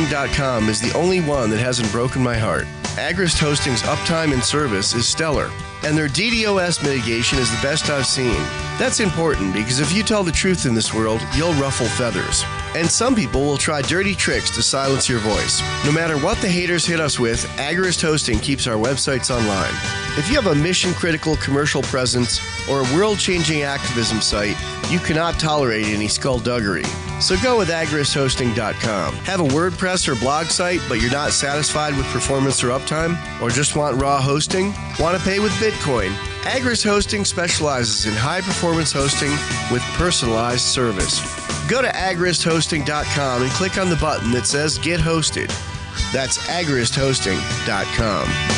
AgoristHosting.com is the only one that hasn't broken my heart. Agorist Hosting's uptime and service is stellar, and their DDoS mitigation is the best I've seen. That's important because if you tell the truth in this world, you'll ruffle feathers. And some people will try dirty tricks to silence your voice. No matter what the haters hit us with, Agorist Hosting keeps our websites online. If you have a mission-critical commercial presence or a world-changing activism site, you cannot tolerate any skullduggery. So go with AgoristHosting.com. Have a WordPress or blog site, but you're not satisfied with performance or uptime? Or just want raw hosting? Want to pay with Bitcoin? Agorist Hosting specializes in high-performance hosting with personalized service. Go to AgoristHosting.com and click on the button that says Get Hosted. That's AgoristHosting.com.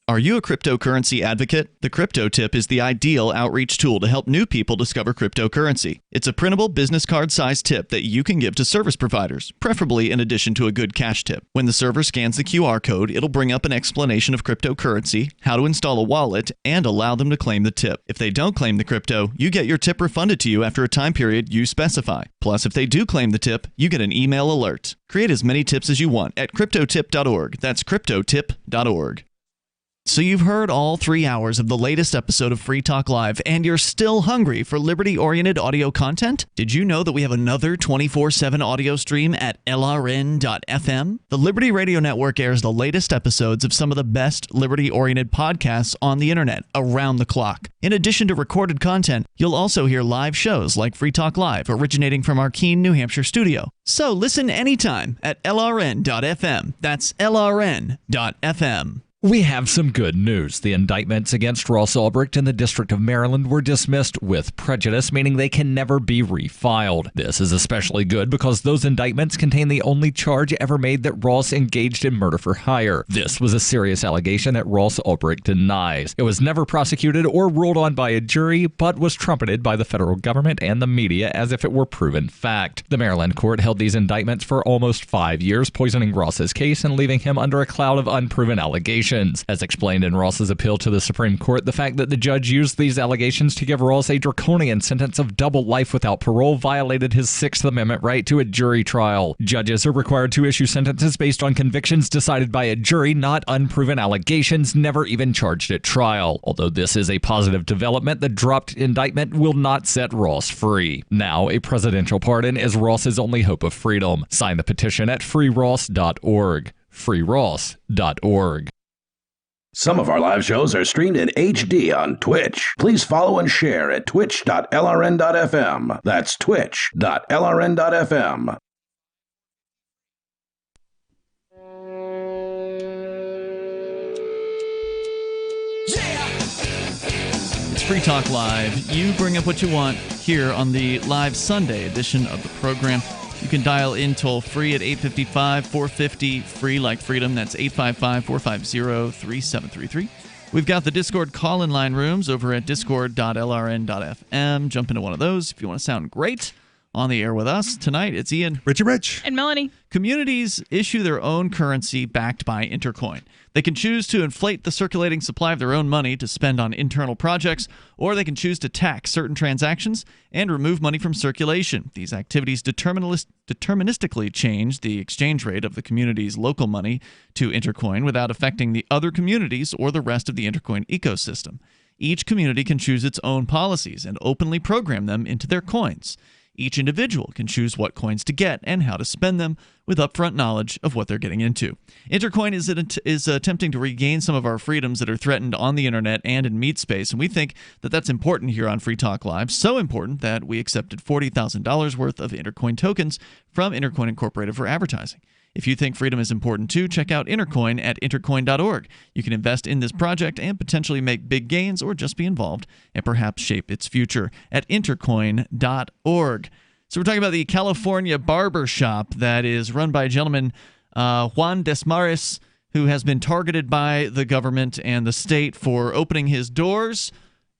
Are you a cryptocurrency advocate? The Crypto Tip is the ideal outreach tool to help new people discover cryptocurrency. It's a printable business card-sized tip that you can give to service providers, preferably in addition to a good cash tip. When the server scans the QR code, it'll bring up an explanation of cryptocurrency, how to install a wallet, and allow them to claim the tip. If they don't claim the crypto, you get your tip refunded to you after a time period you specify. Plus, if they do claim the tip, you get an email alert. Create as many tips as you want at cryptotip.org. That's cryptotip.org. So you've heard all 3 hours of the latest episode of Free Talk Live, and you're still hungry for liberty-oriented audio content? Did you know that we have another 24/7 audio stream at LRN.FM? The Liberty Radio Network airs the latest episodes of some of the best liberty-oriented podcasts on the internet around the clock. In addition to recorded content, you'll also hear live shows like Free Talk Live, originating from our Keene, New Hampshire studio. So listen anytime at LRN.FM. That's LRN.FM. We have some good news. The indictments against Ross Ulbricht in the District of Maryland were dismissed with prejudice, meaning they can never be refiled. This is especially good because those indictments contain the only charge ever made that Ross engaged in murder for hire. This was a serious allegation that Ross Ulbricht denies. It was never prosecuted or ruled on by a jury, but was trumpeted by the federal government and the media as if it were proven fact. The Maryland court held these indictments for almost 5 years, poisoning Ross's case and leaving him under a cloud of unproven allegations. As explained in Ross's appeal to the Supreme Court, the fact that the judge used these allegations to give Ross a draconian sentence of double life without parole violated his Sixth Amendment right to a jury trial. Judges are required to issue sentences based on convictions decided by a jury, not unproven allegations never even charged at trial. Although this is a positive development, the dropped indictment will not set Ross free. Now, a presidential pardon is Ross's only hope of freedom. Sign the petition at freeross.org. freeross.org. Some of our live shows are streamed in HD on Twitch. Please follow and share at twitch.lrn.fm. That's twitch.lrn.fm. It's Free Talk Live. You bring up what you want here on the live Sunday edition of the program. You can dial in toll-free at 855-450-FREE, like freedom. That's 855-450-3733. We've got the Discord call-in line rooms over at discord.lrn.fm. Jump into one of those if you want to sound great on the air with us. Tonight, it's Ian, Richie Rich, and Melanie. Communities issue their own currency backed by Intercoin. They can choose to inflate the circulating supply of their own money to spend on internal projects, or they can choose to tax certain transactions and remove money from circulation. These activities deterministically change the exchange rate of the community's local money to Intercoin without affecting the other communities or the rest of the Intercoin ecosystem. Each community can choose its own policies and openly program them into their coins. Each individual can choose what coins to get and how to spend them with upfront knowledge of what they're getting into. Intercoin is attempting to regain some of our freedoms that are threatened on the internet and in meat space, and we think that that's important here on Free Talk Live, so important that we accepted $40,000 worth of Intercoin tokens from Intercoin Incorporated for advertising. If you think freedom is important too, check out Intercoin at intercoin.org. You can invest in this project and potentially make big gains or just be involved and perhaps shape its future at intercoin.org. So we're talking about the California Barbershop that is run by a gentleman, Juan Desmares, who has been targeted by the government and the state for opening his doors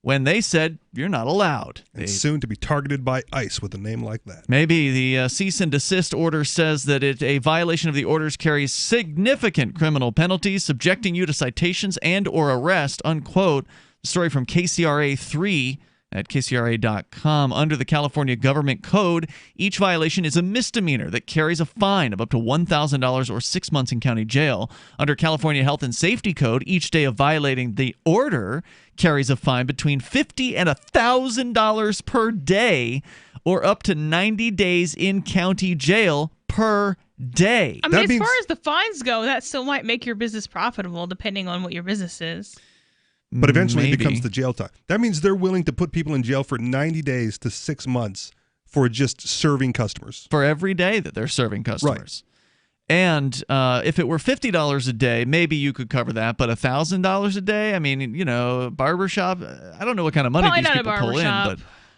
when they said you're not allowed. And soon to be targeted by ICE with a name like that. Maybe. The cease and desist order says that a violation of the orders carries significant criminal penalties, subjecting you to citations and or arrest, unquote. The story from KCRA 3 at kcra.com. Under the California Government Code, each violation is a misdemeanor that carries a fine of up to $1,000 or 6 months in county jail. Under California Health and Safety Code, each day of violating the order carries a fine between $50 and $1,000 per day, or up to 90 days in county jail per day. I mean, as far as the fines go, that still might make your business profitable, depending on what your business is. But eventually Maybe. it becomes the jail time. That means they're willing to put people in jail for 90 days to 6 months for just serving customers. For every day that they're serving customers. Right. And if it were $50 a day, maybe you could cover that. But $1,000 a day, I mean, you know, barbershop, I don't know what kind of money Probably these people pull in.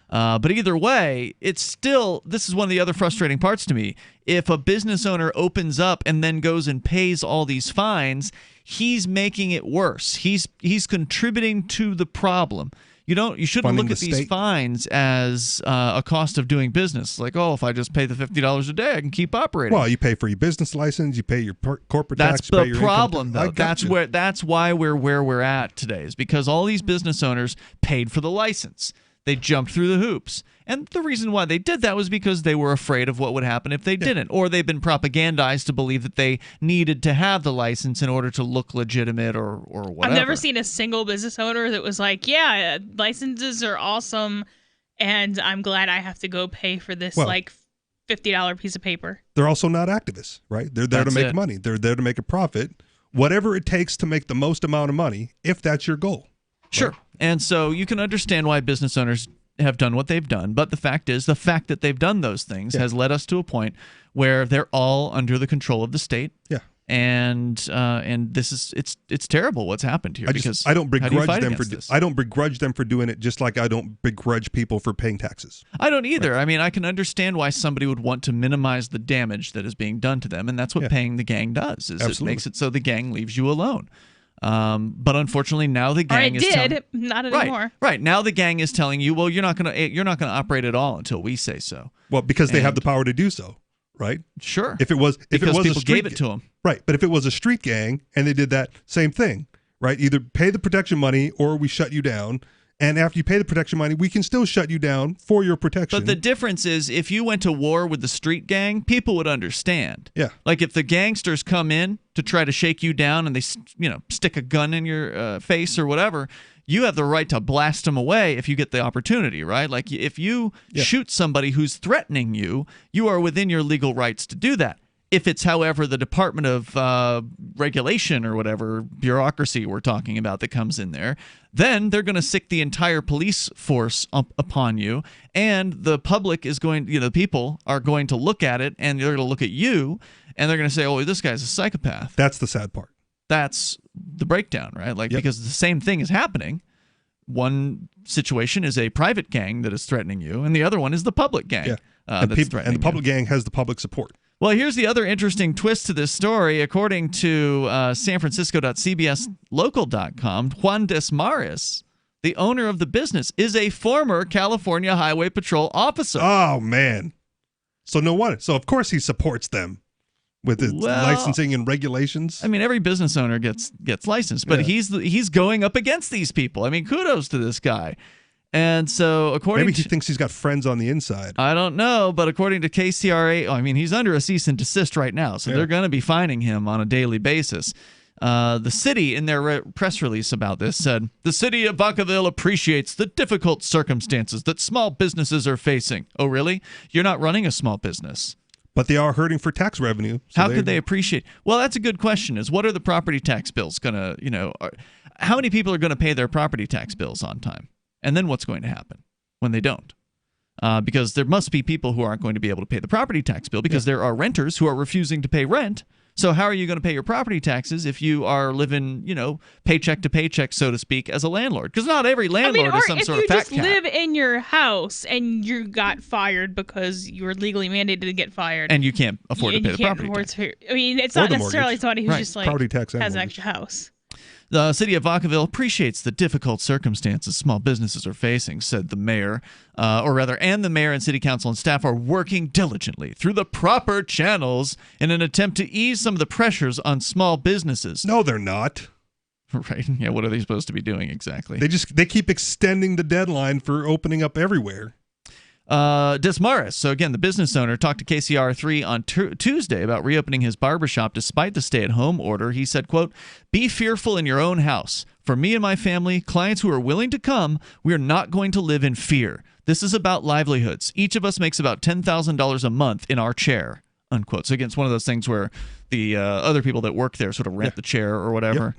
But either way, it's still, this is one of the other frustrating parts to me. If a business owner opens up and then goes and pays all these fines, he's making it worse. He's contributing to the problem. You shouldn't look at these fines as a cost of doing business. Like, oh, if I just pay the $50 a day, I can keep operating. Well, you pay for your business license, you pay your corporate tax. That's the problem, though. That's why we're where we're at today, is because all these business owners paid for the license. They jumped through the hoops. And the reason why they did that was because they were afraid of what would happen if they didn't. Or they've been propagandized to believe that they needed to have the license in order to look legitimate or whatever. I've never seen a single business owner that was like, yeah, licenses are awesome, and I'm glad I have to go pay for this $50 piece of paper. They're also not activists, right? They're there to make money. They're there to make a profit. Whatever it takes to make the most amount of money, if that's your goal. Sure. Right? And so you can understand why business owners have done what they've done, but the fact that they've done those things has led us to a point where they're all under the control of the state. Yeah. And this is it's terrible what's happened here. I don't begrudge them for doing it, just like I don't begrudge people for paying taxes. I don't either. Right. I mean, I can understand why somebody would want to minimize the damage that is being done to them, and that's what paying the gang does. It makes it so the gang leaves you alone. But unfortunately, now the gang not anymore. Right now, the gang is telling you, well, you're not gonna operate at all until we say so. Well, because they have the power to do so, right? Sure. If it was people a street, gave it to them, right? But if it was a street gang and they did that same thing, right? Either pay the protection money or we shut you down. And after you pay the protection money, we can still shut you down for your protection. But the difference is, if you went to war with the street gang, people would understand. Yeah. Like if the gangsters come in to try to shake you down and they, stick a gun in your face or whatever, you have the right to blast them away if you get the opportunity, right? Like if you shoot somebody who's threatening you, you are within your legal rights to do that. If it's, however, the Department of Regulation or whatever bureaucracy we're talking about that comes in there, then they're going to sick the entire police force upon you, and the public is going, the people are going to look at it, and they're going to look at you, and they're going to say, oh, this guy's a psychopath. That's the sad part. That's the breakdown, right? Because the same thing is happening. One situation is a private gang that is threatening you, and the other one is the public gang that's threatening you. And the public gang has the public support. Well, here's the other interesting twist to this story. According to sanfrancisco.cbslocal.com, Juan Desmares, the owner of the business, is a former California Highway Patrol officer. Oh, man. So no wonder. So, of course, he supports them with its licensing and regulations. I mean, every business owner gets licensed, but he's going up against these people. I mean, kudos to this guy. And so, maybe he thinks he's got friends on the inside. I don't know, but according to KCRA, he's under a cease and desist right now, so they're going to be fining him on a daily basis. The city, in their press release about this, said, "The city of Vacaville appreciates the difficult circumstances that small businesses are facing." Oh, really? You're not running a small business. But they are hurting for tax revenue. So how could they appreciate? Well, that's a good question. Is what are the property tax bills going to, how many people are going to pay their property tax bills on time? And then what's going to happen when they don't? Because there must be people who aren't going to be able to pay the property tax bill because there are renters who are refusing to pay rent. So how are you going to pay your property taxes if you are living, paycheck to paycheck, so to speak, as a landlord? Because not every landlord is some sort of fat cat. If you just live in your house and you got fired because you were legally mandated to get fired. And you can't afford to pay the property tax. It's not necessarily somebody who's just property tax has an extra house. The city of Vacaville appreciates the difficult circumstances small businesses are facing, said the mayor, and the mayor and city council and staff are working diligently through the proper channels in an attempt to ease some of the pressures on small businesses. No, they're not. Right. Yeah, what are they supposed to be doing exactly? They keep extending the deadline for opening up everywhere. Desmarais, so again, the business owner, talked to KCR3 on Tuesday about reopening his barbershop despite the stay-at-home order. He said, quote, "Be fearful in your own house. For me and my family, clients who are willing to come, we are not going to live in fear. This is about livelihoods. Each of us makes about $10,000 a month in our chair," unquote. So again, it's one of those things where the other people that work there sort of rent the chair or whatever. Yep.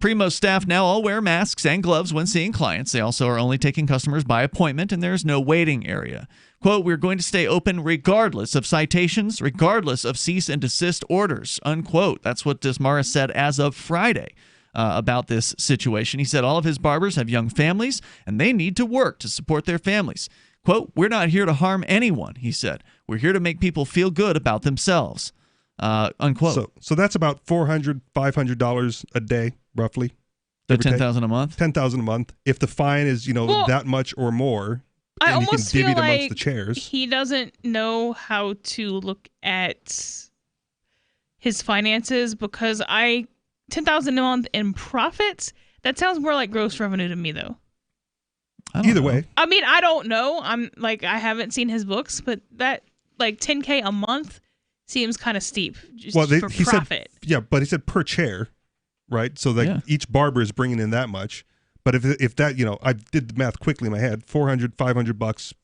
Primo's staff now all wear masks and gloves when seeing clients. They also are only taking customers by appointment, and there's no waiting area. Quote, "We're going to stay open regardless of citations, regardless of cease and desist orders," unquote. That's what Desmarais said as of Friday about this situation. He said all of his barbers have young families, and they need to work to support their families. Quote, "We're not here to harm anyone," he said. "We're here to make people feel good about themselves," unquote. So that's about $400, $500 a day, roughly. The $10,000 a month? $10,000 a month. If the fine is, that much or more, I and you can almost divvy feel it amongst like the chairs. he doesn't know how to look at his finances, because $10,000 a month in profits, that sounds more like gross revenue to me, though. Either way. I mean, I don't know. I haven't seen his books, but that like $10K a month seems kind of steep just for profit. But he said per chair, right? So each barber is bringing in that much. But if that, I did the math quickly in my head, $400, $500,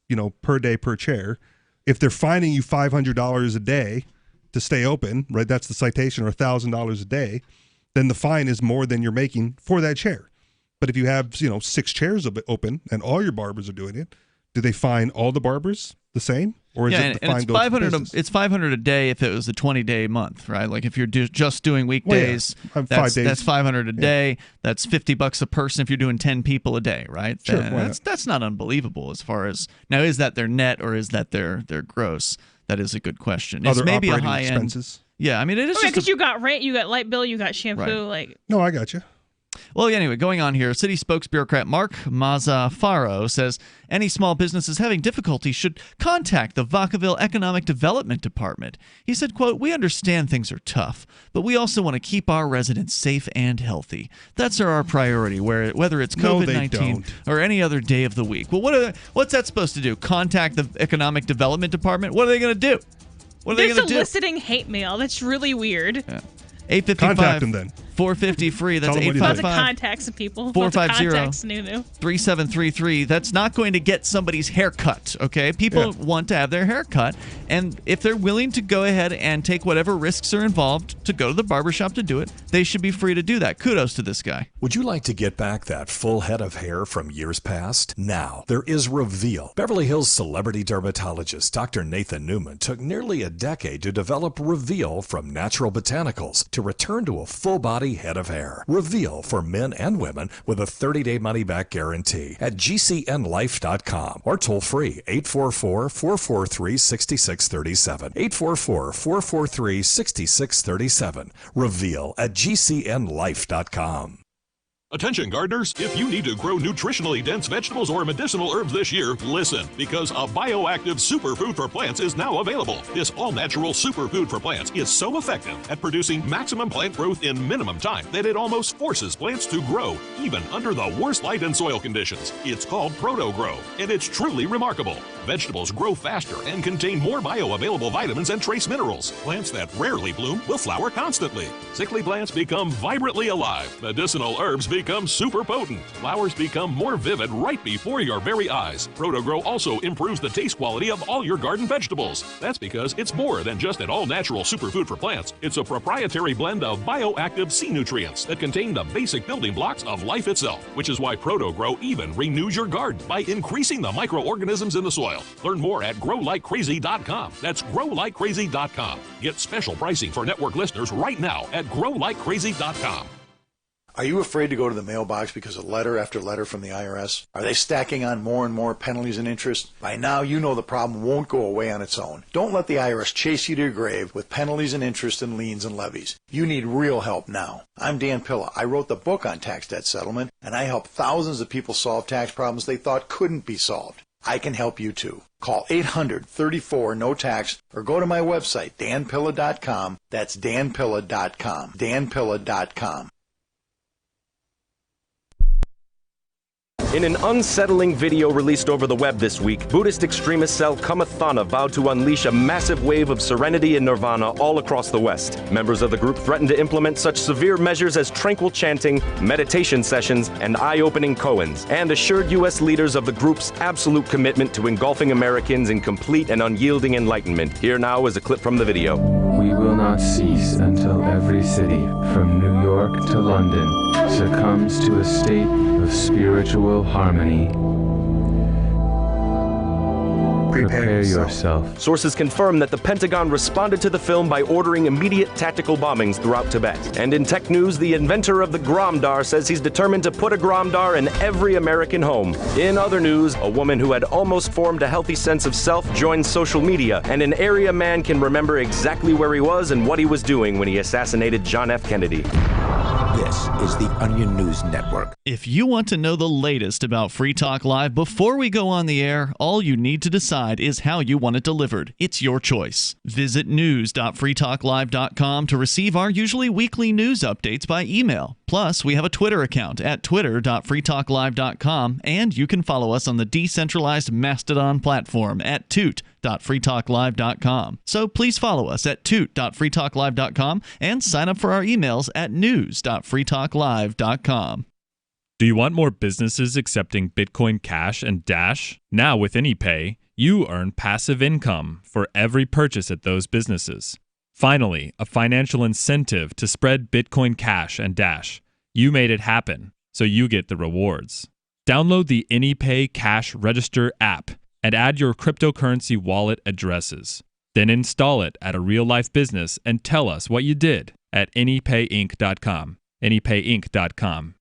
per day per chair. If they're fining you $500 a day to stay open, right? That's the citation, or $1,000 a day. Then the fine is more than you're making for that chair. But if you have, 6 chairs open and all your barbers are doing it, do they fine all the barbers the same? Or is it the fine it's $500? It's $500 a day if it was a 20-day month, right? Like if you're just doing weekdays, 5 days. That's $500 a day. That's $50 a person if you're doing 10 people a day, right? Sure, that's not unbelievable as far as now. Is that their net or is that their gross? That is a good question. It's Other maybe a operating high expenses. End. Yeah, I mean it is. Because you got rent, you got light bill, you got shampoo, No, I got you. Well, anyway, going on here, city spokesbureaucrat Mark Mazzaffaro says any small businesses having difficulty should contact the Vacaville Economic Development Department. He said, quote, "We understand things are tough, but we also want to keep our residents safe and healthy. That's our priority, whether it's COVID-19 or any other day of the week." Well, what's that supposed to do? Contact the Economic Development Department? What are they going to do? What are they going to do? They're soliciting hate mail. That's really weird. Yeah. 855. Contact them then. 450 free. That's 855. Contact some people. 3733. That's not going to get somebody's haircut. Okay, people want to have their hair cut, and if they're willing to go ahead and take whatever risks are involved to go to the barbershop to do it, they should be free to do that. Kudos to this guy. Would you like to get back that full head of hair from years past? Now there is Reveal. Beverly Hills celebrity dermatologist Dr. Nathan Newman took nearly a decade to develop Reveal from natural botanicals to return to a full body head of hair. Reveal for men and women with a 30-day money-back guarantee at gcnlife.com or toll free 844-443-6637. 844-443-6637. Reveal at gcnlife.com. Attention gardeners, if you need to grow nutritionally dense vegetables or medicinal herbs this year, listen, because a bioactive superfood for plants is now available. This all-natural superfood for plants is so effective at producing maximum plant growth in minimum time that it almost forces plants to grow, even under the worst light and soil conditions. It's called Proto-Grow, and it's truly remarkable. Vegetables grow faster and contain more bioavailable vitamins and trace minerals. Plants that rarely bloom will flower constantly. Sickly plants become vibrantly alive. Medicinal herbs become super potent. Flowers become more vivid right before your very eyes. Proto-Grow also improves the taste quality of all your garden vegetables. That's because it's more than just an all-natural superfood for plants. It's a proprietary blend of bioactive sea nutrients that contain the basic building blocks of life itself, which is why Proto-Grow even renews your garden by increasing the microorganisms in the soil. Learn more at growlikecrazy.com. That's growlikecrazy.com. Get special pricing for network listeners right now at growlikecrazy.com. Are you afraid to go to the mailbox because of letter after letter from the IRS? Are they stacking on more and more penalties and interest? By now, you know the problem won't go away on its own. Don't let the IRS chase you to your grave with penalties and interest and liens and levies. You need real help now. I'm Dan Pilla. I wrote the book on tax debt settlement, and I help thousands of people solve tax problems they thought couldn't be solved. I can help you too. Call 800-34-NO-TAX or go to my website, danpilla.com. That's danpilla.com. danpilla.com. In an unsettling video released over the web this week, Buddhist extremist cell Kamathana vowed to unleash a massive wave of serenity and nirvana all across the West. Members of the group threatened to implement such severe measures as tranquil chanting, meditation sessions, and eye-opening koans, and assured U.S. leaders of the group's absolute commitment to engulfing Americans in complete and unyielding enlightenment. Here now is a clip from the video. We will not cease until every city, from New York to London, succumbs to a state of spiritual harmony. Prepare yourself. Sources confirm that the Pentagon responded to the film by ordering immediate tactical bombings throughout Tibet. And in tech news, the inventor of the Gromdar says he's determined to put a Gromdar in every American home. In other news, a woman who had almost formed a healthy sense of self joins social media, and an area man can remember exactly where he was and what he was doing when he assassinated John F. Kennedy. This is the Onion News Network. If you want to know the latest about Free Talk Live before we go on the air, all you need to decide is how you want it delivered. It's your choice. Visit news.freetalklive.com to receive our usually weekly news updates by email. Plus, we have a Twitter account at twitter.freetalklive.com, and you can follow us on the decentralized Mastodon platform at toot.freetalklive.com. So please follow us at toot.freetalklive.com and sign up for our emails at news.freetalklive.com. Do you want more businesses accepting Bitcoin Cash and Dash? Now with AnyPay, you earn passive income for every purchase at those businesses. Finally, a financial incentive to spread Bitcoin Cash and Dash. You made it happen, so you get the rewards. Download the AnyPay Cash Register app and add your cryptocurrency wallet addresses. Then install it at a real-life business and tell us what you did at anypayinc.com. anypayinc.com.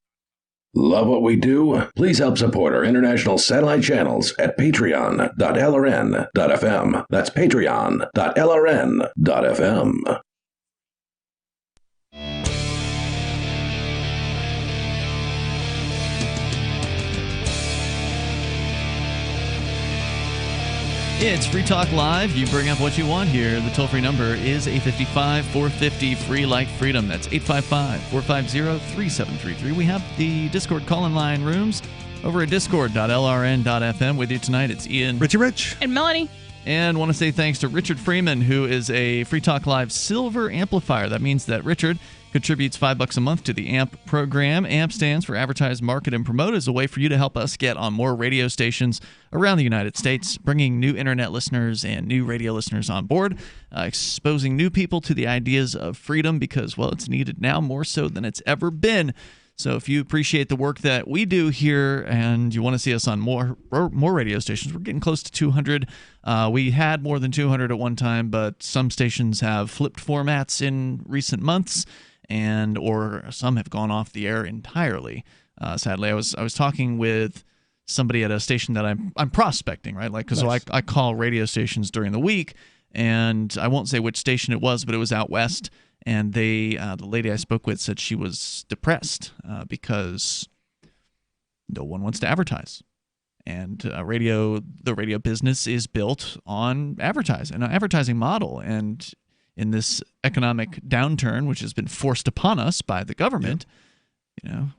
Love what we do? Please help support our international satellite channels at patreon.lrn.fm. That's patreon.lrn.fm. It's Free Talk Live. You bring up what you want here. The toll-free number is 855-450-FREE like freedom. That's 855-450-3733. We have the Discord call-in line rooms over at discord.lrn.fm. With you tonight, it's Ian, Richie Rich, and Melanie. And want to say thanks to Richard Freeman, who is a Free Talk Live Silver Amplifier. That means that Richard contributes $5 a month to the AMP program. AMP stands for Advertise, Market, and Promote, as a way for you to help us get on more radio stations around the United States, bringing new internet listeners and new radio listeners on board, exposing new people to the ideas of freedom because, well, it's needed now more so than it's ever been. So if you appreciate the work that we do here and you want to see us on more radio stations, we're getting close to 200. We had more than 200 at one time, but some stations have flipped formats in recent months, and or some have gone off the air entirely. Sadly, I was talking with somebody at a station that I'm prospecting, right? Like, because Nice. I call radio stations during the week, and I won't say which station it was, but it was out west. And the lady I spoke with said she was depressed because no one wants to advertise, and the radio business is built on an advertising model. And in this economic downturn, which has been forced upon us by the government,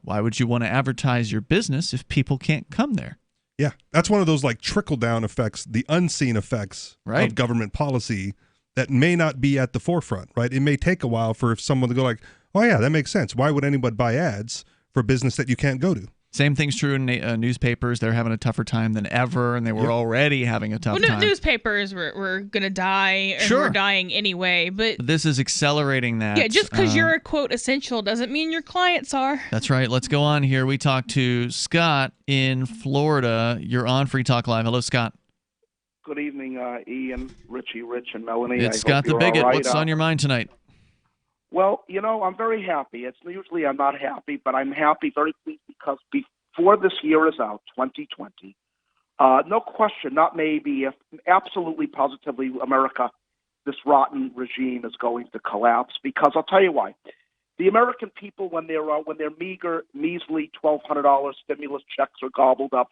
why would you want to advertise your business if people can't come there? Yeah, that's one of those like trickle down effects, the unseen effects of government policy that may not be at the forefront, right? It may take a while for someone to go like, oh yeah, that makes sense. Why would anyone buy ads for a business that you can't go to? Same thing's true in newspapers. They're having a tougher time than ever, and they were already having a tough time. Newspapers were going to die, and we're dying anyway. But this is accelerating that. Yeah, just because you're a, quote, essential doesn't mean your clients are. That's right. Let's go on here. We talked to Scott in Florida. You're on Free Talk Live. Hello, Scott. Good evening, Ian, Richie, Rich, and Melanie. It's Scott the Bigot. Right. What's on your mind tonight? Well, I'm very happy. Usually I'm not happy, but I'm happy, very pleased, because before this year is out, 2020, no question, not maybe, if absolutely positively, America, this rotten regime is going to collapse. Because I'll tell you why. The American people, when their meager, measly $1,200 stimulus checks are gobbled up,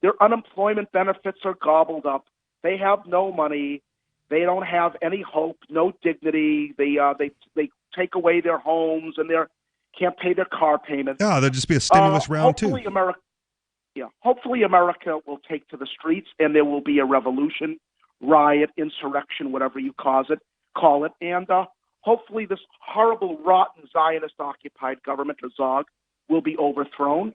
their unemployment benefits are gobbled up. They have no money. They don't have any hope, no dignity. They take away their homes and they can't pay their car payments. Yeah, there'll just be a stimulus round too. hopefully America will take to the streets and there will be a revolution, riot, insurrection, whatever you call it. And hopefully this horrible, rotten, Zionist-occupied government, or ZOG, will be overthrown.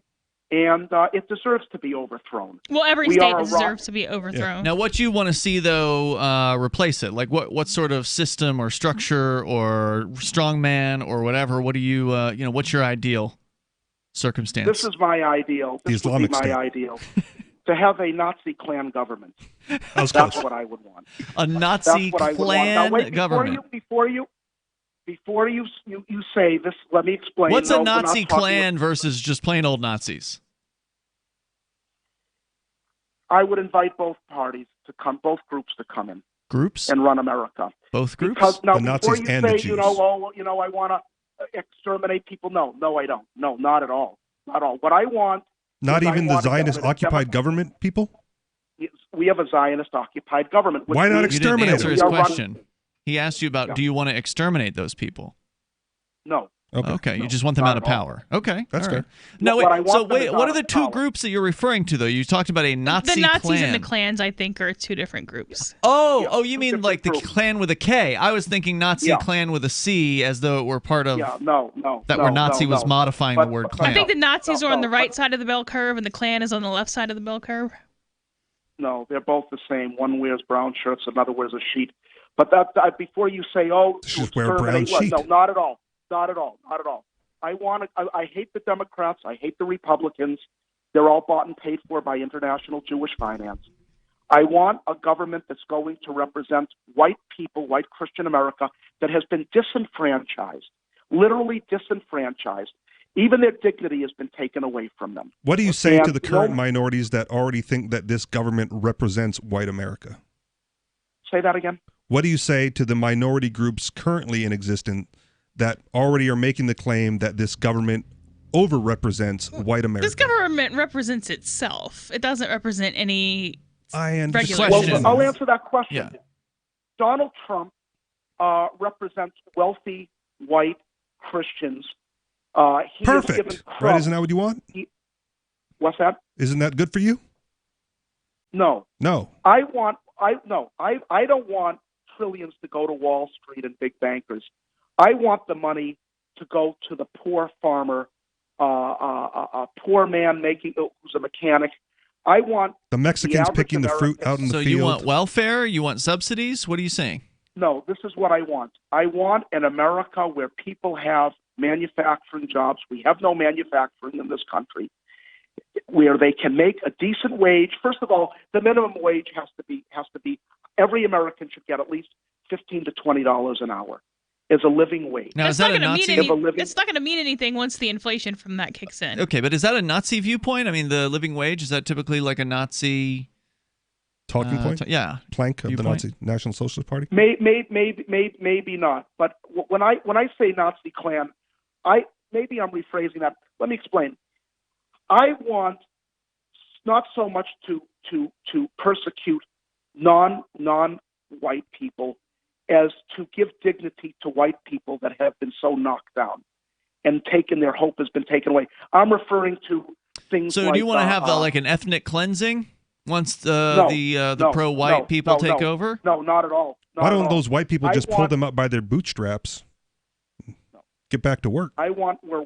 And it deserves to be overthrown. Well, every state deserves to be overthrown. Yeah. Now, what you want to see, though, replace it? Like what sort of system or structure or strongman or whatever? What do you, what's your ideal circumstance? This is my ideal. This would be my ideal. To have a Nazi Klan government. That's what I would want. A Nazi Klan government. Before you say this, let me explain. What's a Nazi Klan versus just plain old Nazis? I would invite both parties to come, both groups to come in. Groups? And run America. Both groups? Because now, the before Nazis you and say, the Jews. I want to exterminate people. No, I don't. No, not at all. Not at all. What I want. Not even the Zionist-occupied government people? We have a Zionist-occupied government. Why not exterminate them? You didn't answer his question. He asked you about, do you want to exterminate those people? No. Okay. You just want them out of power. Okay. That's fair. No, what are the two groups that you're referring to, though? You talked about a Nazi The Nazis Klan. and the clans, I think, are two different groups. You mean like the Klan with a K? I was thinking Nazi Klan with a C, as though it were part of. Where Nazi was modifying the word Klan. I think the Nazis are on the right side of the bell curve, and the Klan is on the left side of the bell curve. No, they're both the same. One wears brown shirts, another wears a sheet. But that before you say, just wear a brown sheet. No, not at all. Not at all. Not at all. I hate the Democrats. I hate the Republicans. They're all bought and paid for by international Jewish finance. I want a government that's going to represent white people, white Christian America, that has been disenfranchised, literally disenfranchised. Even their dignity has been taken away from them. What do you say to the current minorities that already think that this government represents white America? Say that again? What do you say to the minority groups currently in existence that already are making the claim that this government overrepresents white America? This government represents itself. It doesn't represent any regular. Well, I'll answer that question. Yeah. Donald Trump represents wealthy white Christians. Perfect. Right? Isn't that what you want? What's that? Isn't that good for you? No. No. I don't want trillions to go to Wall Street and big bankers. I want the money to go to the poor farmer, a poor man who's a mechanic. I want the Mexicans picking the fruit out in the field. So you want welfare? You want subsidies? What are you saying? No, this is what I want. I want an America where people have manufacturing jobs. We have no manufacturing in this country, where they can make a decent wage. First of all, the minimum wage has to be. Every American should get at least $15 to $20 an hour as a living wage. Now, is that a Nazi? It's not going to mean anything once the inflation from that kicks in. Okay, but is that a Nazi viewpoint? I mean, the living wage, is that typically like a Nazi talking point? Plank of viewpoint? The Nazi National Socialist Party? Maybe not. But when I say Nazi Klan, maybe I'm rephrasing that. Let me explain. I want not so much to persecute non-white people as to give dignity to white people that have been so knocked down and their hope has been taken away. I'm referring to things like... So do you want to have like an ethnic cleansing once the pro-white people take over? No, not at all. Why don't those white people just pull them up by their bootstraps? Get back to work. I want where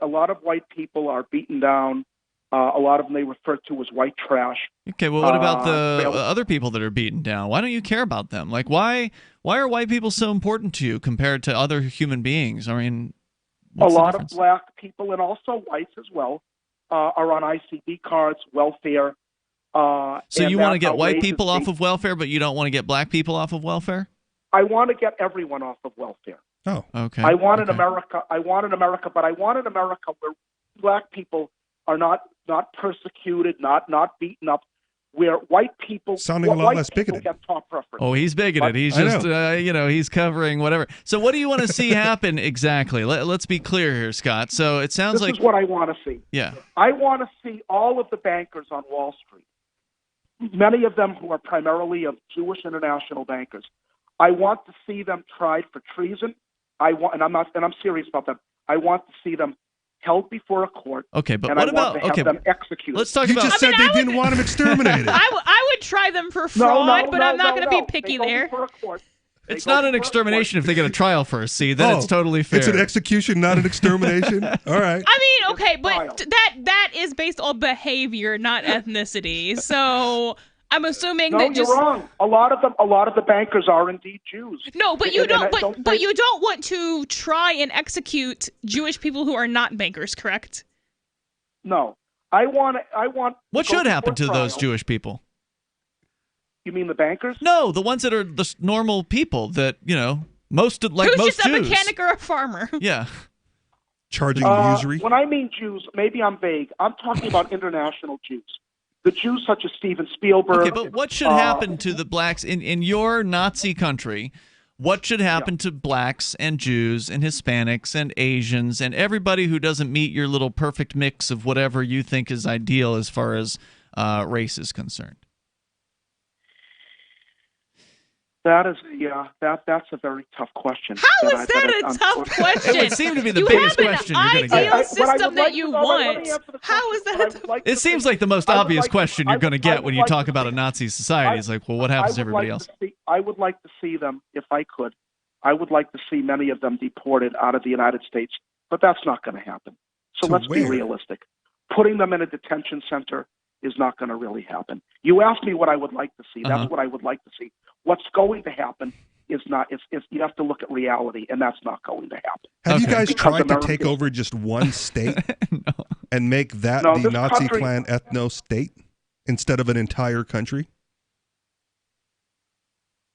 a lot of white people are beaten down. A lot of them they refer to as white trash. Okay, well, what about the other people that are beaten down? Why don't you care about them? Like, why are white people so important to you compared to other human beings? I mean, a lot of black people and also whites as well are on ICD cards, welfare. So you want to get white people off of welfare, but you don't want to get black people off of welfare? I want to get everyone off of welfare. Oh, okay. I want an America, but I want an America where black people are not persecuted, not beaten up, where white people sounding a lot less bigoted. Get top preference. Oh, he's bigoted. He's just he's covering whatever. So what do you want to see happen exactly? Let's be clear here, Scott. So it sounds this is what I want to see. Yeah. I want to see all of the bankers on Wall Street, many of them who are primarily of Jewish international bankers. I want to see them tried for treason. I'm serious about that. I want to see them held before a court. Okay, but and what I about want to have them executed. Let's talk You about. just said they didn't want him exterminated. I would try them for fraud, but I'm not going to be picky there. It's not an extermination if they get a trial first. See, then it's totally fair. It's an execution, not an extermination. All right. I mean, okay, but that is based on behavior, not ethnicity. So I'm assuming that you're wrong. A lot of the bankers are indeed Jews. No, but you don't. But you don't want to try and execute Jewish people who are not bankers, correct? No, I want. What should happen to those Jewish people? You mean the bankers? No, the ones that are the normal people that, most Jews. Who's just a mechanic or a farmer? Yeah. Charging usury? When I mean Jews, maybe I'm vague. I'm talking about international Jews. The Jews such as Steven Spielberg. Okay, but what should happen to the blacks in your Nazi country? What should happen to blacks and Jews and Hispanics and Asians and everybody who doesn't meet your little perfect mix of whatever you think is ideal as far as race is concerned? That's a very tough question. How is that a tough question? It would seem to be the biggest question you're going to get. You have an ideal system that you want. How is that? It seems like the most obvious question you're going to get when you talk about a Nazi society. It's like, well, what happens to everybody else? I would like to see them, if I could. I would like to see many of them deported out of the United States, but that's not going to happen. So let's be realistic. Putting them in a detention center is not going to really happen. You asked me what I would like to see. That's what I would like to see. What's going to happen is not. You have to look at reality, and that's not going to happen. Have you guys tried to take over just one state and make that the Nazi Klan ethno-state instead of an entire country?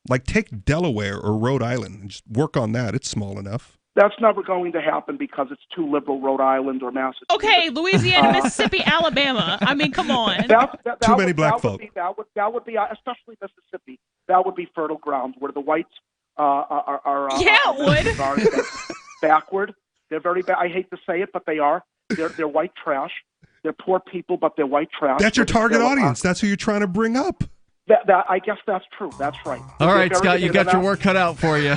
Like take Delaware or Rhode Island and just work on that. It's small enough. That's never going to happen because it's too liberal, Rhode Island or Massachusetts. Okay, Louisiana, Mississippi, Alabama. I mean, come on. Too many black folk. That would be, especially Mississippi. That would be fertile ground where the whites are backward. They're very bad. I hate to say it, but they are. They're white trash. They're poor people, but they're white trash. That's your target audience. That's who you're trying to bring up. I guess that's true. That's right. All right, Scott, you got your work cut out for you.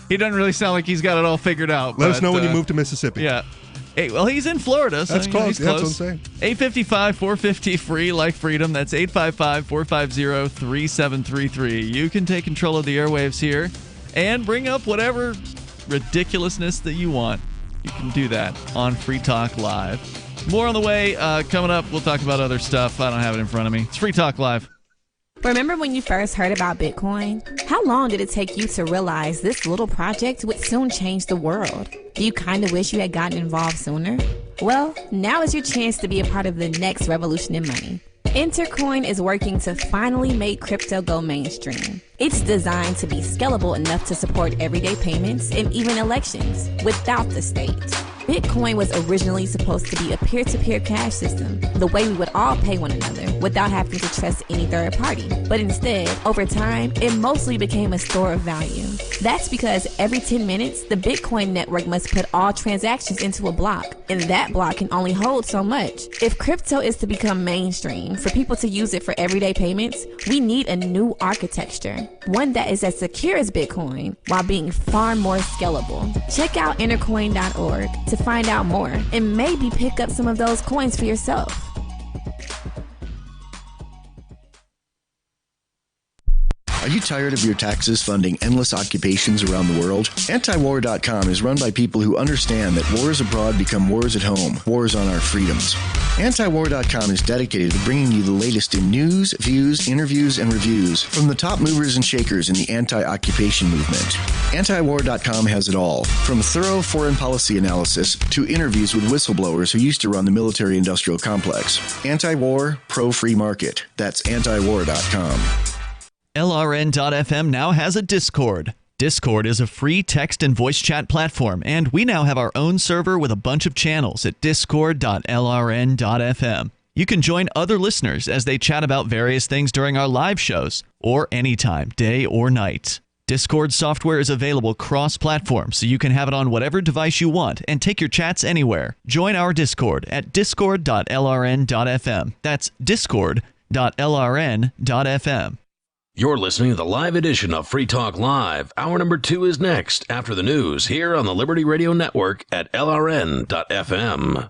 He doesn't really sound like he's got it all figured out. Let us know when you move to Mississippi. Yeah. Hey, well, he's in Florida. So that's close. He's That's close. what I'm saying. 855-450-FREE, like freedom. That's 855-450-3733. You can take control of the airwaves here and bring up whatever ridiculousness that you want. You can do that on Free Talk Live. More on the way. Coming up, we'll talk about other stuff. I don't have it in front of me. It's Free Talk Live. Remember when you first heard about Bitcoin? How long did it take you to realize this little project would soon change the world? Do you kind of wish you had gotten involved sooner? Well, now is your chance to be a part of the next revolution in money. Intercoin is working to finally make crypto go mainstream. It's designed to be scalable enough to support everyday payments and even elections without the state. Bitcoin was originally supposed to be a peer-to-peer cash system, the way we would all pay one another without having to trust any third party. But instead, over time, it mostly became a store of value. That's because every 10 minutes, the Bitcoin network must put all transactions into a block, and that block can only hold so much. If crypto is to become mainstream, for people to use it for everyday payments, we need a new architecture, one that is as secure as Bitcoin while being far more scalable. Check out intercoin.org to find out more and maybe pick up some of those coins for yourself. Are you tired of your taxes funding endless occupations around the world? Antiwar.com is run by people who understand that wars abroad become wars at home, wars on our freedoms. Antiwar.com is dedicated to bringing you the latest in news, views, interviews, and reviews from the top movers and shakers in the anti-occupation movement. Antiwar.com has it all, from thorough foreign policy analysis to interviews with whistleblowers who used to run the military-industrial complex. Anti-war, pro-free market. That's antiwar.com. LRN.FM now has a Discord. Discord is a free text and voice chat platform, and we now have our own server with a bunch of channels at discord.lrn.fm. You can join other listeners as they chat about various things during our live shows, or anytime, day or night. Discord software is available cross-platform, so you can have it on whatever device you want and take your chats anywhere. Join our Discord at discord.lrn.fm. That's discord.lrn.fm. You're listening to the live edition of Free Talk Live. Hour number 2 is next after the news here on the Liberty Radio Network at LRN.FM.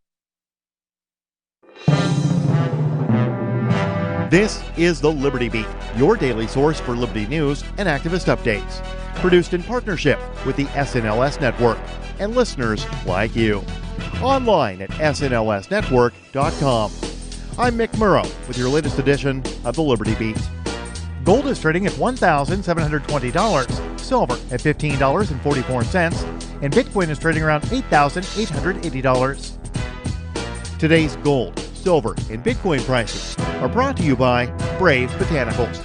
This is the Liberty Beat, your daily source for Liberty news and activist updates. Produced in partnership with the SNLS Network and listeners like you. Online at snlsnetwork.com. I'm Mick Murrow with your latest edition of the Liberty Beat. Gold is trading at $1,720, silver at $15.44, and Bitcoin is trading around $8,880. Today's gold, silver, and Bitcoin prices are brought to you by Brave Botanicals.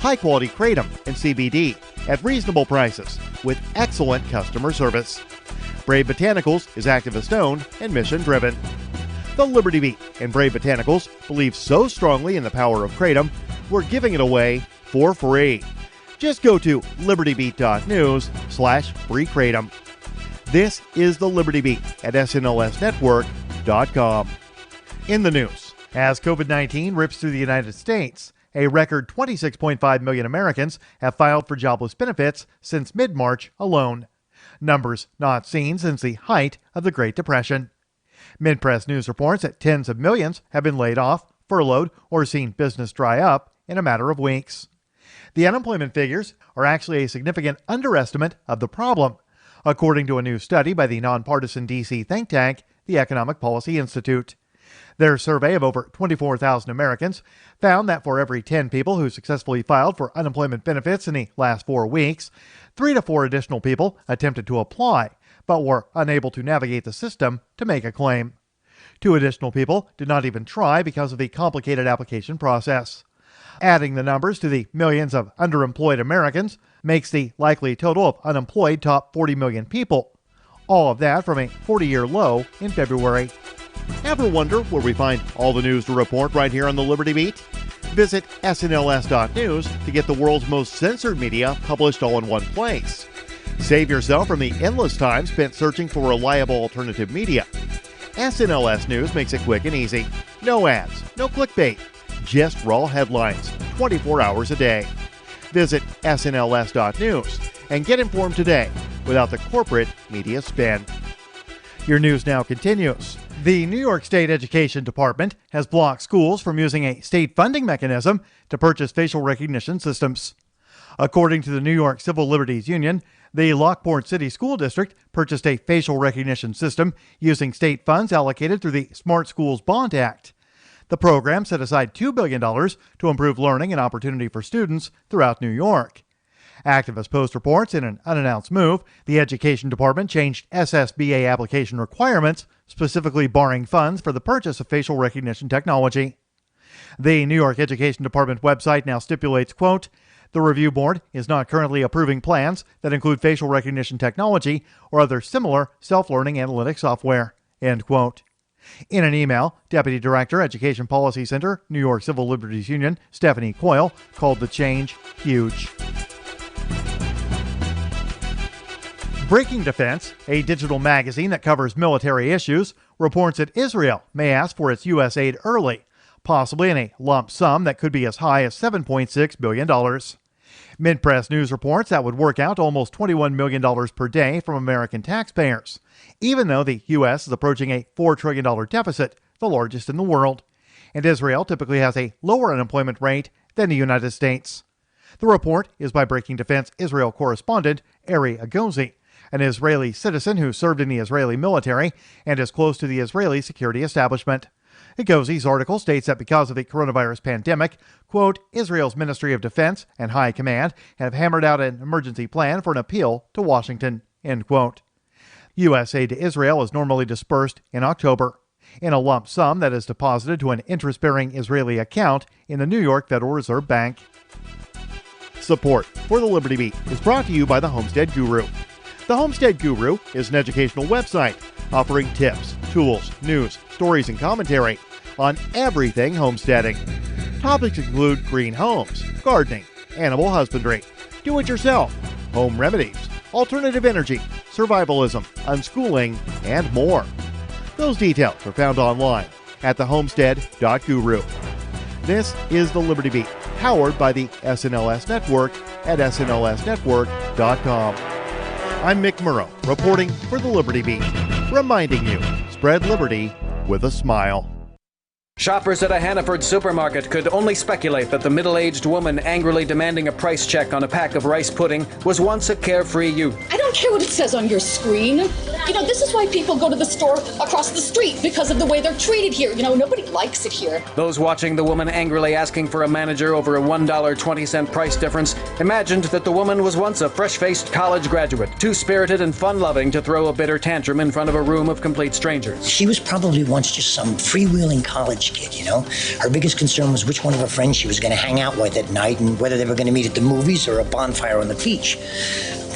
High-quality kratom and CBD at reasonable prices with excellent customer service. Brave Botanicals is activist-owned and mission-driven. The Liberty Beat and Brave Botanicals believe so strongly in the power of kratom, we're giving it away for free. Just go to libertybeat.news/freekratom. This is the Liberty Beat at snlsnetwork.com. In the news, as COVID-19 rips through the United States, a record 26.5 million Americans have filed for jobless benefits since mid-March alone. Numbers not seen since the height of the Great Depression. Mid-press news reports that tens of millions have been laid off, furloughed, or seen business dry up in a matter of weeks. The unemployment figures are actually a significant underestimate of the problem, according to a new study by the nonpartisan D.C. think tank, the Economic Policy Institute. Their survey of over 24,000 Americans found that for every 10 people who successfully filed for unemployment benefits in the last 4 weeks, 3 to 4 additional people attempted to apply, but were unable to navigate the system to make a claim. 2 additional people did not even try because of the complicated application process. Adding the numbers to the millions of underemployed Americans makes the likely total of unemployed top 40 million people. All of that from a 40-year low in February. Ever wonder where we find all the news to report right here on the Liberty Beat? Visit snls.news to get the world's most censored media published all in one place. Save yourself from the endless time spent searching for reliable alternative media. SNLS News makes it quick and easy. No ads, no clickbait, just raw headlines, 24 hours a day. Visit snls.news and get informed today without the corporate media spin. Your news now continues. The New York State Education Department has blocked schools from using a state funding mechanism to purchase facial recognition systems. According to the New York Civil Liberties Union, the Lockport City School District purchased a facial recognition system using state funds allocated through the Smart Schools Bond Act. The program set aside $2 billion to improve learning and opportunity for students throughout New York. Activist Post reports in an unannounced move, the Education Department changed SSBA application requirements, specifically barring funds for the purchase of facial recognition technology. The New York Education Department website now stipulates, quote, "The review board is not currently approving plans that include facial recognition technology or other similar self-learning analytic software," end quote. In an email, Deputy Director, Education Policy Center, New York Civil Liberties Union, Stephanie Coyle, called the change huge. Breaking Defense, a digital magazine that covers military issues, reports that Israel may ask for its U.S. aid early, possibly in a lump sum that could be as high as $7.6 billion. Mid-press news reports that would work out to almost $21 million per day from American taxpayers, even though the U.S. is approaching a $4 trillion deficit, the largest in the world, and Israel typically has a lower unemployment rate than the United States. The report is by Breaking Defense Israel correspondent Ari Agozi, an Israeli citizen who served in the Israeli military and is close to the Israeli security establishment. Agozi's article states that because of the coronavirus pandemic, quote, Israel's Ministry of Defense and High Command have hammered out an emergency plan for an appeal to Washington, end quote. U.S. aid to Israel is normally dispersed in October, in a lump sum that is deposited to an interest-bearing Israeli account in the New York Federal Reserve Bank. Support for the Liberty Beat is brought to you by the Homestead Guru. The Homestead Guru is an educational website offering tips, tools, news, stories, and commentary on everything homesteading. Topics include green homes, gardening, animal husbandry, do-it-yourself, home remedies, alternative energy, survivalism, unschooling, and more. Those details are found online at thehomestead.guru. This is the Liberty Beat powered by the SNLS Network at snlsnetwork.com. I'm Mick Murrow, reporting for the Liberty Beat, reminding you, spread liberty with a smile. Shoppers at a Hannaford supermarket could only speculate that the middle-aged woman angrily demanding a price check on a pack of rice pudding was once a carefree youth. I don't care what it says on your screen. You know, this is why people go to the store across the street, because of the way they're treated here. You know, nobody likes it here. Those watching the woman angrily asking for a manager over a $1.20 price difference imagined that the woman was once a fresh-faced college graduate, too spirited and fun-loving to throw a bitter tantrum in front of a room of complete strangers. She was probably once just some freewheeling college kid, you know? Her biggest concern was which one of her friends she was going to hang out with at night and whether they were going to meet at the movies or a bonfire on the beach.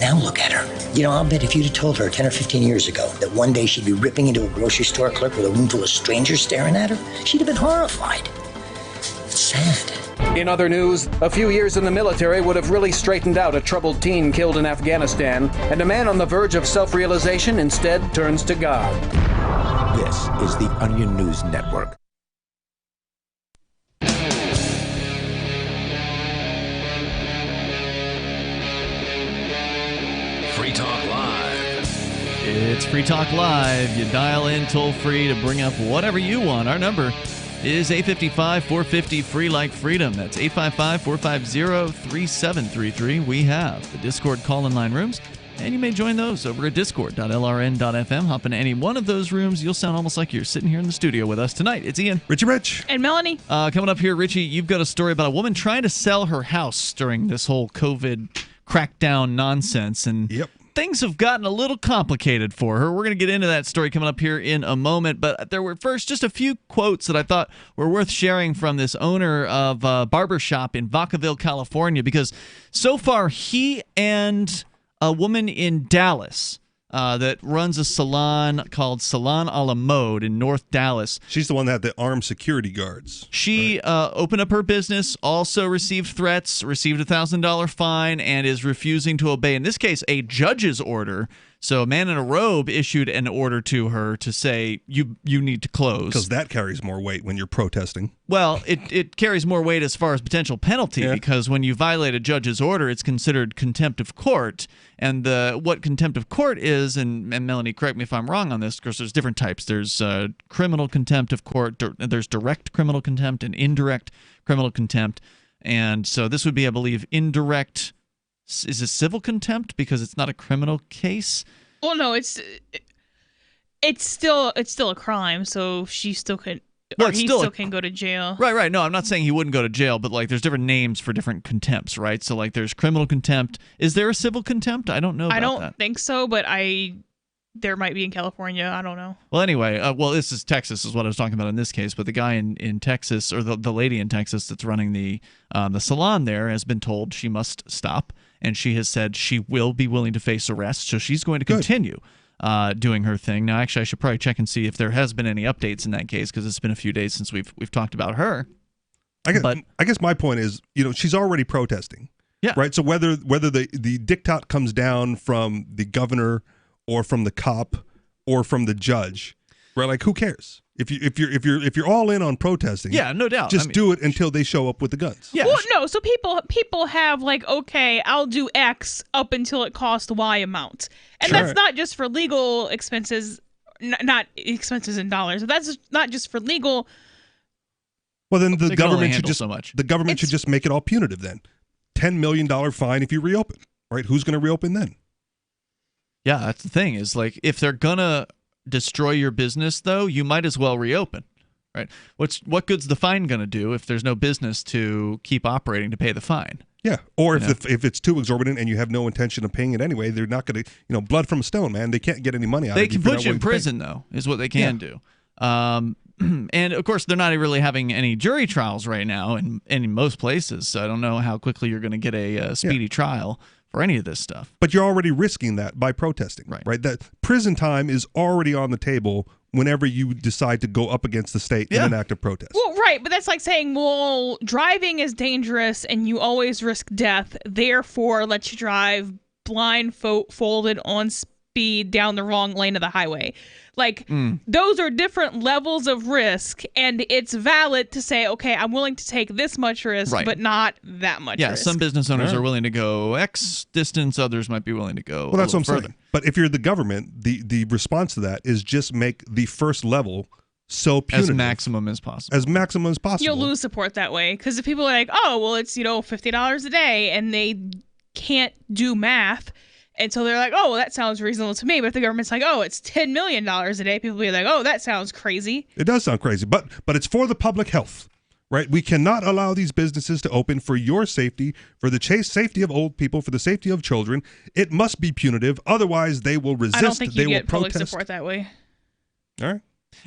Now look at her. You know, I'll bet if you'd have told her 10 or 15 years ago that one day she'd be ripping into a grocery store clerk with a room full of strangers staring at her, she'd have been horrified. It's sad. In other news, a few years in the military would have really straightened out a troubled teen killed in Afghanistan, and a man on the verge of self-realization instead turns to God. This is the Onion News Network. Free Talk Live. It's Free Talk Live. You dial in toll free to bring up whatever you want. Our number is 855-450 free like freedom. That's 855-450-3733. We have the Discord call-in line rooms, and you may join those over at discord.lrn.fm. Hop into any one of those rooms. You'll sound almost like you're sitting here in the studio with us tonight. It's Ian. Richie Rich. And Melanie. Coming up here, Richie, you've got a story about a woman trying to sell her house during this whole COVID crackdown nonsense, and things have gotten a little complicated for her. We're going to get into that story coming up here in a moment, but there were first just a few quotes that I thought were worth sharing from this owner of a barbershop in Vacaville, California, because so far he and a woman in Dallas that runs a salon called Salon a la Mode in North Dallas. She's the one that had the armed security guards. She opened up her business, also received threats, received a $1,000 fine, and is refusing to obey, in this case, a judge's order. So a man in a robe issued an order to her to say, you need to close. Because that carries more weight when you're protesting. Well, it carries more weight as far as potential penalty, because when you violate a judge's order, it's considered contempt of court. And what contempt of court is, and Melanie, correct me if I'm wrong on this, because there's different types. There's criminal contempt of court, there's direct criminal contempt and indirect criminal contempt. And so this would be, I believe, indirect. Is it civil contempt because it's not a criminal case? Well, no, it's still a crime, so she still could. Well, he still can go to jail. Right. No, I'm not saying he wouldn't go to jail, but like there's different names for different contempts, right? So like there's criminal contempt. Is there a civil contempt? I don't know about that. I don't think so, but there might be in California. I don't know. Well, anyway, this is Texas is what I was talking about in this case, but the guy in Texas, or the lady in Texas that's running the salon there, has been told she must stop, and she has said she will be willing to face arrest, so she's going to continue doing her thing. Now, actually, I should probably check and see if there has been any updates in that case, because it's been a few days since we've talked about her. I guess my point is, she's already protesting. Yeah. Right. So whether the diktat comes down from the governor or from the cop or from the judge, right? Like, who cares? If you're all in on protesting, yeah, no doubt, just do it until they show up with the guns. Yeah. Well, no. So people have like, okay, I'll do X up until it costs Y amount, and that's not just for legal expenses, not expenses in dollars. That's not just for legal. Well, then the government should just make it all punitive. Then, $10 million fine if you reopen. Right? Who's going to reopen then? Yeah, that's the thing. Is like if they're gonna destroy your business, though, you might as well reopen, right? What good's the fine going to do if there's no business to keep operating to pay the fine? Yeah, or if it's too exorbitant and you have no intention of paying it anyway, they're not going to, blood from a stone, man. They can't get any money out of it. They can put you in prison, though, is what they can do. And, of course, they're not really having any jury trials right now in most places, so I don't know how quickly you're going to get a speedy trial for any of this stuff. But you're already risking that by protesting, right? That prison time is already on the table whenever you decide to go up against the state in an act of protest. Well, right, but that's like saying, well, driving is dangerous and you always risk death, therefore let you drive blindfolded on be down the wrong lane of the highway. Like, those are different levels of risk, and it's valid to say, okay, I'm willing to take this much risk, but not that much risk. Some business owners are willing to go X distance, others might be willing to go Well, that's what I'm further. saying. But if you're the government, the response to that is just make the first level so punitive. As maximum as possible. As maximum as possible. You'll lose support that way, because if people are like, oh, well, it's, $50 a day, and they can't do math, and so they're like, oh, well, that sounds reasonable to me. But if the government's like, oh, it's $10 million a day, people will be like, oh, that sounds crazy. It does sound crazy, but it's for the public health, right? We cannot allow these businesses to open for your safety, for the safety of old people, for the safety of children. It must be punitive. Otherwise, they will resist. I don't think you they get will public protest. support that way. All right.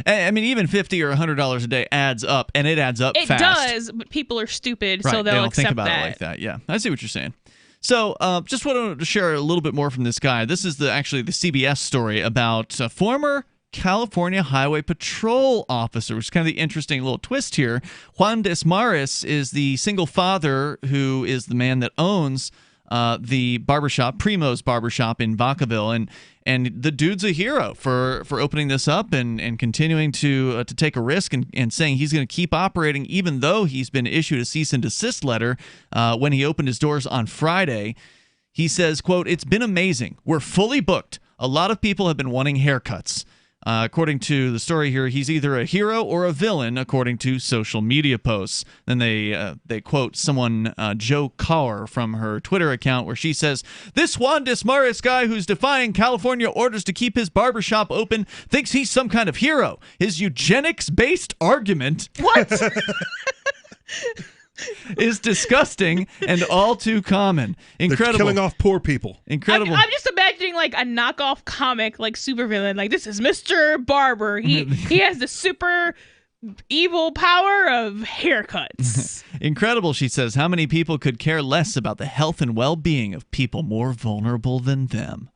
I mean, even $50 or $100 a day adds up, and it adds up It fast. does, but people are stupid, so They they'll don't accept think about that. it like that. Yeah, I see what you're saying. So, just wanted to share a little bit more from this guy. This is actually the CBS story about a former California Highway Patrol officer, which is kind of the interesting little twist here. Juan Desmares is the single father who is the man that owns the barbershop, Primo's Barbershop in Vacaville, and the dude's a hero for opening this up and continuing to take a risk and saying he's going to keep operating even though he's been issued a cease and desist letter when he opened his doors on Friday. He says, quote, "It's been amazing. We're fully booked. A lot of people have been wanting haircuts." According to the story here, he's either a hero or a villain, according to social media posts. Then they quote someone, Joe Carr, from her Twitter account, where she says, "This Juan Desmares guy who's defying California orders to keep his barbershop open thinks he's some kind of hero. His eugenics-based argument..." What? is disgusting and all too common. Incredible. They're killing off poor people. Incredible. I'm just imagining like a knockoff comic, like supervillain. Like, this is Mr. Barber. He has the super evil power of haircuts. Incredible, she says. How many people could care less about the health and well-being of people more vulnerable than them?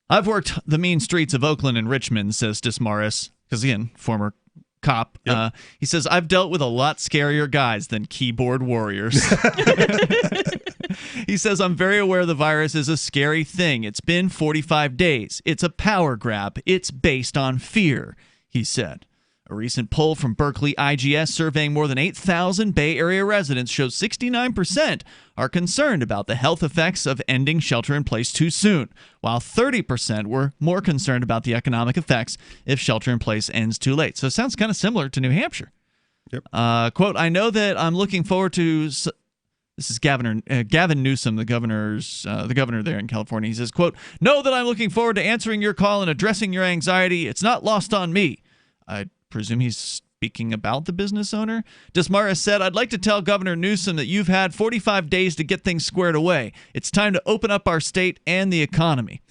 I've worked the mean streets of Oakland and Richmond, says Desmares, because again, former cop. Yep. He says, "I've dealt with a lot scarier guys than keyboard warriors." He says, "I'm very aware the virus is a scary thing. It's been 45 days. It's a power grab. It's based on fear," he said. A recent poll from Berkeley IGS surveying more than 8,000 Bay Area residents shows 69% are concerned about the health effects of ending shelter-in-place too soon, while 30% were more concerned about the economic effects if shelter-in-place ends too late. So it sounds kind of similar to New Hampshire. Yep. Quote, "I know that I'm looking forward to..." This is Gavin Newsom, the governor there in California. He says, quote, "Know that I'm looking forward to answering your call and addressing your anxiety. It's not lost on me." I presume he's speaking about the business owner. Desmares said, "I'd like to tell Governor Newsom that you've had 45 days to get things squared away. It's time to open up our state and the economy."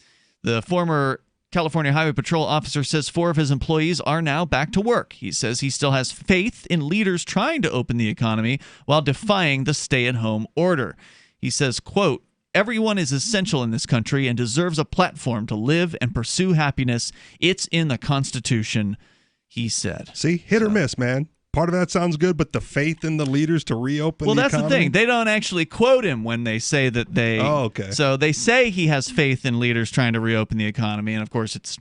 The former California Highway Patrol officer says 4 of his employees are now back to work. He says he still has faith in leaders trying to open the economy while defying the stay-at-home order. He says, quote, "Everyone is essential in this country and deserves a platform to live and pursue happiness. It's in the Constitution," he said. See, hit or miss, man. Part of that sounds good, but the faith in the leaders to reopen the economy? Well, that's the thing. They don't actually quote him when they say that they... Oh, okay. So they say he has faith in leaders trying to reopen the economy, and of course it's...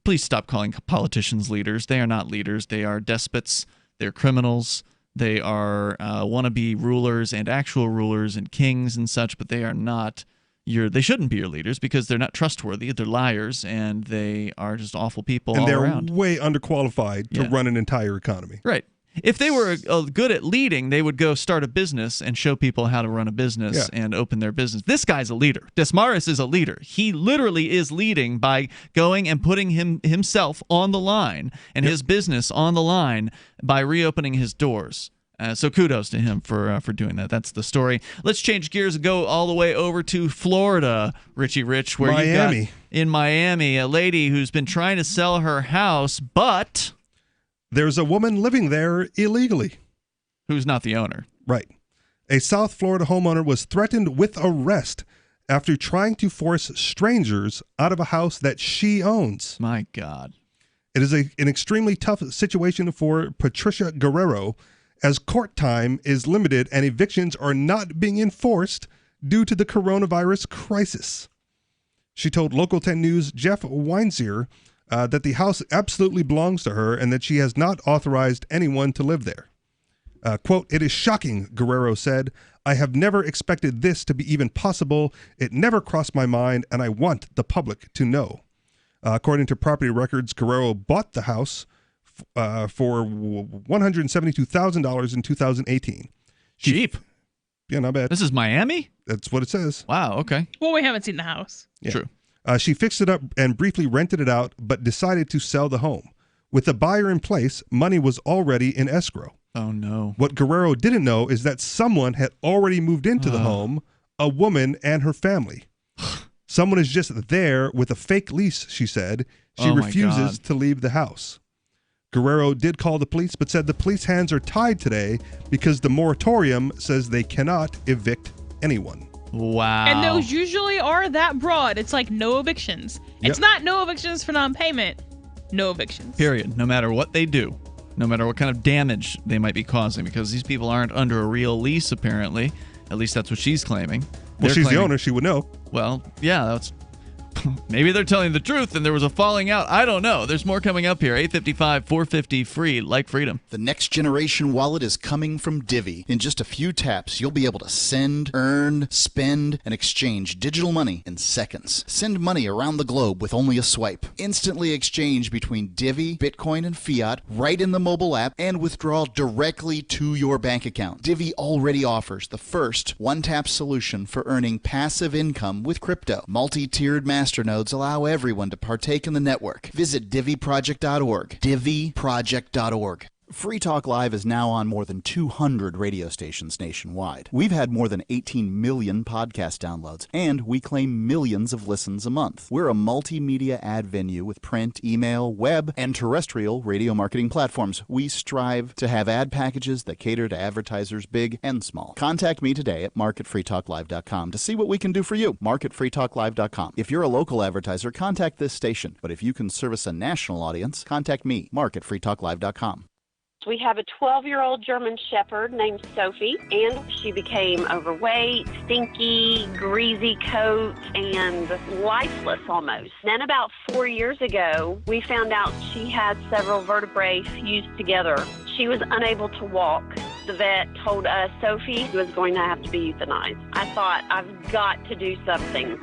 Please stop calling politicians leaders. They are not leaders. They are despots. They're criminals. They are wannabe rulers and actual rulers and kings and such, but they are not... They shouldn't be your leaders because they're not trustworthy. They're liars, and they are just awful people all around. And they're way underqualified to run an entire economy. Right. If they were good at leading, they would go start a business and show people how to run a business and open their business. This guy's a leader. Desmares is a leader. He literally is leading by going and putting himself on the line and his business on the line by reopening his doors. So kudos to him for doing that. That's the story. Let's change gears and go all the way over to Florida, Richie Rich, where you got in Miami a lady who's been trying to sell her house, but there's a woman living there illegally. Who's not the owner. Right. A South Florida homeowner was threatened with arrest after trying to force strangers out of a house that she owns. My God. It is an extremely tough situation for Patricia Guerrero, as court time is limited and evictions are not being enforced due to the coronavirus crisis. She told Local 10 News' Jeff Weinzier that the house absolutely belongs to her and that she has not authorized anyone to live there. Quote, "It is shocking," Guerrero said. "I have never expected this to be even possible. It never crossed my mind, and I want the public to know." According to property records, Guerrero bought the house for $172,000 in 2018. Cheap. Yeah, not bad. This is Miami? That's what it says. Wow, okay. Well, we haven't seen the house. Yeah. True. She fixed it up and briefly rented it out, but decided to sell the home. With the buyer in place, money was already in escrow. Oh, no. What Guerrero didn't know is that someone had already moved into the home, a woman and her family. Someone is just there with a fake lease, she said. She refuses to leave the house. Guerrero did call the police, but said the police hands are tied today because the moratorium says they cannot evict anyone. Wow. And those usually are that broad. It's like no evictions. It's not no evictions for non-payment. No evictions. Period. No matter what they do. No matter what kind of damage they might be causing, because these people aren't under a real lease, apparently. At least that's what she's claiming. Well, she's the owner. She would know. Well, yeah, that's... Maybe they're telling the truth and there was a falling out. I don't know. There's more coming up here. 855 450 free, like freedom. The next generation wallet is coming from Divvy. In just a few taps, you'll be able to send, earn, spend, and exchange digital money in seconds. Send money around the globe with only a swipe. Instantly exchange between Divvy, Bitcoin, and fiat right in the mobile app and withdraw directly to your bank account. Divvy already offers the first one-tap solution for earning passive income with crypto. Multi-tiered masternodes allow everyone to partake in the network. Visit DivvyProject.org. DivvyProject.org. Free Talk Live is now on more than 200 radio stations nationwide. We've had more than 18 million podcast downloads, and we claim millions of listens a month. We're a multimedia ad venue with print, email, web, and terrestrial radio marketing platforms. We strive to have ad packages that cater to advertisers big and small. Contact me today at marketfreetalklive.com to see what we can do for you. Marketfreetalklive.com. If you're a local advertiser, contact this station. But if you can service a national audience, contact me, marketfreetalklive.com. We have a 12-year-old German Shepherd named Sophie, and she became overweight, stinky, greasy coat, and lifeless almost. Then about 4 years ago, we found out she had several vertebrae fused together. She was unable to walk. The vet told us Sophie was going to have to be euthanized. I thought, I've got to do something.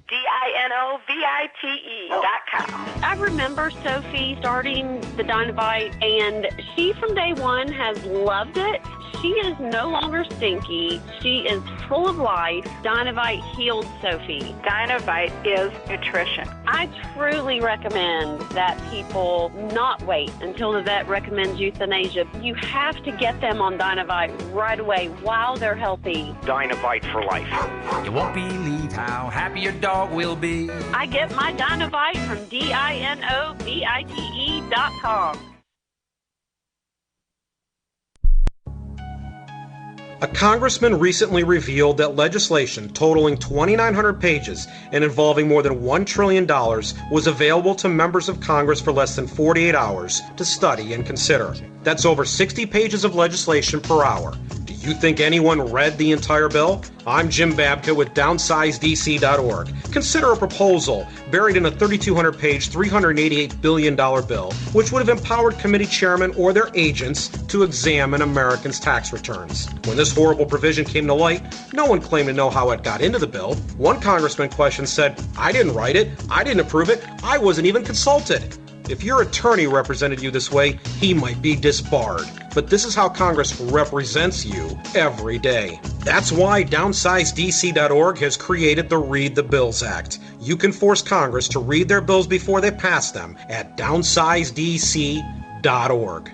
DINOVITE.com. I remember Sophie starting the Dinovite, and she from day one has loved it. She is no longer stinky. She is full of life. Dinovite healed Sophie. Dinovite is nutrition. I truly recommend that people not wait until the vet recommends euthanasia. You have to get them on Dinovite right away while they're healthy. Dinovite for life. You won't believe how happy your dog will be. I get my Dinovite from DINOVITE.com. A congressman recently revealed that legislation totaling 2,900 pages and involving more than $1 trillion was available to members of Congress for less than 48 hours to study and consider. That's over 60 pages of legislation per hour. Do you think anyone read the entire bill? I'm Jim Babka with DownsizeDC.org. Consider a proposal buried in a 3,200-page, $388 billion bill, which would have empowered committee chairmen or their agents to examine Americans' tax returns. When this horrible provision came to light, no one claimed to know how it got into the bill. One congressman questioned said, "I didn't write it, I didn't approve it, I wasn't even consulted." If your attorney represented you this way, he might be disbarred. But this is how Congress represents you every day. That's why DownsizeDC.org has created the Read the Bills Act. You can force Congress to read their bills before they pass them at DownsizeDC.org.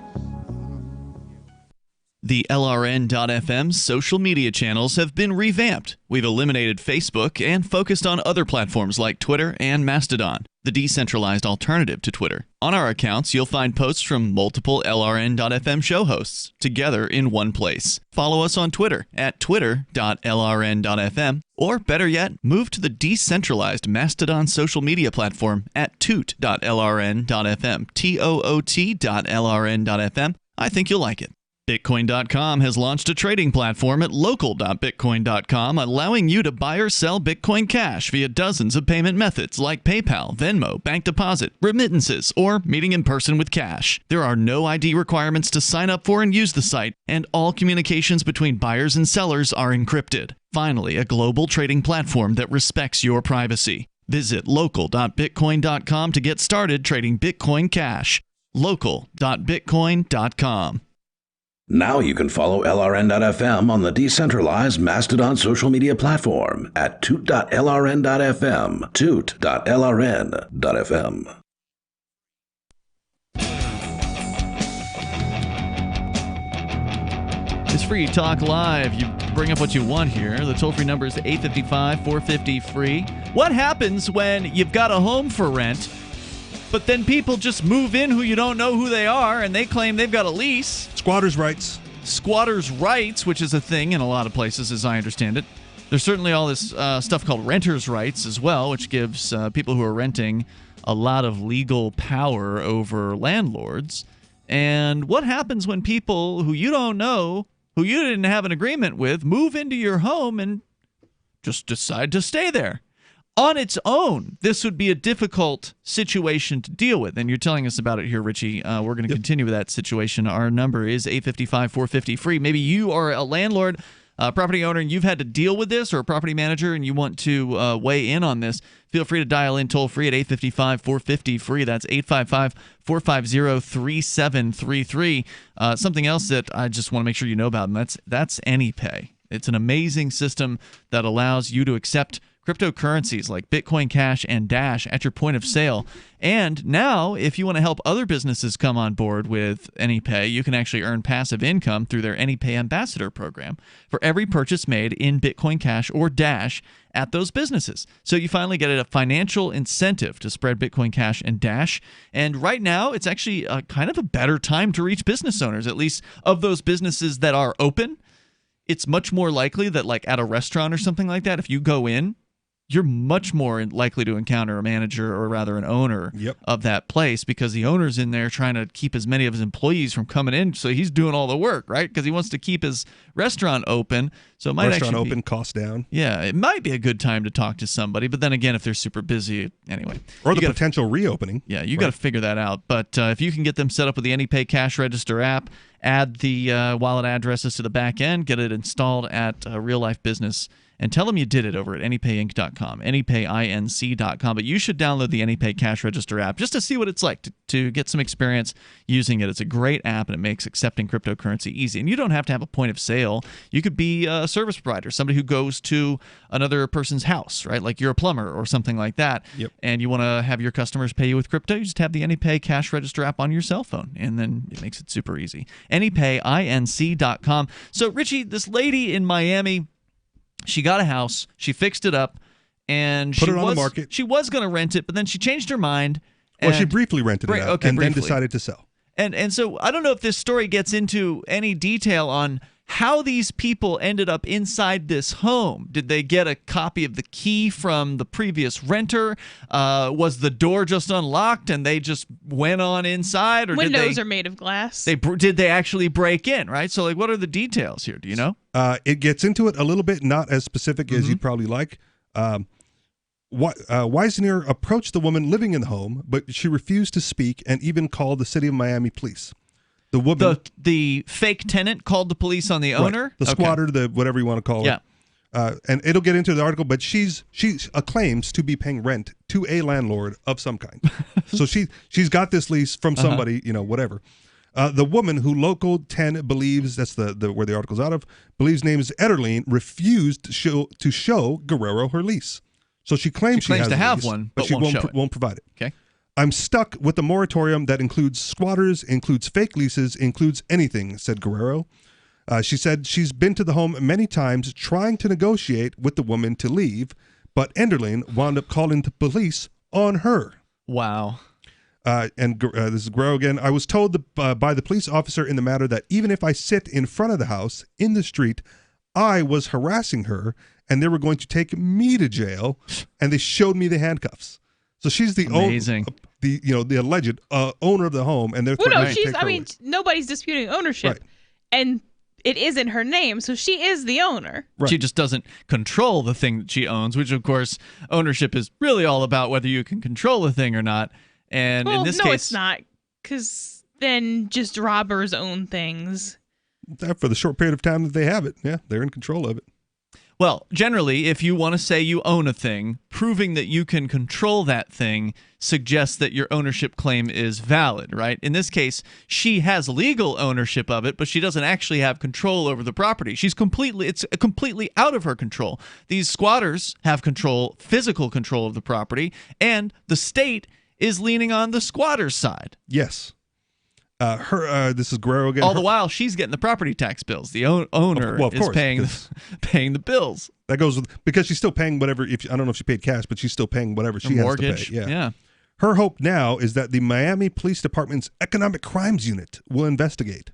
The LRN.FM social media channels have been revamped. We've eliminated Facebook and focused on other platforms like Twitter and Mastodon, the decentralized alternative to Twitter. On our accounts, you'll find posts from multiple LRN.FM show hosts together in one place. Follow us on Twitter at twitter.lrn.fm, or better yet, move to the decentralized Mastodon social media platform at toot.lrn.fm, TOOT.lrn.fm. I think you'll like it. Bitcoin.com has launched a trading platform at local.bitcoin.com, allowing you to buy or sell Bitcoin Cash via dozens of payment methods like PayPal, Venmo, bank deposit, remittances, or meeting in person with cash. There are no ID requirements to sign up for and use the site, and all communications between buyers and sellers are encrypted. Finally, a global trading platform that respects your privacy. Visit local.bitcoin.com to get started trading Bitcoin Cash. local.bitcoin.com. Now you can follow LRN.FM on the decentralized Mastodon social media platform at toot.lrn.fm, toot.lrn.fm. It's Free Talk Live. You bring up what you want here. The toll-free number is 855-450-FREE. What happens when you've got a home for rent, but then people just move in who you don't know who they are, and they claim they've got a lease? Squatters' rights. Squatters' rights, which is a thing in a lot of places, as I understand it. There's certainly all this stuff called renters' rights as well, which gives people who are renting a lot of legal power over landlords. And what happens when people who you don't know, who you didn't have an agreement with, move into your home and just decide to stay there? On its own, this would be a difficult situation to deal with, and you're telling us about it here, Richie. We're going to continue with that situation. Our number is 855-450-FREE. Maybe you are a landlord, property owner, and you've had to deal with this, or a property manager, and you want to weigh in on this. Feel free to dial in toll-free at 855-450-FREE. That's 855-450-3733. Something else that I just want to make sure you know about, and that's AnyPay. It's an amazing system that allows you to accept cryptocurrencies like Bitcoin Cash and Dash at your point of sale. And now, if you want to help other businesses come on board with AnyPay, you can actually earn passive income through their AnyPay Ambassador program for every purchase made in Bitcoin Cash or Dash at those businesses. So you finally get a financial incentive to spread Bitcoin Cash and Dash. And right now, it's actually kind of a better time to reach business owners, at least of those businesses that are open. It's much more likely that, like at a restaurant or something like that, if you go in, you're much more likely to encounter a manager, or rather an owner of that place, because the owner's in there trying to keep as many of his employees from coming in. So he's doing all the work, right? Because he wants to keep his restaurant open. So it might restaurant actually open, cost down. Yeah, it might be a good time to talk to somebody. But then again, if they're super busy, anyway. Or the potential reopening. Yeah, you got to figure that out. But if you can get them set up with the AnyPay Cash Register app, add the wallet addresses to the back end, get it installed at a real-life business, and tell them you did it over at anypayinc.com, anypayinc.com. But you should download the AnyPay Cash Register app just to see what it's like, to get some experience using it. It's a great app, and it makes accepting cryptocurrency easy. And you don't have to have a point of sale. You could be a service provider, somebody who goes to another person's house, right? Like you're a plumber or something like that, and you want to have your customers pay you with crypto. You just have the AnyPay Cash Register app on your cell phone, and then it makes it super easy. anypayinc.com. So, Richie, this lady in Miami, she got a house, she fixed it up, and put it on the market. She was going to rent it, but then she changed her mind. Well, she briefly rented it out, and then decided to sell. And so I don't know if this story gets into any detail on how these people ended up inside this home. Did they get a copy of the key from the previous renter? Was the door just unlocked and they just went on inside? Or windows are made of glass. Did they actually break in, right? So, like, what are the details here? Do you know? It gets into it a little bit, not as specific as you'd probably like. Weisner approached the woman living in the home, but she refused to speak and even called the city of Miami police. The woman, the fake tenant called the police on the owner? Right. The squatter, the whatever you want to call it. And it'll get into the article, but she claims to be paying rent to a landlord of some kind. So she's got this lease from somebody, whatever. The woman, who Local 10 believes, that's the where the article's out of, believes name is Ederline, refused to show Guerrero her lease. So she claims she has to have lease, one, but she won't provide it. Okay. I'm stuck with a moratorium that includes squatters, includes fake leases, includes anything, said Guerrero. She said she's been to the home many times trying to negotiate with the woman to leave, but Enderlin wound up calling the police on her. Wow. And this is Guerrero again. I was told by the police officer in the matter that even if I sit in front of the house in the street, I was harassing her and they were going to take me to jail, and they showed me the handcuffs. So she's the the alleged owner of the home, and they're nobody's disputing ownership. Right. and it is in her name, so she is the owner. Right. She just doesn't control the thing that she owns, which, of course, ownership is really all about whether you can control a thing or not. And in this case... No, it's not, because then just robbers own things. For the short period of time that they have it, yeah, they're in control of it. Well, generally, if you want to say you own a thing, proving that you can control that thing suggests that your ownership claim is valid, right? In this case, she has legal ownership of it, but she doesn't actually have control over the property. It's completely out of her control. These squatters have control, physical control of the property, and the state is leaning on the squatter's side. Yes. This is Guerrero again. All the while, she's getting the property tax bills. The owner is paying the bills. That goes with, because she's still paying whatever. I don't know if she paid cash, but she's still paying whatever she has to pay. Yeah. Her hope now is that the Miami Police Department's Economic Crimes Unit will investigate.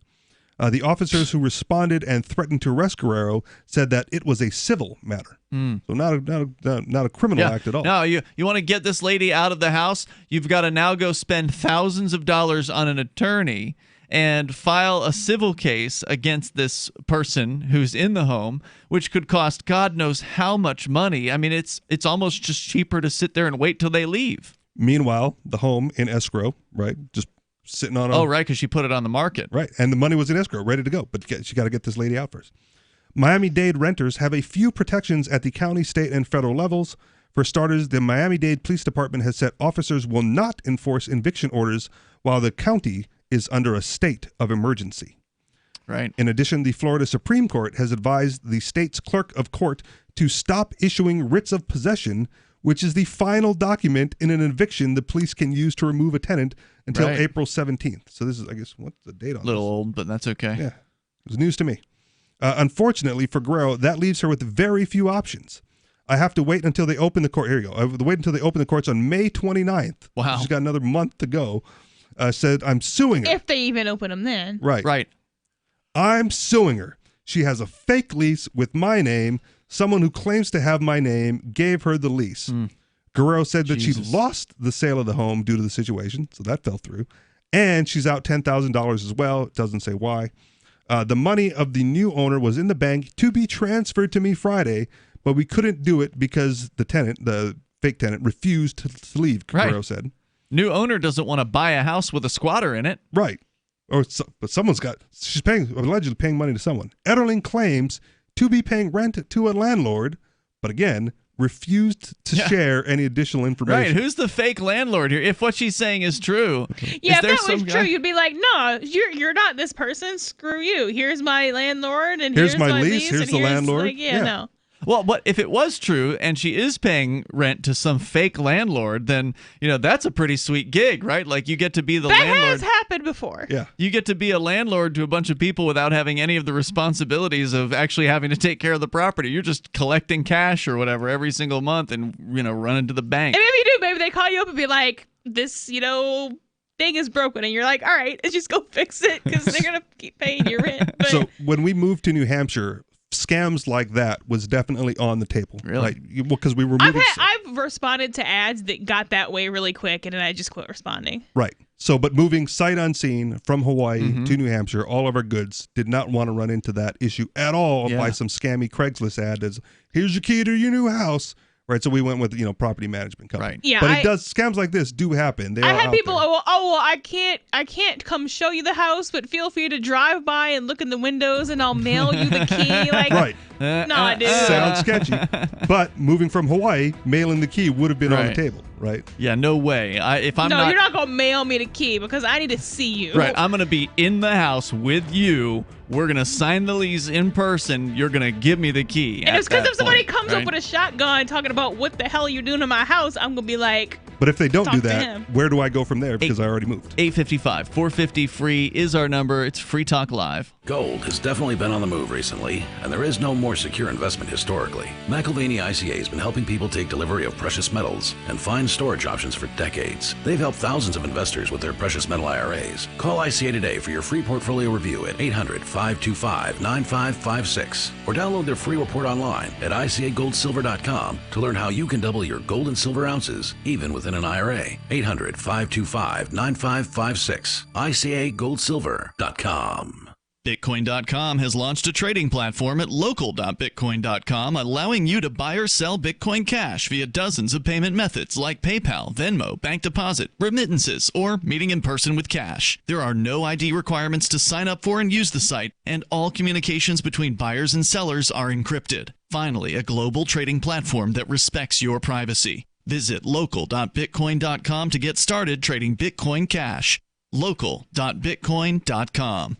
The officers who responded and threatened to arrest Guerrero said that it was a civil matter, so not a criminal act at all. No, you want to get this lady out of the house, you've got to now go spend thousands of dollars on an attorney and file a civil case against this person who's in the home, which could cost God knows how much money. I mean, it's almost just cheaper to sit there and wait till they leave. Meanwhile, the home in escrow, right, just sitting on right, because she put it on the market. Right, and the money was in escrow, ready to go, but she got to get this lady out first. Miami-Dade renters have a few protections at the county, state, and federal levels. For starters, the Miami-Dade Police Department has said officers will not enforce eviction orders while the county is under a state of emergency. Right. In addition, the Florida Supreme Court has advised the state's clerk of court to stop issuing writs of possession, which is the final document in an eviction the police can use to remove a tenant until April 17th. So this is, I guess, what's the date on this? A little old, but that's okay. Yeah, it was news to me. Unfortunately for Guerrero, that leaves her with very few options. I have to wait until they open the court. Here you go. I have to wait until they open the courts on May 29th. Wow. She's got another month to go. Said, I'm suing her. If they even open them then. Right. I'm suing her. She has a fake lease with my name. Someone who claims to have my name gave her the lease. Guerrero said that she lost the sale of the home due to the situation, so that fell through. And she's out $10,000 as well. It doesn't say why. The money of the new owner was in the bank to be transferred to me Friday, but we couldn't do it because the fake tenant, refused to leave, Guerrero said. New owner doesn't want to buy a house with a squatter in it. Right. But she's allegedly paying money to someone. Ederling claims to be paying rent to a landlord, but again, refused to share any additional information. Right, who's the fake landlord here? If what she's saying is true. Yeah, if that was true, you'd be like, no, you're not this person. Screw you. Here's my landlord, and here's my lease. Here's the landlord. Like, no. Well, but if it was true and she is paying rent to some fake landlord, then, that's a pretty sweet gig, right? Like you get to be the landlord. That has happened before. Yeah. You get to be a landlord to a bunch of people without having any of the responsibilities of actually having to take care of the property. You're just collecting cash or whatever every single month and, running to the bank. And maybe you do. Maybe they call you up and be like, this, thing is broken. And you're like, all right, let's just go fix it because they're going to keep paying your rent. But so when we moved to New Hampshire, scams like that was definitely on the table. Really? Right? Because we were moving. I've responded to ads that got that way really quick, and then I just quit responding. Right. So, but moving sight unseen from Hawaii to New Hampshire, all of our goods did not want to run into that issue at all by some scammy Craigslist ad as, here's your key to your new house. Right, so we went with property management company. Right. Yeah, but scams like this do happen. I had people. I can't come show you the house, but feel free to drive by and look in the windows, and I'll mail you the key. Like, right? Nah, dude. Sounds sketchy. But moving from Hawaii, mailing the key would have been on the table, right? Yeah, no way. You're not gonna mail me the key because I need to see you. Right, I'm gonna be in the house with you. We're going to sign the lease in person. You're going to give me the key. And it's because if somebody comes up with a shotgun talking about what the hell you're doing to my house, I'm going to be like, but if they don't do that, where do I go from there? Because I already moved. 855-450 free is our number. It's Free Talk Live. Gold has definitely been on the move recently, and there is no more secure investment historically. McIlvaney ICA has been helping people take delivery of precious metals and find storage options for decades. They've helped thousands of investors with their precious metal IRAs. Call ICA today for your free portfolio review at 800-525-9556 or download their free report online at ICAGoldSilver.com to learn how you can double your gold and silver ounces even within an IRA. 800-525-9556. ICAGoldSilver.com. Bitcoin.com has launched a trading platform at local.bitcoin.com, allowing you to buy or sell Bitcoin Cash via dozens of payment methods like PayPal, Venmo, bank deposit, remittances, or meeting in person with cash. There are no ID requirements to sign up for and use the site, and all communications between buyers and sellers are encrypted. Finally, a global trading platform that respects your privacy. Visit local.bitcoin.com to get started trading Bitcoin Cash. local.bitcoin.com.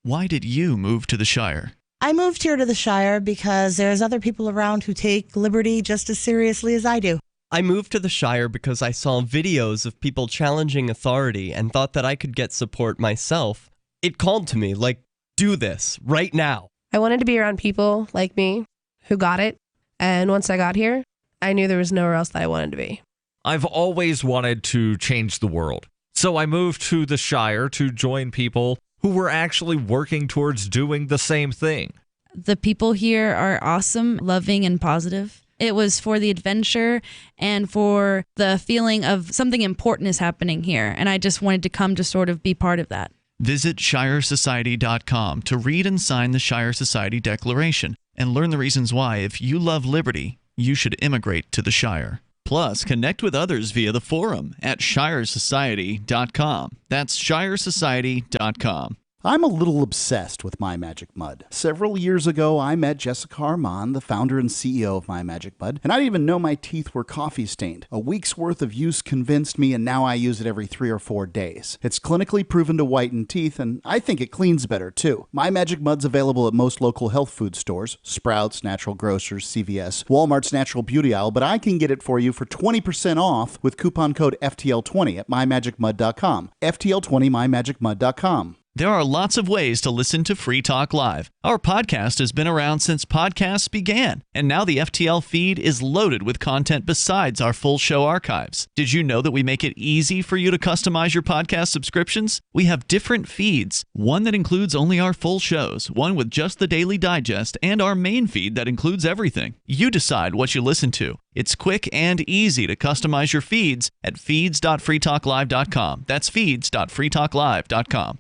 Why did you move to the Shire? I moved here to the Shire because there's other people around who take liberty just as seriously as I do. I moved to the Shire because I saw videos of people challenging authority and thought that I could get support myself. It called to me, like, do this, right now. I wanted to be around people like me who got it, and once I got here, I knew there was nowhere else that I wanted to be. I've always wanted to change the world, so I moved to the Shire to join people who were actually working towards doing the same thing. The people here are awesome, loving, and positive. It was for the adventure and for the feeling of something important is happening here, and I just wanted to come to sort of be part of that. Visit ShireSociety.com to read and sign the Shire Society Declaration and learn the reasons why, if you love liberty, you should immigrate to the Shire. Plus, connect with others via the forum at ShireSociety.com. That's ShireSociety.com. I'm a little obsessed with My Magic Mud. Several years ago, I met Jessica Armand, the founder and CEO of My Magic Mud, and I didn't even know my teeth were coffee stained. A week's worth of use convinced me, and now I use it every 3 or 4 days. It's clinically proven to whiten teeth, and I think it cleans better, too. My Magic Mud's available at most local health food stores, Sprouts, Natural Grocers, CVS, Walmart's Natural Beauty Aisle, but I can get it for you for 20% off with coupon code FTL20 at mymagicmud.com. FTL20 mymagicmud.com. There are lots of ways to listen to Free Talk Live. Our podcast has been around since podcasts began, and now the FTL feed is loaded with content besides our full show archives. Did you know that we make it easy for you to customize your podcast subscriptions? We have different feeds, one that includes only our full shows, one with just the Daily Digest, and our main feed that includes everything. You decide what you listen to. It's quick and easy to customize your feeds at feeds.freetalklive.com. That's feeds.freetalklive.com.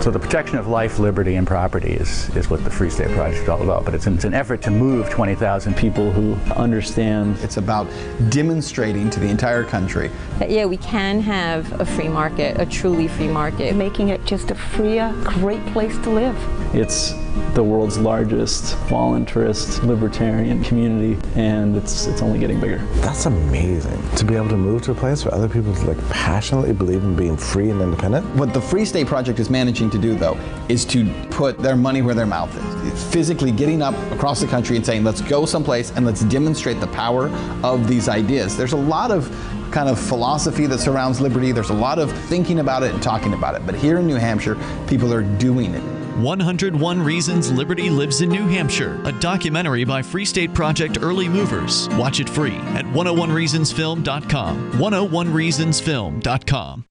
So the protection of life, liberty, and property is what the Free State Project is all about. But it's an effort to move 20,000 people who understand. It's about demonstrating to the entire country that, yeah, we can have a free market, a truly free market. Making it just a freer, great place to live. It's the world's largest voluntarist libertarian community, and it's only getting bigger. That's amazing, to be able to move to a place where other people passionately believe in being free and independent. What the Free State Project is managing to do, though, is to put their money where their mouth is. It's physically getting up across the country and saying, let's go someplace and let's demonstrate the power of these ideas. There's a lot of kind of philosophy that surrounds liberty. There's a lot of thinking about it and talking about it. But here in New Hampshire, people are doing it. 101 Reasons Liberty Lives in New Hampshire, a documentary by Free State Project Early Movers. Watch it free at 101reasonsfilm.com. 101reasonsfilm.com.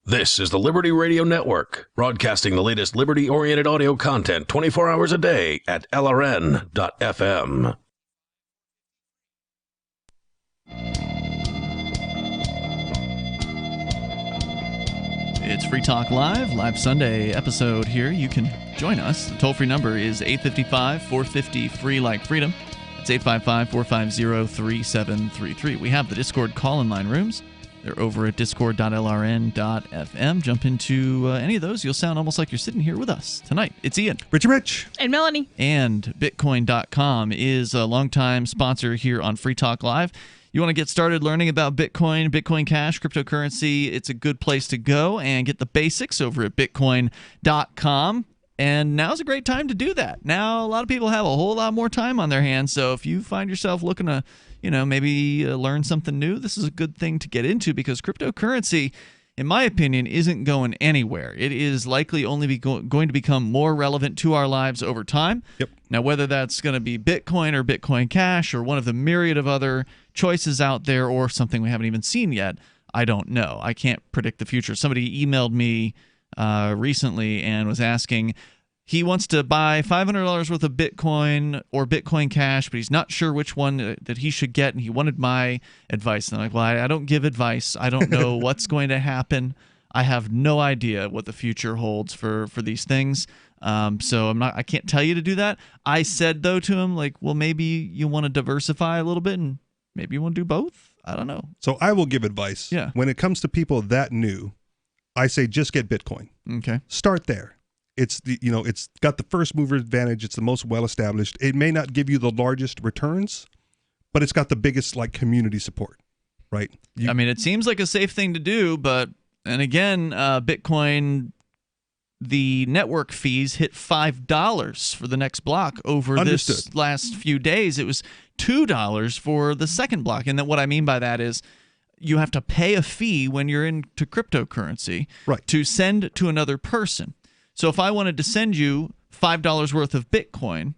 This is the Liberty Radio Network, broadcasting the latest liberty-oriented audio content 24 hours a day at LRN.FM. It's Free Talk Live Sunday episode here. You can join us. The toll-free number is 855-450-FREE like freedom. It's 855-450-3733. We have the Discord call-in line rooms. They're over at discord.lrn.fm. Jump into any of those. You'll sound almost like you're sitting here with us tonight. It's Ian. Rich. And Melanie. And Bitcoin.com is a longtime sponsor here on Free Talk Live. You want to get started learning about Bitcoin, Bitcoin Cash, cryptocurrency, it's a good place to go and get the basics over at Bitcoin.com. And now's a great time to do that. Now, a lot of people have a whole lot more time on their hands. So if you find yourself looking to, maybe learn something new, this is a good thing to get into because cryptocurrency, in my opinion, isn't going anywhere. It is likely only going to become more relevant to our lives over time. Yep. Now, whether that's going to be Bitcoin or Bitcoin Cash or one of the myriad of other choices out there or something we haven't even seen yet, I don't know. I can't predict the future. Somebody emailed me recently and was asking, he wants to buy $500 worth of Bitcoin or Bitcoin Cash, but he's not sure which one that he should get, and he wanted my advice. And I'm like, well, I don't give advice. I don't know what's going to happen. I have no idea what the future holds for these things. So I can't tell you to do that. I said, though, to him, like, well, maybe you want to diversify a little bit, and maybe you want to do both. I don't know. So I will give advice. Yeah. When it comes to people that new, I say just get Bitcoin. Okay. Start there. It's it's got the first mover advantage. It's the most well established. It may not give you the largest returns, but it's got the biggest community support, right? I mean, it seems like a safe thing to do, but and again, Bitcoin, the network fees hit $5 for the next block over this last few days. It was $2 for the second block, and then what I mean by that is you have to pay a fee when you're into cryptocurrency to send to another person. So if I wanted to send you $5 worth of Bitcoin,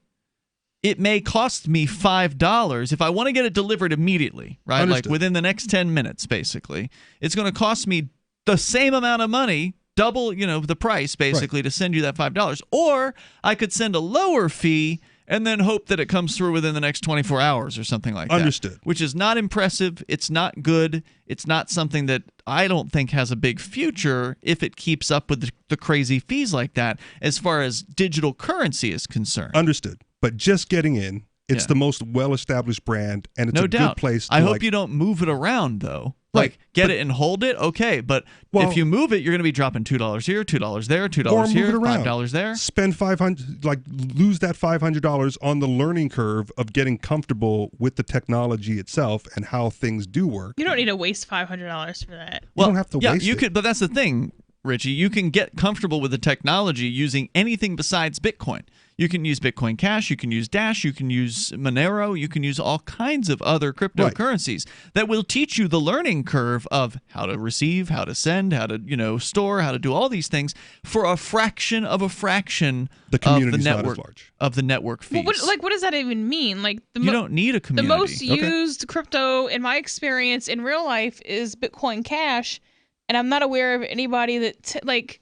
it may cost me $5 if I want to get it delivered immediately, right? Understood. Like within the next 10 minutes, basically. It's going to cost me the same amount of money, double, the price, basically, to send you that $5. Or I could send a lower fee and then hope that it comes through within the next 24 hours or something like that. Understood. Which is not impressive. It's not good. It's not something that I don't think has a big future if it keeps up with the crazy fees like that as far as digital currency is concerned. Understood. But just getting in, it's the most well-established brand, and it's no a doubt. good place to I hope you don't move it around, though. Like, get it and hold it, okay. But if you move it, you're going to be dropping $2 here, $2 there, $2 here, $5 there. Spend $500, lose that $500 on the learning curve of getting comfortable with the technology itself and how things do work. You don't need to waste $500 for that. Well, you don't have to waste it. But that's the thing, Richie. You can get comfortable with the technology using anything besides Bitcoin. You can use Bitcoin Cash, you can use Dash, you can use Monero, you can use all kinds of other cryptocurrencies that will teach you the learning curve of how to receive, how to send, how to store, how to do all these things for a fraction of a fraction the community's of the network not as large. Of the network fees. Well, what does that even mean? Like you don't need a community. The most used crypto, in my experience, in real life, is Bitcoin Cash, and I'm not aware of anybody that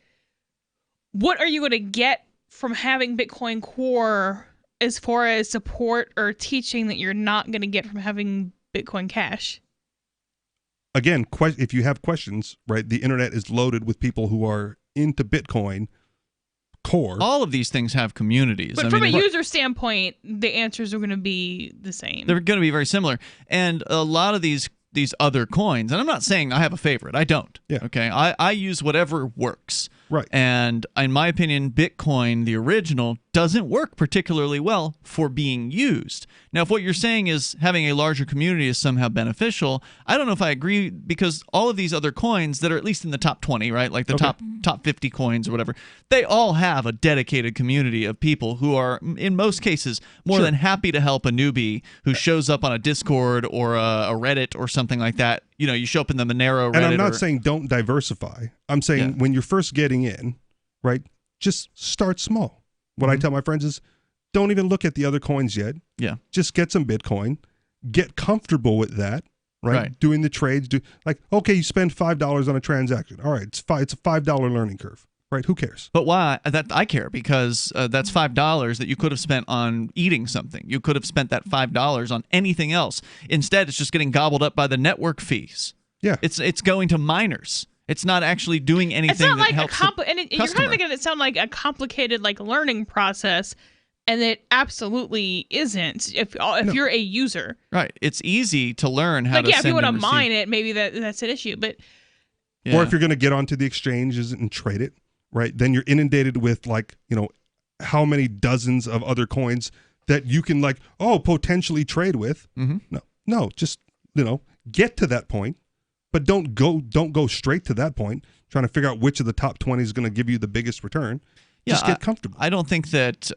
what are you going to get from having Bitcoin Core as far as support or teaching that you're not going to get from having Bitcoin Cash? Again, if you have questions, right, the internet is loaded with people who are into Bitcoin Core. All of these things have communities. But from a user standpoint, the answers are going to be the same. They're going to be very similar. And a lot of these other coins, and I'm not saying I have a favorite. I don't. Yeah. Okay. I use whatever works. Right. And in my opinion, Bitcoin, the original, doesn't work particularly well for being used. Now, if what you're saying is having a larger community is somehow beneficial, I don't know if I agree, because all of these other coins that are at least in the top 20, right, like the top 50 coins or whatever, they all have a dedicated community of people who are, in most cases, more than happy to help a newbie who shows up on a Discord or a Reddit or something like that. You show up in the Monero Reddit. And I'm not saying don't diversify. I'm saying when you're first getting in, right, just start small. What I tell my friends is, don't even look at the other coins yet. Yeah. Just get some Bitcoin. Get comfortable with that, right? Doing the trades. Okay, you spend $5 on a transaction. All right, it's a $5 learning curve, right? Who cares? But why? That I care, because that's $5 that you could have spent on eating something. You could have spent that $5 on anything else. Instead, it's just getting gobbled up by the network fees. Yeah. It's going to miners. It's not actually doing anything. It's not that like helps you're kind of making it sound like a complicated learning process, and it absolutely isn't. If you're a user, right? It's easy to learn how to. If you want to mine it, maybe that's an issue. But or if you're going to get onto the exchanges and trade it, right? Then you're inundated with how many dozens of other coins that you can potentially trade with. Mm-hmm. No, just get to that point. But don't go straight to that point, trying to figure out which of the top 20 is going to give you the biggest return. Just get comfortable. I don't think that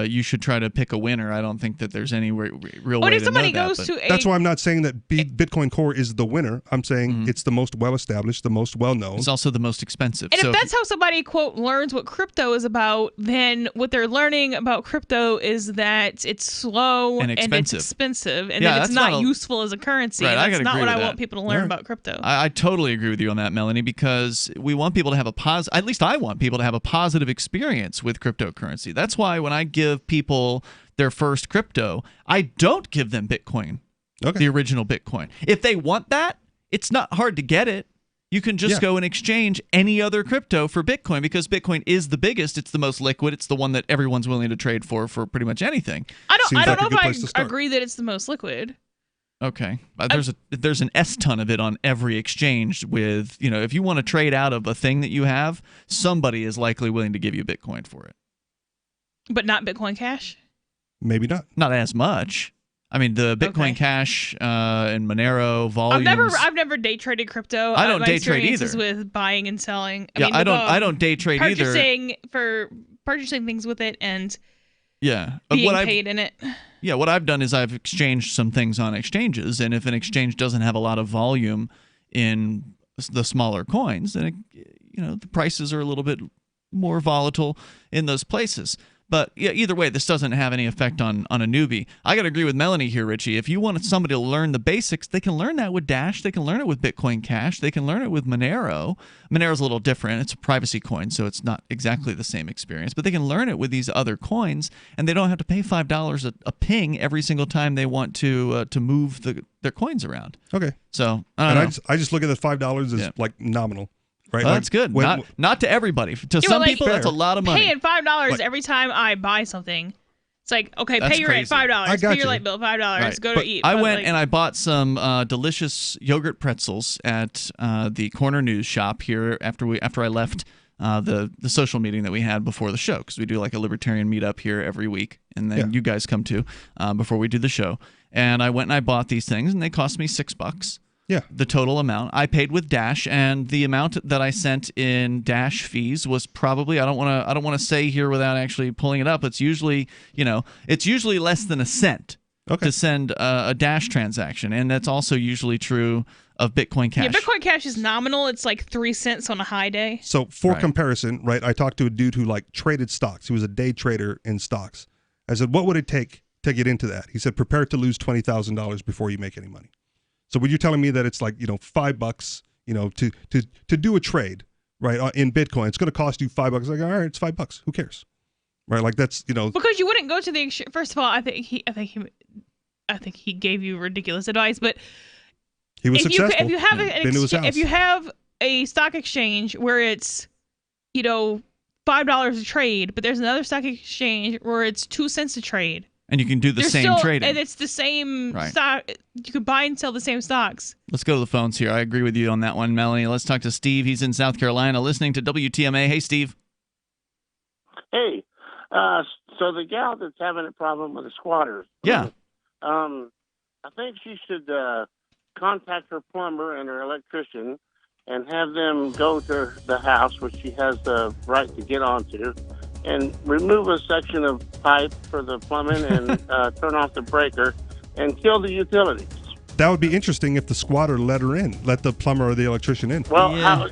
you should try to pick a winner. I don't think that there's any real way to know that. That's why I'm not saying that Bitcoin Core is the winner. I'm saying it's the most well-established, the most well-known. It's also the most expensive. And if that's how somebody, quote, learns what crypto is about, then what they're learning about crypto is that it's slow and it's expensive, and that it's not useful as a currency. Right, and that's not what I want people to learn about crypto. I totally agree with you on that, Melanie, because we want people to have at least I want people to have a positive experience experience with cryptocurrency. That's why when I give people their first crypto, I don't give them Bitcoin, the original Bitcoin. If they want that, it's not hard to get it. You can just go and exchange any other crypto for Bitcoin because Bitcoin is the biggest. It's the most liquid. It's the one that everyone's willing to trade for pretty much anything. I don't know if I agree that it's the most liquid. Okay. There's an S ton of it on every exchange with, if you want to trade out of a thing that you have, somebody is likely willing to give you Bitcoin for it. But not Bitcoin Cash? Maybe not. Not as much. I mean, the Bitcoin Cash and Monero volumes. I've never day traded crypto. I don't day trade either. With buying and selling. I don't day trade either. Purchasing things with it and being paid in it. Yeah, what I've done is I've exchanged some things on exchanges, and if an exchange doesn't have a lot of volume in the smaller coins, then the prices are a little bit more volatile in those places. But either way, this doesn't have any effect on a newbie. I got to agree with Melanie here, Richie. If you want somebody to learn the basics, they can learn that with Dash. They can learn it with Bitcoin Cash. They can learn it with Monero. Monero's a little different. It's a privacy coin, so it's not exactly the same experience. But they can learn it with these other coins, and they don't have to pay $5 a ping every single time they want to move their coins around. Okay. So I just look at the $5 as like nominal. Right, well, that's good. Not to everybody. To some people, that's a lot of money. Paying $5 every time I buy something. It's like, okay, pay your rent, $5. Pay your light bill, $5. Right. Go to eat. I went and I bought some delicious yogurt pretzels at the Corner News shop here after I left the social meeting that we had before the show, because we do like a libertarian meetup here every week, and then you guys come too before we do the show. And I went and I bought these things, and they cost me $6. Yeah. The total amount. I paid with Dash, and the amount that I sent in Dash fees was probably, I don't want to say here without actually pulling it up. It's usually less than a cent to send a Dash transaction, and that's also usually true of Bitcoin Cash. Yeah, Bitcoin Cash is nominal. It's like 3 cents on a high day. So for comparison, right, I talked to a dude who traded stocks. He was a day trader in stocks. I said, what would it take to get into that? He said, prepare to lose $20,000 before you make any money. So when you're telling me that it's like, $5, to do a trade, right, in Bitcoin, it's going to cost you $5. Like, all right, it's $5. Who cares? Right? Like that's, Because you wouldn't go to the exchange. First of all, I think he gave you ridiculous advice, but he was successful. If you have a stock exchange where it's, $5 a trade, but there's another stock exchange where it's 2 cents a trade. And you can do the same trading. And it's the same stock. You could buy and sell the same stocks. Let's go to the phones here. I agree with you on that one, Melanie. Let's talk to Steve. He's in South Carolina listening to WTMA. Hey, Steve. Hey. So the gal that's having a problem with the squatters. Yeah. I think she should contact her plumber and her electrician and have them go to the house, which she has the right to get onto, and remove a section of pipe for the plumbing and turn off the breaker and kill the utilities. That would be interesting if the squatter let the plumber or the electrician in. Well, how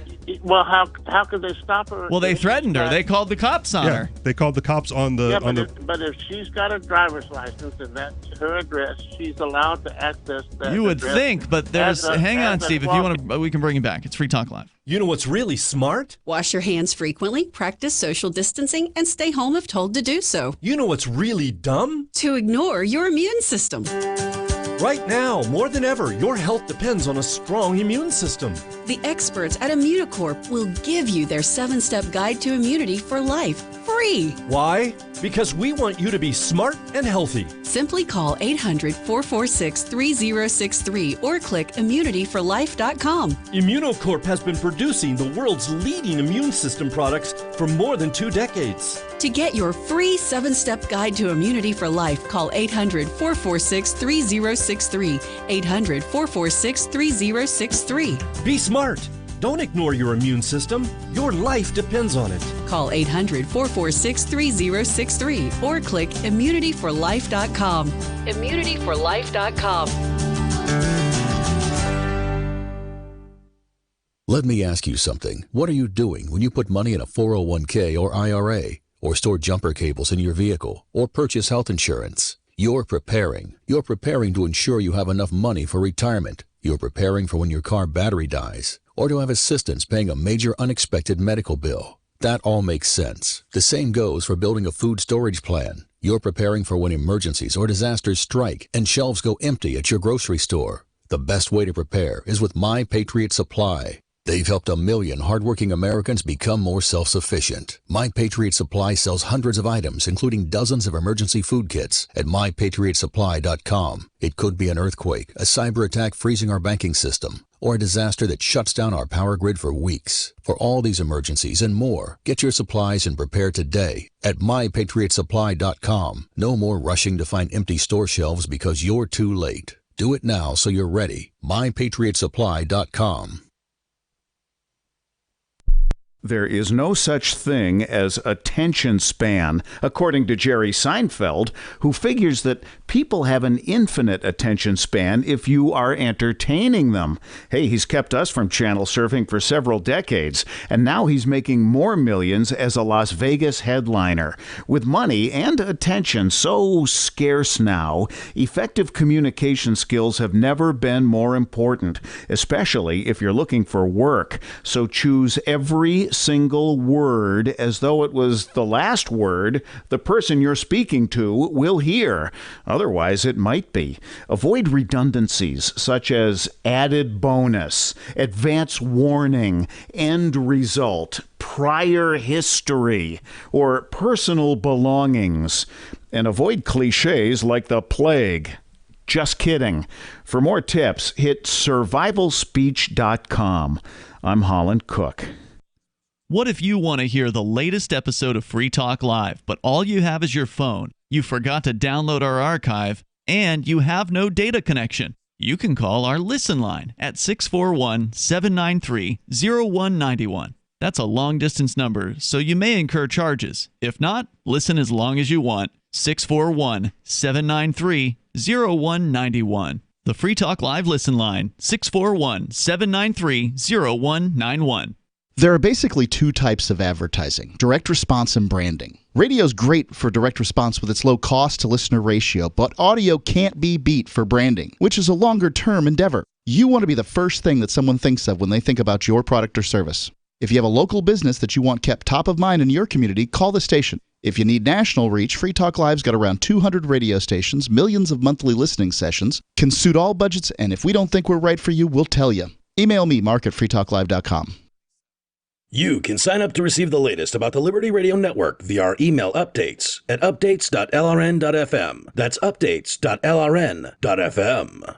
could they stop her? Well, they threatened her. They called the cops on her. They called the cops on the. But if she's got a driver's license and that's her address, she's allowed to access that. You would think, but there's. Hang on, Steve. If you want to, we can bring you back. It's Free Talk Live. You know what's really smart? Wash your hands frequently, practice social distancing, and stay home if told to do so. You know what's really dumb? To ignore your immune system. Right now, more than ever, your health depends on a strong immune system. The experts at Immunocorp will give you their 7-step guide to immunity for life, free. Why? Because we want you to be smart and healthy. Simply call 800-446-3063 or click immunityforlife.com. Immunocorp has been producing the world's leading immune system products for more than 2 decades. To get your free 7-step guide to immunity for life, call 800-446-3063. 800-446-3063. Be smart. Don't ignore your immune system. Your life depends on it. Call 800-446-3063 or click immunityforlife.com. Immunityforlife.com. Let me ask you something. What are you doing when you put money in a 401k or IRA, or store jumper cables in your vehicle, or purchase health insurance? You're preparing. You're preparing to ensure you have enough money for retirement. You're preparing for when your car battery dies, or to have assistance paying a major unexpected medical bill. That all makes sense. The same goes for building a food storage plan. You're preparing for when emergencies or disasters strike and shelves go empty at your grocery store. The best way to prepare is with My Patriot Supply. They've helped 1 million hardworking Americans become more self-sufficient. My Patriot Supply sells hundreds of items, including dozens of emergency food kits at mypatriotsupply.com. It could be an earthquake, a cyber attack freezing our banking system, or a disaster that shuts down our power grid for weeks. For all these emergencies and more, get your supplies and prepare today at mypatriotsupply.com. No more rushing to find empty store shelves because you're too late. Do it now so you're ready. mypatriotsupply.com. There is no such thing as attention span, according to Jerry Seinfeld, who figures that people have an infinite attention span if you are entertaining them. Hey, he's kept us from channel surfing for several decades, and now he's making more millions as a Las Vegas headliner. With money and attention so scarce now, effective communication skills have never been more important, especially if you're looking for work. So choose every single word as though it was the last word the person you're speaking to will hear. Otherwise, it might be. Avoid redundancies such as added bonus, advance warning, end result, prior history, or personal belongings. And avoid cliches like the plague. Just kidding. For more tips, hit survivalspeech.com. I'm Holland Cook. What if you want to hear the latest episode of Free Talk Live, but all you have is your phone, you forgot to download our archive, and you have no data connection? You can call our Listen line at 641-793-0191. That's a long-distance number, so you may incur charges. If not, listen as long as you want. 641-793-0191. The Free Talk Live Listen line, 641-793-0191. There are basically two types of advertising, direct response and branding. Radio's great for direct response with its low cost to listener ratio, but audio can't be beat for branding, which is a longer-term endeavor. You want to be the first thing that someone thinks of when they think about your product or service. If you have a local business that you want kept top of mind in your community, call the station. If you need national reach, Free Talk Live's got around 200 radio stations, millions of monthly listening sessions, can suit all budgets, and if we don't think we're right for you, we'll tell you. Email me, mark@freetalklive.com. You can sign up to receive the latest about the Liberty Radio Network via our email updates at updates.lrn.fm. That's updates.lrn.fm.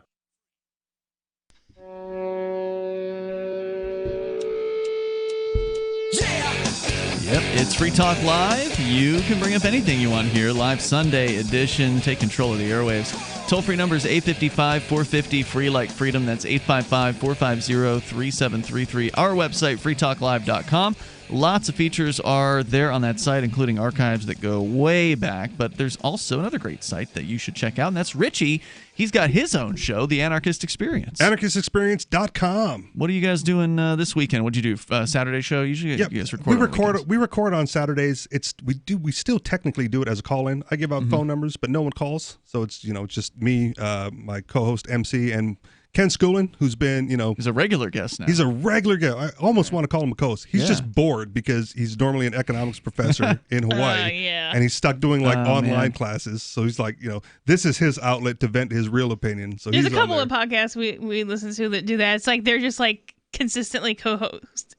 Yep, it's Free Talk Live. You can bring up anything you want here. Live Sunday edition. Take control of the airwaves. Toll-free number is 855-450, free like freedom. That's 855-450-3733. Our website, freetalklive.com. Lots of features are there on that site, including archives that go way back. But there's also another great site that you should check out, and that's Richie. He's got his own show, The Anarchist Experience. AnarchistExperience.com. What are you guys doing this weekend? What'd you do? Saturday show? Usually you guys record. We record on Saturdays. We still technically do it as a call-in. I give out phone numbers, but no one calls. So it's just me, my co-host MC, and Ken Schoolin, who's been, he's a regular guest now. He's a regular guest. I almost want to call him a co-host. He's just bored because he's normally an economics professor in Hawaii. And he's stuck doing online classes. So he's like, this is his outlet to vent his real opinion. So there's a couple of podcasts we listen to that do that. It's like they're just like consistently co-host,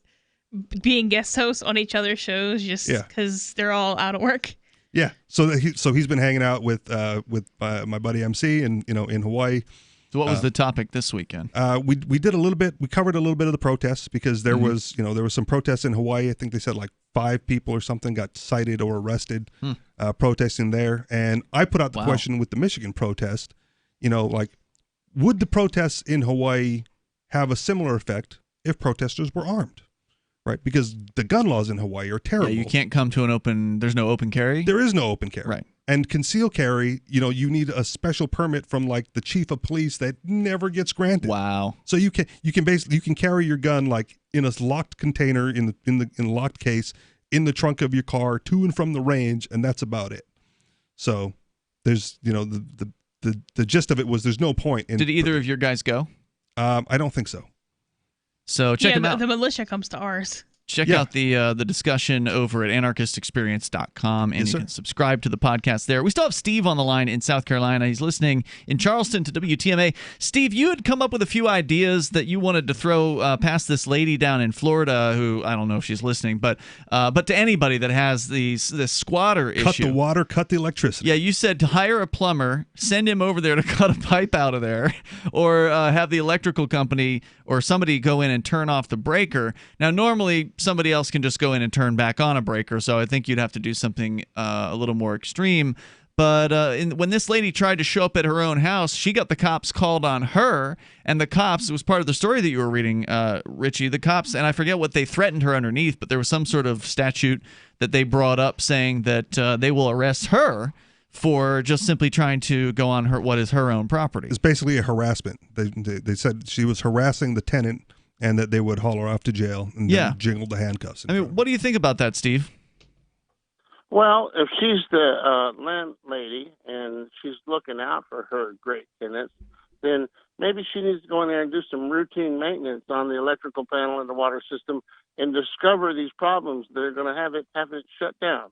being guest hosts on each other's shows just because they're all out of work. Yeah. So he's been hanging out with my buddy MC in Hawaii. So what was the topic this weekend? We did a little bit. We covered a little bit of the protests because there was some protests in Hawaii. I think they said like 5 people or something got cited or arrested protesting there. And I put out the question with the Michigan protest. Would the protests in Hawaii have a similar effect if protesters were armed? Right, because the gun laws in Hawaii are terrible. Yeah, you can't come to there's no open carry? There is no open carry. Right. And concealed carry, you need a special permit from like the chief of police that never gets granted. Wow. So you can carry your gun like in a locked container in a locked case in the trunk of your car to and from the range, and that's about it. So there's the gist of it was there's no point in. Did either of your guys go? I don't think so. So check them out. The militia comes to ours. Check out the discussion over at anarchistexperience.com, and you can subscribe to the podcast there. We still have Steve on the line in South Carolina. He's listening in Charleston to WTMA. Steve, you had come up with a few ideas that you wanted to throw past this lady down in Florida who, I don't know if she's listening, but to anybody that has this squatter issue. Cut the water, cut the electricity. Yeah, you said to hire a plumber, send him over there to cut a pipe out of there, or have the electrical company or somebody go in and turn off the breaker. Now, normally somebody else can just go in and turn back on a breaker, so I think you'd have to do something a little more extreme. But when this lady tried to show up at her own house, she got the cops called on her, and the cops, it was part of the story that you were reading, Richie, the cops, and I forget what they threatened her underneath, but there was some sort of statute that they brought up saying that they will arrest her for just simply trying to go on what is her own property. It's basically a harassment. They said she was harassing the tenant and that they would haul her off to jail and then jingle the handcuffs. I mean, what do you think about that, Steve? Well, if she's the landlady and she's looking out for her great tenants, then maybe she needs to go in there and do some routine maintenance on the electrical panel and the water system and discover these problems that are going to have it shut down.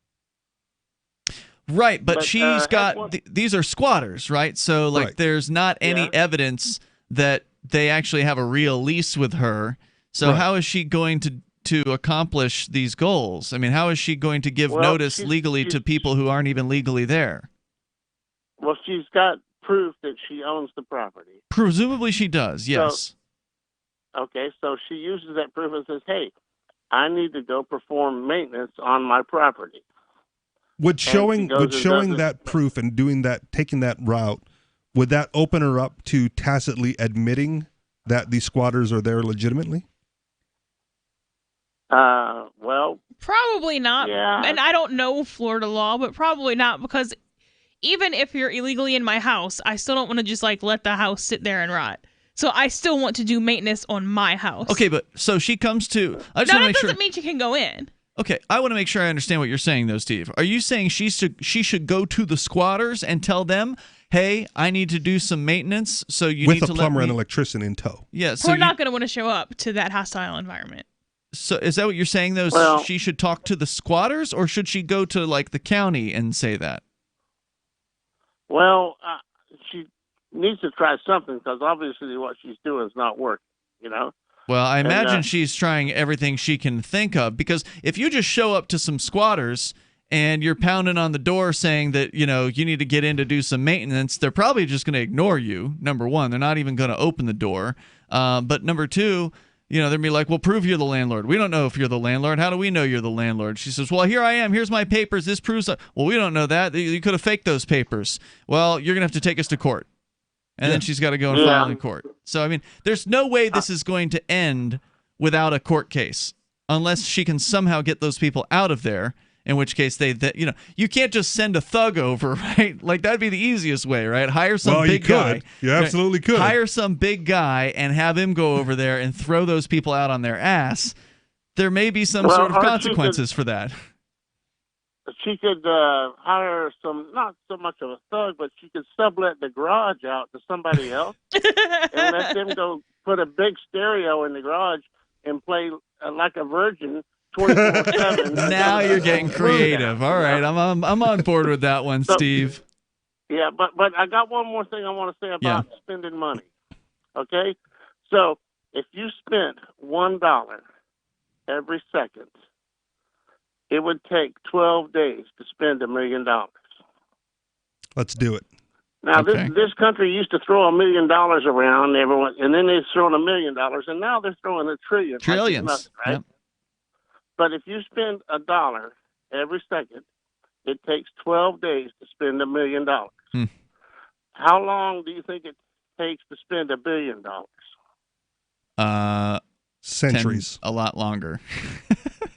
Right, but she's got these are squatters, right? So there's not any evidence that they actually have a real lease with her. So how is she going to accomplish these goals? I mean, how is she going to give notice legally to people who aren't even legally there? Well, she's got proof that she owns the property. Presumably she does, yes. So she uses that proof and says, hey, I need to go perform maintenance on my property. Would showing that proof and taking that route, would that open her up to tacitly admitting that these squatters are there legitimately? Well, probably not. Yeah. And I don't know Florida law, but probably not, because even if you're illegally in my house, I still don't want to just let the house sit there and rot. So I still want to do maintenance on my house. Okay, but so she comes to. That doesn't mean she can go in. Okay, I want to make sure I understand what you're saying, though, Steve. Are you saying she should go to the squatters and tell them, hey, I need to do some maintenance, so you need to let me... With a plumber and electrician in tow. Yeah, so we're not going to want to show up to that hostile environment. So is that what you're saying, though? Well, she should talk to the squatters, or should she go to, the county and say that? Well, she needs to try something, because obviously what she's doing is not working, Well, I imagine she's trying everything she can think of, because if you just show up to some squatters and you're pounding on the door saying that, you need to get in to do some maintenance, they're probably just going to ignore you, number one. They're not even going to open the door. But number two, they'd be like, well, prove you're the landlord. We don't know if you're the landlord. How do we know you're the landlord? She says, well, here I am. Here's my papers. This proves well, we don't know that. You could have faked those papers. Well, you're going to have to take us to court. And then she's got to go and file in court. So, I mean, there's no way this is going to end without a court case, unless she can somehow get those people out of there, in which case you can't just send a thug over, right? That'd be the easiest way, right? Hire some big guy. You absolutely could. Hire some big guy and have him go over there and throw those people out on their ass. There may be some sort of consequences for that. She could hire not so much of a thug, but she could sublet the garage out to somebody else and let them go put a big stereo in the garage and play like a virgin 24/7. Now you're getting creative. All right, I'm on board with that one, Steve. Yeah, but I got one more thing I want to say about spending money. Okay, so if you spent $1 every second, it would take 12 days to spend $1 million. Let's do it. Now, this country used to throw $1 million around, everyone, and then they're throwing $1 million, and now they're throwing $1 trillion. Trillions, nothing, right? Yep. But if you spend $1 every second, it takes 12 days to spend $1 million. How long do you think it takes to spend $1 billion? Centuries. A lot longer.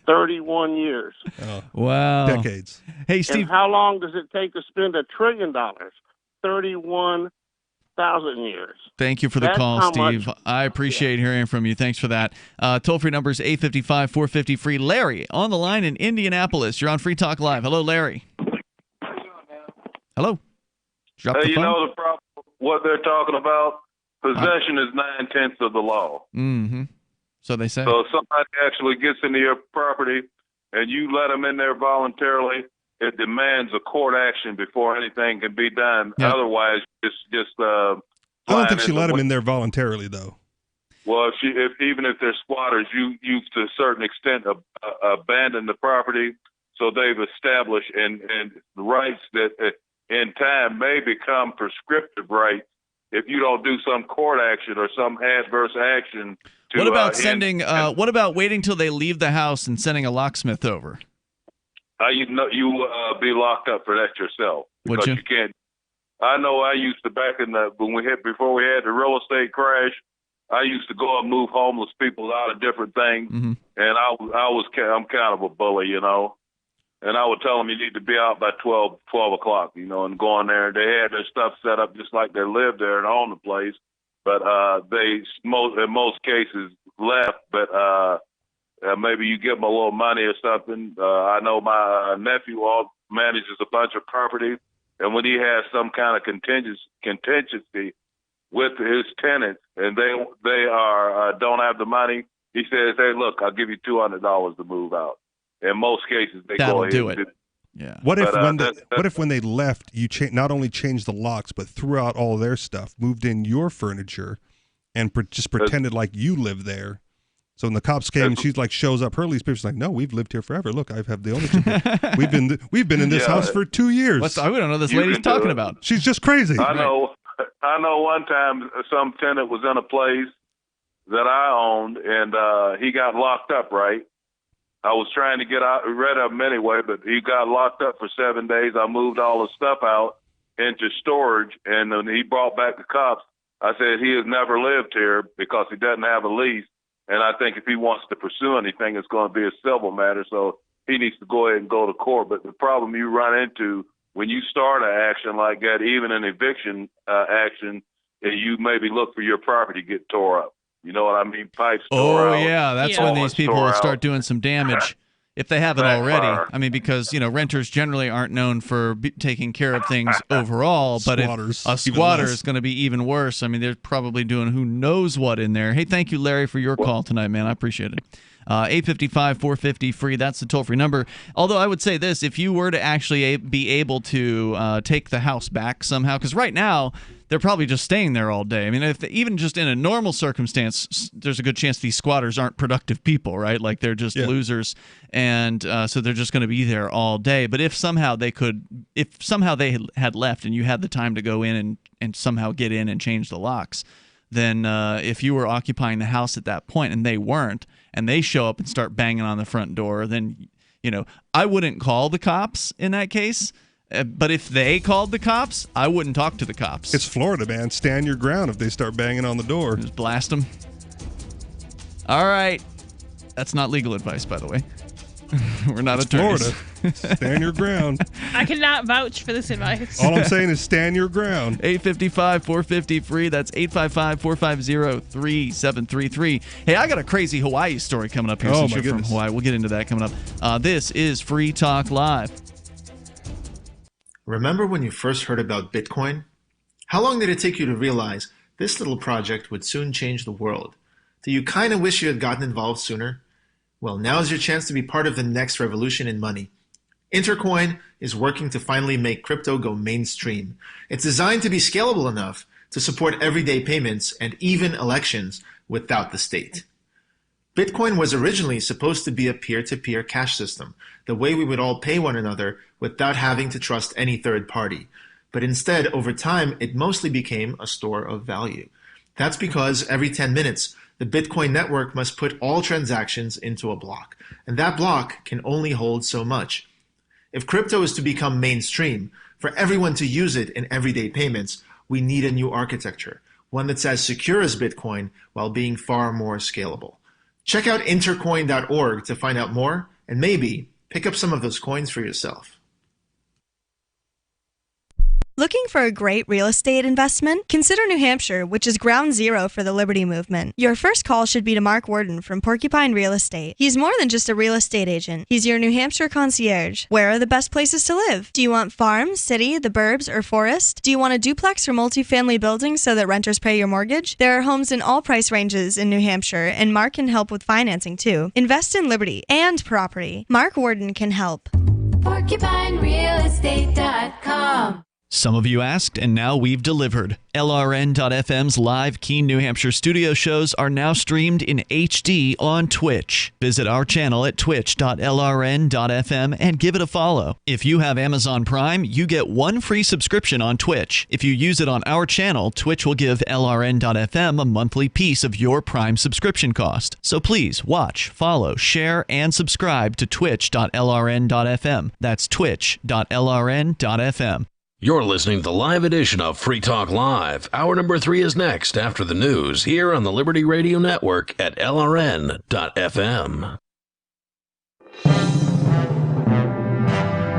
31 years. Oh, wow. Decades. Hey, Steve. And how long does it take to spend $1 trillion? 31,000 years. Thank you for the call, Steve. I appreciate hearing from you. Thanks for that. Toll-free number is 855-450-FREE. Larry on the line in Indianapolis. You're on Free Talk Live. Hello, Larry. Hello. Drop the phone. The problem, what they're talking about, possession is 9/10 of the law. Mm-hmm. So they say. So if somebody actually gets into your property and you let them in there voluntarily, it demands a court action before anything can be done. Yep. Otherwise, it's just. I don't think she let them in there voluntarily, though. Well, even if they're squatters, you to a certain extent abandon the property, so they've established and rights that in time may become prescriptive rights if you don't do some court action or some adverse action. What about what about waiting till they leave the house and sending a locksmith over? You be locked up for that yourself because you can't. I know I used to before we had the real estate crash. I used to go and move homeless people out of different things, and I'm kind of a bully, you know. And I would tell them you need to be out by 12 o'clock, you know, and go in there. They had their stuff set up just like they lived there and owned the place, but in most cases left. But maybe you give them a little money or something. I know my nephew manages a bunch of property, and when he has some kind of contingency with his tenants, and they don't have the money, he says, "Hey, look, I'll give you $200 to move out." In most cases, they go ahead and do it. Yeah. What if when they left, you not only changed the locks, but threw out all their stuff, moved in your furniture, and just pretended like you lived there? So when the cops came, and she's like, shows up her lease papers, like, no, we've lived here forever. Look, I have the ownership. We've been in this house for 2 years. We don't know this lady's talking about. She's just crazy. I know one time some tenant was in a place that I owned, and he got locked up, right? I was trying to get rid of him anyway, but he got locked up for 7 days. I moved all his stuff out into storage, and then he brought back the cops. I said he has never lived here because he doesn't have a lease, and I think if he wants to pursue anything, it's going to be a civil matter, so he needs to go ahead and go to court. But the problem you run into when you start an action like that, even an eviction action, you maybe look for your property to get tore up. You know what I mean? Pipes tore out. Oh, yeah. That's when these people will start doing some damage if they haven't already. I mean, because, renters generally aren't known for taking care of things overall. But if a squatter is going to be even worse, I mean, they're probably doing who knows what in there. Hey, thank you, Larry, for your call tonight, man. I appreciate it. 855-450-FREE, that's the toll-free number. Although I would say this, if you were to actually be able to take the house back somehow, because right now they're probably just staying there all day. I mean, even just in a normal circumstance, there's a good chance these squatters aren't productive people, right? Like they're just losers, and so they're just going to be there all day. But if somehow they had left and you had the time to go in and somehow get in and change the locks, then if you were occupying the house at that point and they weren't, and they show up and start banging on the front door, then, I wouldn't call the cops in that case. But if they called the cops, I wouldn't talk to the cops. It's Florida, man. Stand your ground if they start banging on the door. Just blast them. All right. That's not legal advice, by the way. We're not attorneys. Florida. Stand your ground. I cannot vouch for this advice. All I'm saying is stand your ground. 855-450-FREE. That's 855-450-3733. Hey, I got a crazy Hawaii story coming up here since you're from Hawaii. We'll get into that coming up. This is Free Talk Live. Remember when you first heard about Bitcoin? How long did it take you to realize this little project would soon change the world? Do you kind of wish you had gotten involved sooner? Well, now's your chance to be part of the next revolution in money. Intercoin is working to finally make crypto go mainstream. It's designed to be scalable enough to support everyday payments and even elections without the state. Bitcoin was originally supposed to be a peer-to-peer cash system, the way we would all pay one another without having to trust any third party. But instead, over time, it mostly became a store of value. That's because every 10 minutes, the Bitcoin network must put all transactions into a block, and that block can only hold so much. If crypto is to become mainstream, for everyone to use it in everyday payments, we need a new architecture, one that's as secure as Bitcoin while being far more scalable. Check out intercoin.org to find out more, and maybe pick up some of those coins for yourself. Looking for a great real estate investment? Consider New Hampshire, which is ground zero for the Liberty Movement. Your first call should be to Mark Worden from Porcupine Real Estate. He's more than just a real estate agent. He's your New Hampshire concierge. Where are the best places to live? Do you want farm, city, the burbs, or forest? Do you want a duplex or multifamily building so that renters pay your mortgage? There are homes in all price ranges in New Hampshire, and Mark can help with financing too. Invest in Liberty and property. Mark Worden can help. PorcupineRealEstate.com. Some of you asked, and now we've delivered. LRN.FM's live Keene, New Hampshire studio shows are now streamed in HD on Twitch. Visit our channel at twitch.lrn.fm and give it a follow. If you have Amazon Prime, you get one free subscription on Twitch. If you use it on our channel, Twitch will give LRN.FM a monthly piece of your Prime subscription cost. So please watch, follow, share, and subscribe to twitch.lrn.fm. That's twitch.lrn.fm. You're listening to the live edition of Free Talk Live. Hour number 3 is next after the news here on the Liberty Radio Network at LRN.FM.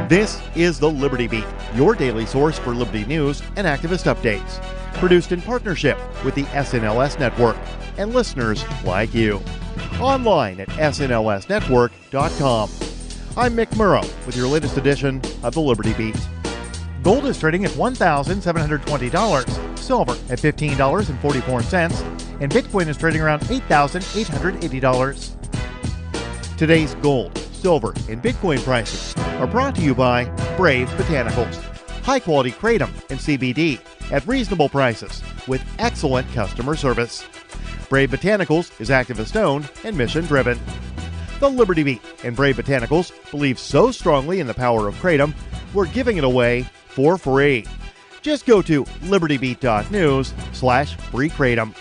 This is the Liberty Beat, your daily source for Liberty news and activist updates. Produced in partnership with the SNLS Network and listeners like you. Online at snlsnetwork.com. I'm Mick Murrow with your latest edition of the Liberty Beat. Gold is trading at $1,720, silver at $15.44, and Bitcoin is trading around $8,880. Today's gold, silver, and Bitcoin prices are brought to you by Brave Botanicals, high-quality kratom and CBD at reasonable prices with excellent customer service. Brave Botanicals is activist-owned and mission-driven. The Liberty Beat and Brave Botanicals believe so strongly in the power of kratom, we're giving it away for free. Just go to libertybeat.news/freekratom.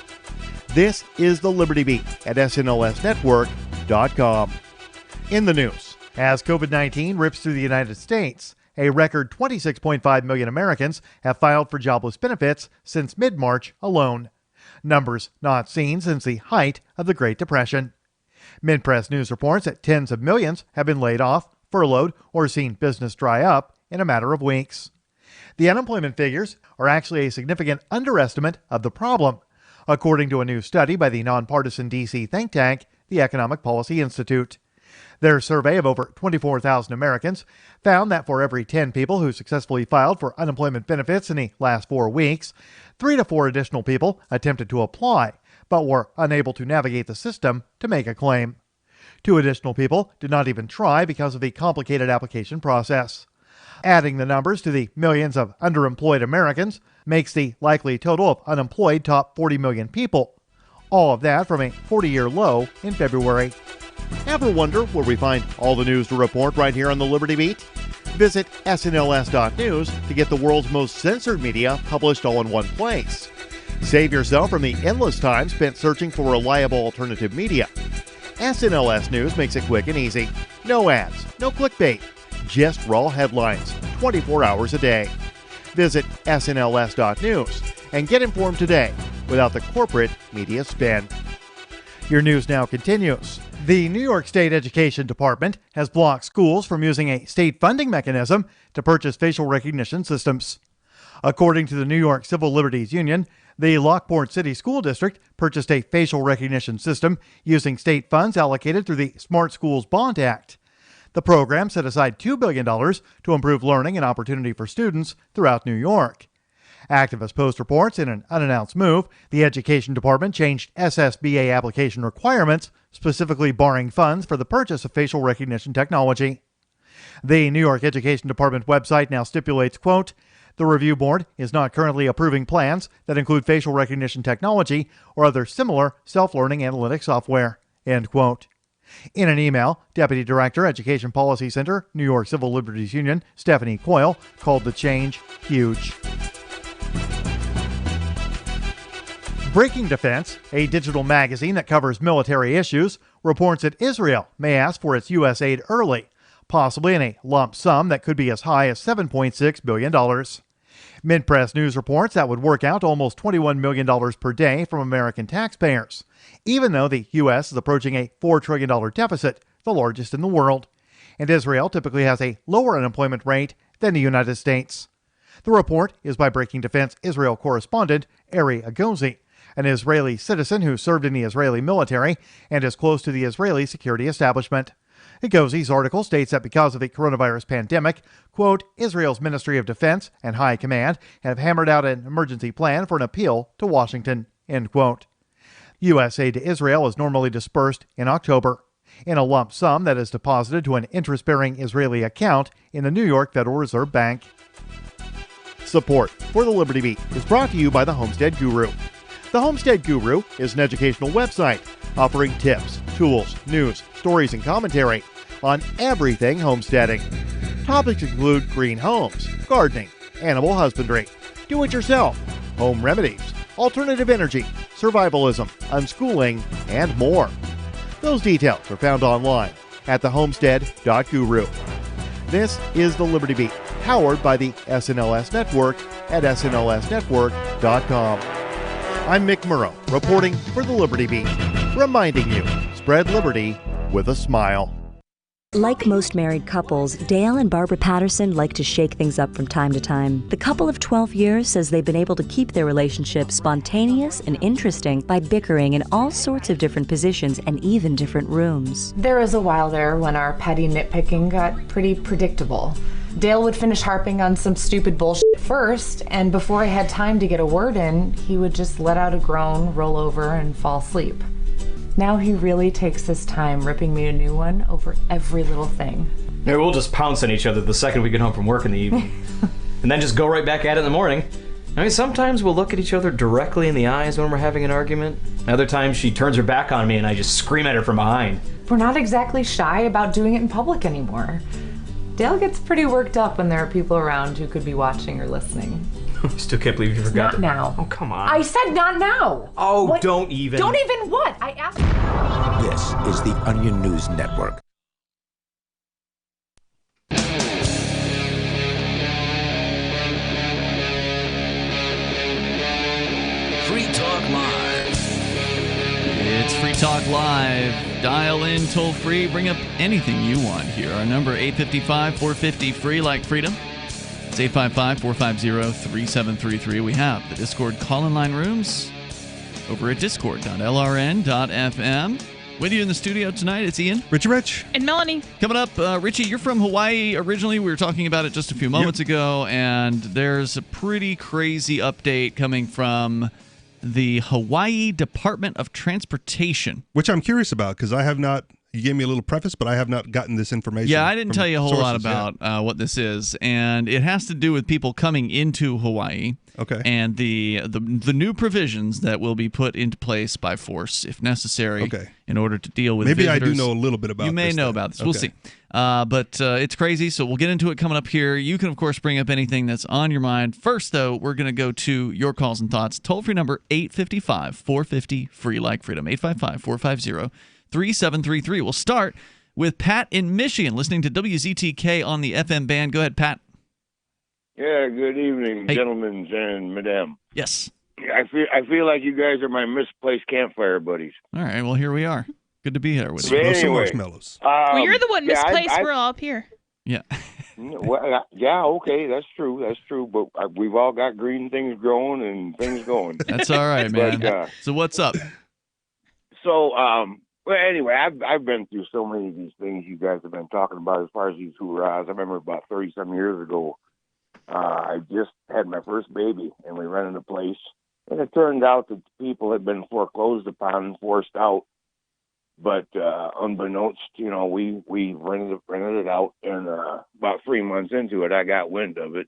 This is the Liberty Beat at snlsnetwork.com. In the news, as COVID-19 rips through the United States, a record 26.5 million Americans have filed for jobless benefits since mid-March alone. Numbers not seen since the height of the Great Depression. Mid-press news reports that tens of millions have been laid off, furloughed, or seen business dry up in a matter of weeks. The unemployment figures are actually a significant underestimate of the problem, according to a new study by the nonpartisan D.C. think tank, the Economic Policy Institute. Their survey of over 24,000 Americans found that for every 10 people who successfully filed for unemployment benefits in the last 4 weeks, 3 to 4 additional people attempted to apply, but were unable to navigate the system to make a claim. 2 additional people did not even try because of the complicated application process. Adding the numbers to the millions of underemployed Americans makes the likely total of unemployed top 40 million people. All of that from a 40-year low in February. Ever wonder where we find all the news to report right here on the Liberty Beat? Visit snls.news to get the world's most censored media published all in one place. Save yourself from the endless time spent searching for reliable alternative media. SNLS News makes it quick and easy. No ads, no clickbait. Just raw headlines, 24 hours a day. Visit snls.news and get informed today without the corporate media spin. Your news now continues. The New York State Education Department has blocked schools from using a state funding mechanism to purchase facial recognition systems. According to the New York Civil Liberties Union, the Lockport City School District purchased a facial recognition system using state funds allocated through the Smart Schools Bond Act. The program set aside $2 billion to improve learning and opportunity for students throughout New York. Activist Post reports in an unannounced move, the Education Department changed SSBA application requirements, specifically barring funds for the purchase of facial recognition technology. The New York Education Department website now stipulates, quote, "The review board is not currently approving plans that include facial recognition technology or other similar self-learning analytic software," end quote. In an email, Deputy Director, Education Policy Center, New York Civil Liberties Union, Stephanie Coyle, called the change huge. Breaking Defense, a digital magazine that covers military issues, reports that Israel may ask for its U.S. aid early, possibly in a lump sum that could be as high as $7.6 billion. Mid-press news reports that would work out to almost $21 million per day from American taxpayers, even though the U.S. is approaching a $4 trillion deficit, the largest in the world, and Israel typically has a lower unemployment rate than the United States. The report is by Breaking Defense Israel correspondent Ari Agozi, an Israeli citizen who served in the Israeli military and is close to the Israeli security establishment. Agozi's article states that because of the coronavirus pandemic, quote, Israel's Ministry of Defense and High Command have hammered out an emergency plan for an appeal to Washington, end quote. U.S. aid to Israel is normally dispersed in October in a lump sum that is deposited to an interest-bearing Israeli account in the New York Federal Reserve Bank. Support for the Liberty Beat is brought to you by the Homestead Guru. The Homestead Guru is an educational website offering tips, tools, news, stories, and commentary on everything homesteading. Topics include green homes, gardening, animal husbandry, do-it-yourself, home remedies, alternative energy, survivalism, unschooling, and more. Those details are found online at thehomestead.guru. This is the Liberty Beat, powered by the SNLS Network at snlsnetwork.com. I'm Mick Murrow, reporting for the Liberty Beat, reminding you, spread liberty with a smile. Like most married couples, Dale and Barbara Patterson like to shake things up from time to time. The couple of 12 years says they've been able to keep their relationship spontaneous and interesting by bickering in all sorts of different positions and even different rooms. There was a while there when our petty nitpicking got pretty predictable. Dale would finish harping on some stupid bullshit first, and before I had time to get a word in, he would just let out a groan, roll over, and fall asleep. Now he really takes his time ripping me a new one over every little thing. Yeah, we'll just pounce on each other the second we get home from work in the evening. And then just go right back at it in the morning. I mean, sometimes we'll look at each other directly in the eyes when we're having an argument. Other times she turns her back on me and I just scream at her from behind. We're not exactly shy about doing it in public anymore. Dale gets pretty worked up when there are people around who could be watching or listening. I still can't believe you forgot. Not now. Oh, come on. I said not now. Oh, what? Don't even. Don't even what? I asked. This is the Onion News Network. Free Talk Live. It's Free Talk Live. Dial in toll free. Bring up anything you want here. Our number 855-450-FREE like freedom. It's 855-450-3733. We have the Discord call-in line rooms over at discord.lrn.fm. With you in the studio tonight, it's Ian. Richie Rich. And Melanie. Coming up, Richie, you're from Hawaii originally. We were talking about it just a few moments ago, and there's a pretty crazy update coming from the Hawaii Department of Transportation. Which I'm curious about, because I have not... You gave me a little preface, but I have not gotten this information. Yeah, I didn't tell you a whole lot about what this is, and it has to do with people coming into Hawaii. Okay. And the new provisions that will be put into place by force, if necessary, in order to deal with Maybe visitors. I do know a little bit about this. You may know about this. We'll see. But it's crazy, so we'll get into it coming up here. You can, of course, bring up anything that's on your mind. First, though, we're going to go to your calls and thoughts. Toll-free number 855-450-FREE like freedom, 855-450-3733. We'll start with Pat in Michigan, listening to WZTK on the FM band. Go ahead, Pat. Yeah, good evening, gentlemen and madam. Yes. I feel like you guys are my misplaced campfire buddies. All right, well, here we are. Good to be here with you. But anyway, marshmallows. Well, you're the one misplaced. We're all up here. Yeah. Well, yeah, okay, that's true. But we've all got green things growing and things going. That's all right, man. But, so what's up? Well, anyway, I've been through so many of these things you guys have been talking about as far as these hoorahs. I remember about 30-some years ago, I just had my first baby, and we rented a place. And it turned out that people had been foreclosed upon and forced out. But unbeknownst, we rented it out, and about 3 months into it, I got wind of it.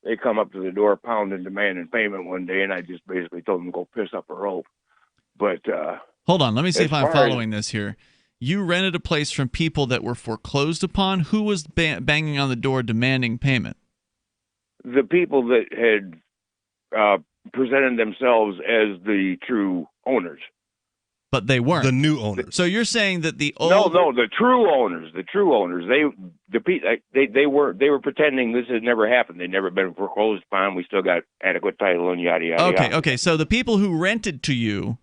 They come up to the door, pounding, demanding payment one day, and I just basically told them to go piss up a rope. But hold on, let me see if I'm following this here. You rented a place from people that were foreclosed upon. Who was banging on the door demanding payment? The people that had presented themselves as the true owners. But they weren't. The new owners. So you're saying that the old... No, the true owners. The true owners. They were pretending this had never happened. They'd never been foreclosed upon. We still got adequate title and yada yada. Okay. So the people who rented to you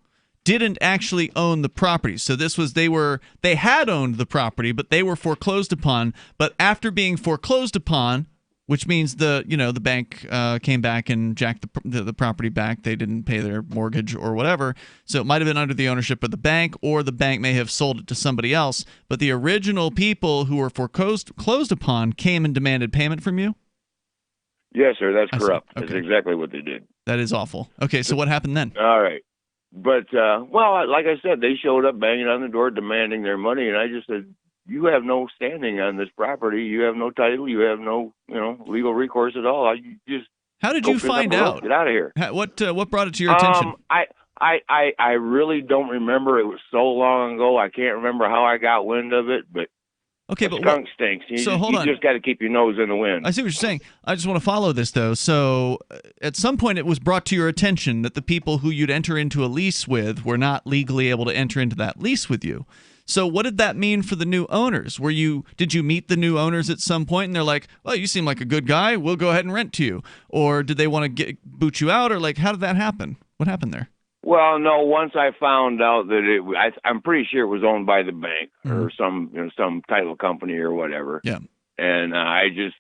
didn't actually own the property. So this was they had owned the property, but they were foreclosed upon. But after being foreclosed upon, Which means the bank came back and jacked the property back. They didn't pay their mortgage or whatever. So it might have been under the ownership of the bank, or the bank may have sold it to somebody else. But the original people who were foreclosed upon came and demanded payment from you? Yes, sir. That's I see. corrupt. Okay. That's exactly what they did. That is awful. Okay, so what happened then? All right. But, well, like I said, they showed up banging on the door demanding their money, and I just said, you have no standing on this property. You have no title. You have no, legal recourse at all. You just How did you find out? Get out of here. What brought it to your attention? I really don't remember. It was so long ago. I can't remember how I got wind of it, but okay, but skunk stinks. You just got to keep your nose in the wind. I see what you're saying. I just want to follow this, though. So at some point it was brought to your attention that the people who you'd enter into a lease with were not legally able to enter into that lease with you. So what did that mean for the new owners? Did you meet the new owners at some point and they're like, well, you seem like a good guy, we'll go ahead and rent to you? Or did they want to boot you out? Or how did that happen? What happened there? Well, no, once I found out that I'm pretty sure it was owned by the bank or some title company or whatever. Yeah. And I just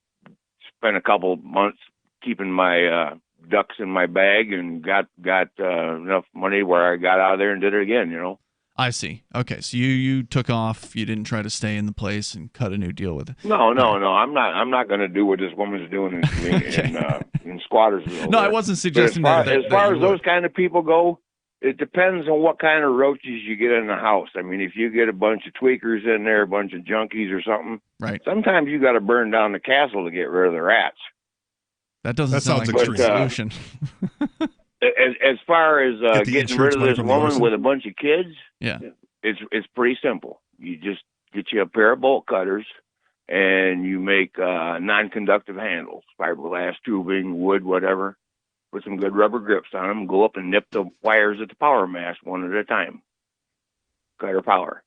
spent a couple months keeping my ducks in my bag and got enough money where I got out of there and did it again, I see. Okay, so you took off. You didn't try to stay in the place and cut a new deal with it. No. I'm not going to do what this woman's doing in Squattersville. No, I wasn't suggesting that. As far as those kind of people go, it depends on what kind of roaches you get in the house. I mean, if you get a bunch of tweakers in there, a bunch of junkies or something, right? Sometimes you got to burn down the castle to get rid of the rats. That doesn't sound like a good solution. As far as getting rid of this woman with a bunch of kids, yeah, it's pretty simple. You just get you a pair of bolt cutters, and you make non-conductive handles, fiberglass, tubing, wood, whatever. Put some good rubber grips on them. Go up and nip the wires at the power mast one at a time. Cutter power.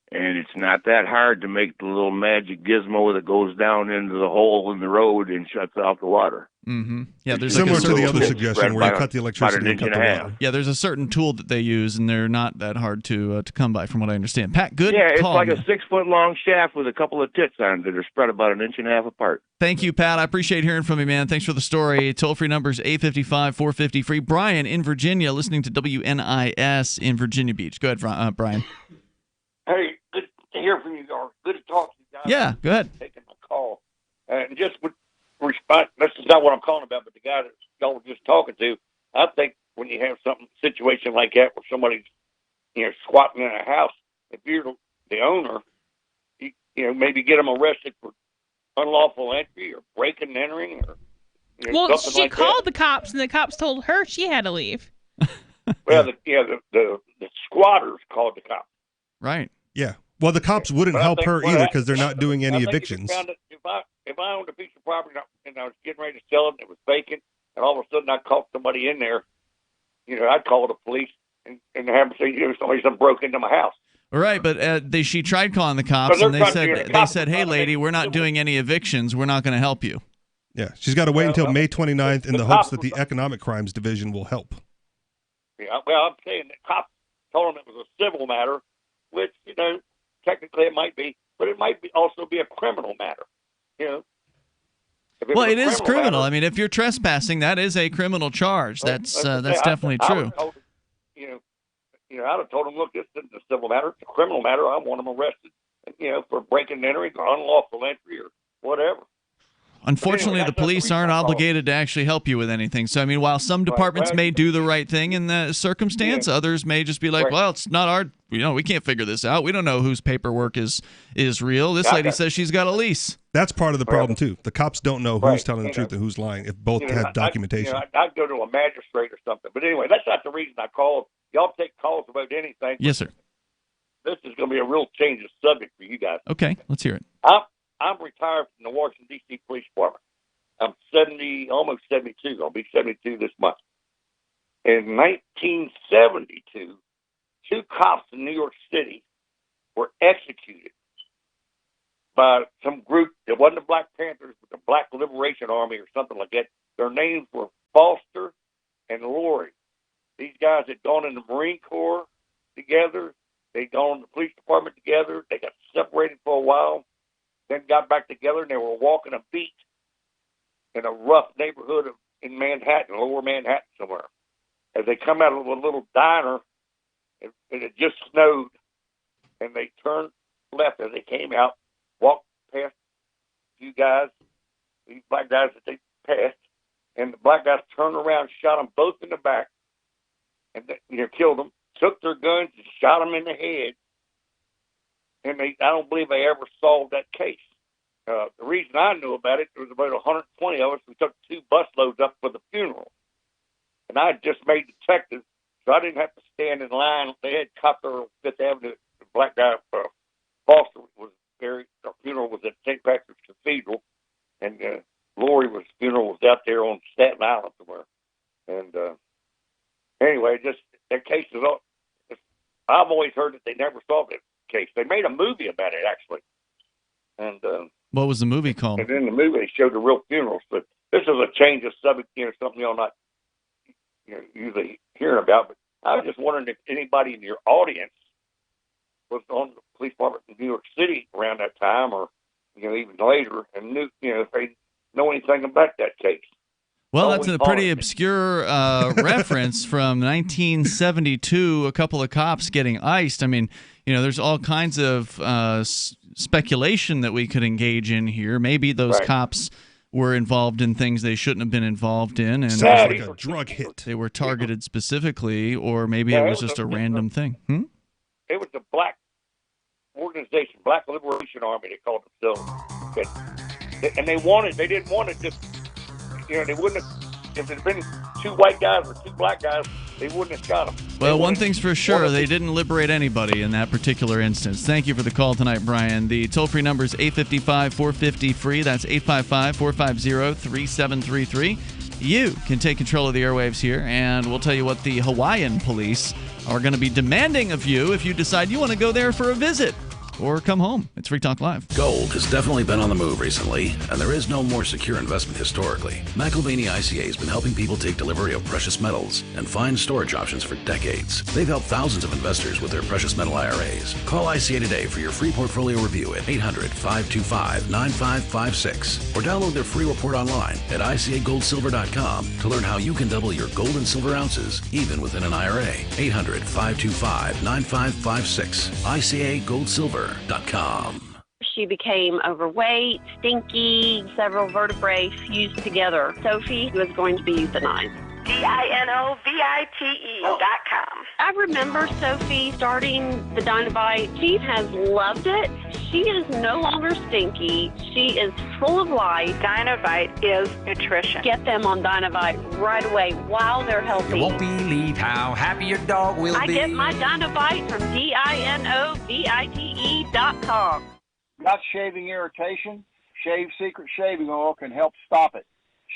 And it's not that hard to make the little magic gizmo that goes down into the hole in the road and shuts off the water. Mm-hmm. Yeah, there's similar to the other suggestion where you cut the electricity and cut the water. Yeah, there's a certain tool that they use, and they're not that hard to come by, from what I understand. Pat, good. Yeah, it's call, like man. a 6-foot-long shaft with a couple of tits on it that are spread about 1.5 inches apart. Thank you, Pat. I appreciate hearing from you, man. Thanks for the story. Toll-free number is 855-450-FREE. Brian in Virginia, listening to WNIS in Virginia Beach. Go ahead, Brian. Hey, good to hear from you, or good to talk to you guys. Yeah, go ahead. Taking my call. And just with response, this is not what I'm calling about, but the guy that y'all were just talking to, I think when you have situation like that where somebody's, squatting in a house, if you're the owner, maybe get them arrested for unlawful entry or breaking and entering or well, something she like called that. the cops, and the cops told her she had to leave. Well, the squatters called the cops. Right. Yeah. Well, the cops wouldn't But I help think her what either I- because they're not doing I any think evictions. If I owned a piece of property and I was getting ready to sell it and it was vacant, and all of a sudden I caught somebody in there, I'd call the police and have them say, somebody's broke into my house. All right, but she tried calling the cops, and they said, "Hey, lady, we're not doing any evictions. We're not going to help you." Yeah, she's got to wait until May 29th in the hopes that the Economic Crimes Division will help. Yeah, well, I'm saying that cops told them it was a civil matter, which, technically it might be, but it might also be a criminal matter, Well, it is criminal. I mean, if you're trespassing, that is a criminal charge. That's definitely true. I'd have told them, look, this isn't a civil matter. It's a criminal matter. I want them arrested, for breaking and entering or unlawful entry or whatever. Unfortunately, the police aren't obligated to actually help you with anything. So, I mean, while some departments may do the right thing in that circumstance, others may just be like, well, it's not our, we can't figure this out. We don't know whose paperwork is real. This lady says she's got a lease. That's part of the problem, too. The cops don't know who's telling the truth and who's lying if both have documentation. I'd go to a magistrate or something. But anyway, that's not the reason I called. Y'all take calls about anything. Yes, sir. This is going to be a real change of subject for you guys. Okay, let's hear it. I'm retired from the Washington, D.C. Police Department. I'm 70, almost 72. I'll be 72 this month. In 1972, 2 cops in New York City were executed by some group. It wasn't the Black Panthers, but the Black Liberation Army or something like that. Their names were Foster and Laurie. These guys had gone in the Marine Corps together. They'd gone in the police department together. They got separated for a while, then got back together, and they were walking a beat in a rough neighborhood in Manhattan, lower Manhattan somewhere. As they come out of a little diner, and it just snowed, and they turned left as they came out, walked past a few guys, these black guys that they passed, and the black guys turned around, shot them both in the back, and killed them, took their guns and shot them in the head, and I don't believe they ever solved that case. The reason I knew about it, there was about 120 of us. We took 2 busloads up for the funeral. And I had just made detective, so I didn't have to stand in line. They had cops there on Fifth Avenue. The black guy, Foster, was buried. Our funeral was at St. Patrick's Cathedral, and Lori's funeral was out there on Staten Island somewhere. And anyway, just that case is all. I've always heard that they never solved that case. They made a movie about it, actually. And what was the movie called? And in the movie, they showed the real funerals. But this is a change of subject, something you're not usually hearing about. But I was just wondering if anybody in your audience was on the police department in New York City around that time, or even later, and knew if they know anything about that case. Well, that's a pretty obscure reference from 1972, a couple of cops getting iced. I mean, there's all kinds of speculation that we could engage in here. Maybe those cops were involved in things they shouldn't have been involved in. And sounds like a drug hit. They were targeted specifically, or maybe it was just a random thing. It was the black organization, Black Liberation Army, they called themselves. And they didn't want to just, they wouldn't have, if it had been 2 white guys or 2 black guys, they wouldn't have shot them. Well, one thing's for sure, they didn't liberate anybody in that particular instance. Thank you for the call tonight, Brian. The toll-free number is 855-450-FREE. That's 855-450-3733. You can take control of the airwaves here, and we'll tell you what the Hawaiian police are going to be demanding of you if you decide you want to go there for a visit or come home. It's Free Talk Live. Gold has definitely been on the move recently, and there is no more secure investment historically. McElvaney ICA has been helping people take delivery of precious metals and find storage options for decades. They've helped thousands of investors with their precious metal IRAs. Call ICA today for your free portfolio review at 800-525-9556 or download their free report online at ICAGoldSilver.com to learn how you can double your gold and silver ounces even within an IRA. 800-525-9556. ICAGoldSilver.com. She became overweight, stinky, several vertebrae fused together. Sophie was going to be euthanized. DINOVITE.com. I remember Sophie starting the Dinovite. She has loved it. She is no longer stinky. She is full of life. Dinovite is nutrition. Get them on Dinovite right away while they're healthy. You won't believe how happy your dog will be. I get my Dinovite from DINOVITE.com. Got shaving irritation? Shave Secret shaving oil can help stop it.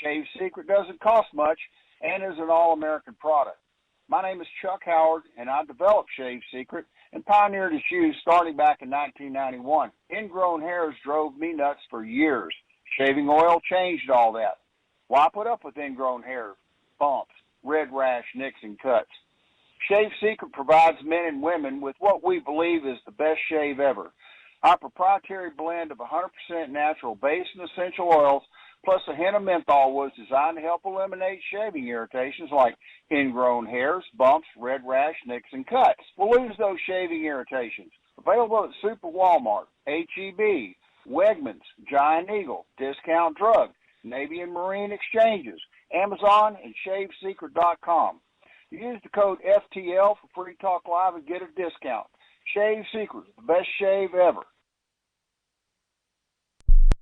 Shave Secret doesn't cost much and is an all-American product. My name is Chuck Howard, and I developed Shave Secret and pioneered its use starting back in 1991. Ingrown hairs drove me nuts for years. Shaving oil changed all that. Why put up with ingrown hair, bumps, red rash, nicks, and cuts? Shave Secret provides men and women with what we believe is the best shave ever. Our proprietary blend of 100% natural base and essential oils plus a hint of menthol was designed to help eliminate shaving irritations like ingrown hairs, bumps, red rash, nicks, and cuts. We'll lose those shaving irritations. Available at Super Walmart, H-E-B, Wegmans, Giant Eagle, Discount Drug, Navy and Marine Exchanges, Amazon, and ShaveSecret.com. Use the code FTL for Free Talk Live and get a discount. Shave Secret, the best shave ever.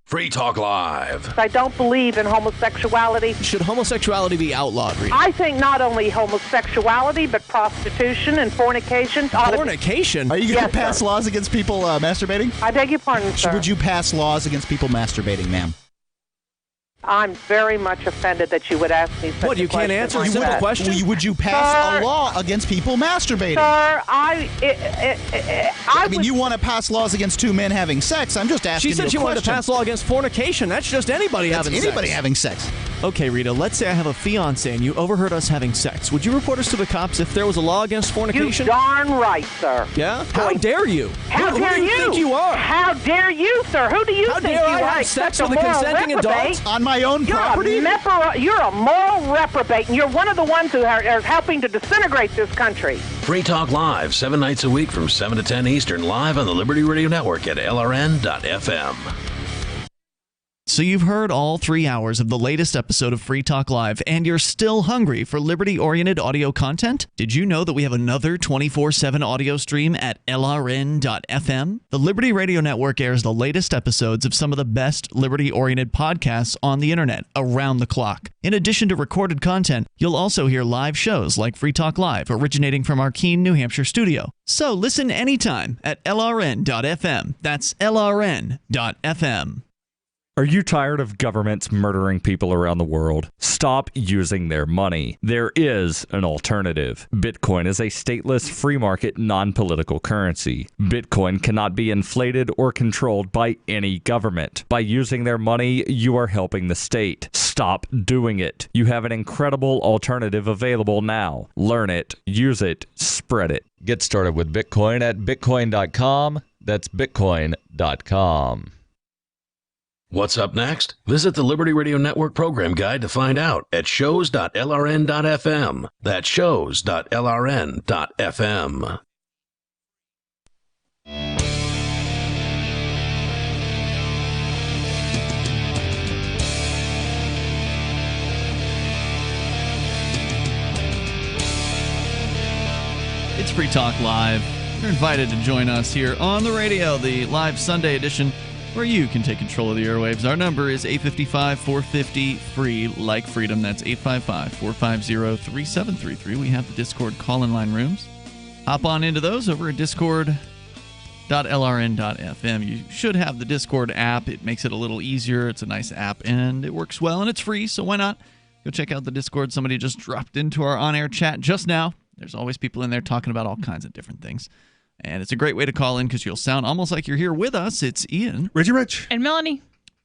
Free Talk Live. I don't believe in homosexuality. Should homosexuality be outlawed, Rita? I think not only homosexuality, but prostitution and fornication. Fornication? Are you going to pass laws against people masturbating? I beg your pardon, sir. Would you pass laws against people masturbating, ma'am? I'm very much offended that you would ask me such What, you can't answer a simple question? Would you pass a law against people masturbating? Sir, I mean, you want to pass laws against 2 men having sex. I'm just asking you a question. She said she wanted to pass law against fornication. That's just anybody having sex. Anybody having sex. Okay, Rita, let's say I have a fiancé and you overheard us having sex. Would you report us to the cops if there was a law against fornication? You darn right, sir. Yeah? How dare you? How dare who do you think you are? How dare you, sir? Who do you How think dare you I are? have sex except with a moral consenting reprobate? adult on my own property? You're a moral reprobate, and you're one of the ones who are helping to disintegrate this country. Free Talk Live, 7 nights a week from 7 to 10 Eastern, live on the Liberty Radio Network at LRN.FM. So you've heard all 3 hours of the latest episode of Free Talk Live, and you're still hungry for liberty-oriented audio content? Did you know that we have another 24/7 audio stream at LRN.FM? The Liberty Radio Network airs the latest episodes of some of the best liberty-oriented podcasts on the internet around the clock. In addition to recorded content, you'll also hear live shows like Free Talk Live, originating from our Keene, New Hampshire studio. So listen anytime at LRN.FM. That's LRN.FM. Are you tired of governments murdering people around the world? Stop using their money. There is an alternative. Bitcoin is a stateless, free market, non-political currency. Bitcoin cannot be inflated or controlled by any government. By using their money, you are helping the state. Stop doing it. You have an incredible alternative available now. Learn it, use it, spread it. Get started with Bitcoin at bitcoin.com. That's bitcoin.com. What's up next? Visit the Liberty Radio Network program guide to find out at shows.lrn.fm. That's shows.lrn.fm. It's Free Talk Live. You're invited to join us here on the radio, the live Sunday edition, where you can take control of the airwaves. Our number is 855-450-FREE, like freedom. That's 855-450-3733. We have the Discord call-in line rooms. Hop on into those over at discord.lrn.fm. You should have the Discord app. It makes it a little easier. It's a nice app, and it works well, and it's free, so why not? Go check out the Discord. Somebody just dropped into our on-air chat just now. There's always people in there talking about all kinds of different things. And it's a great way to call in because you'll sound almost like you're here with us. It's Ian. Richie Rich. And Melanie.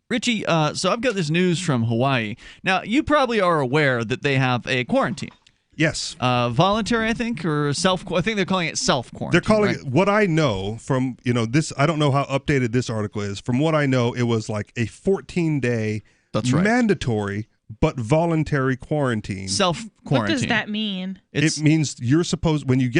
Richie, so I've got this news from Hawaii. Now, you probably are aware that they have a quarantine. Yes. Voluntary, I think, or I think they're calling it self-quarantine. They're calling it, what I know from, this, I don't know how updated this article is. From what I know, it was like a 14-day mandatory but voluntary quarantine. Self-quarantine. What does that mean? It means you're supposed, when you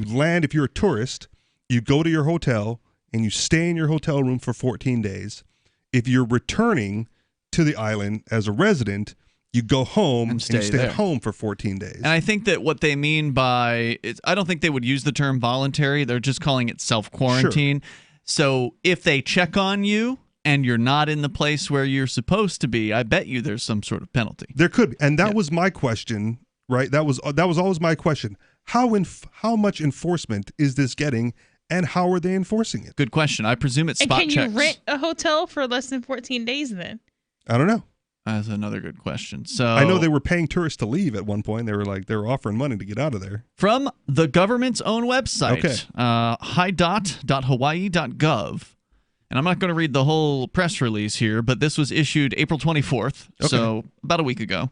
land, if you're a tourist, you go to your hotel and you stay in your hotel room for 14 days. If you're returning to the island as a resident, you go home and you stay at home for 14 days. And I think that what they mean by it, I don't think they would use the term voluntary. They're just calling it self-quarantine. Sure. So if they check on you and you're not in the place where you're supposed to be, I bet you there's some sort of penalty. There could be. And that was my question, right? That was always my question. How much enforcement is this getting, and how are they enforcing it? Good question. I presume it's spot checks. And can you rent a hotel for less than 14 days then? I don't know. That's another good question. So I know they were paying tourists to leave at one point. They were offering money to get out of there. From the government's own website, high.hawaii.gov. And I'm not going to read the whole press release here, but this was issued April 24th, so about a week ago.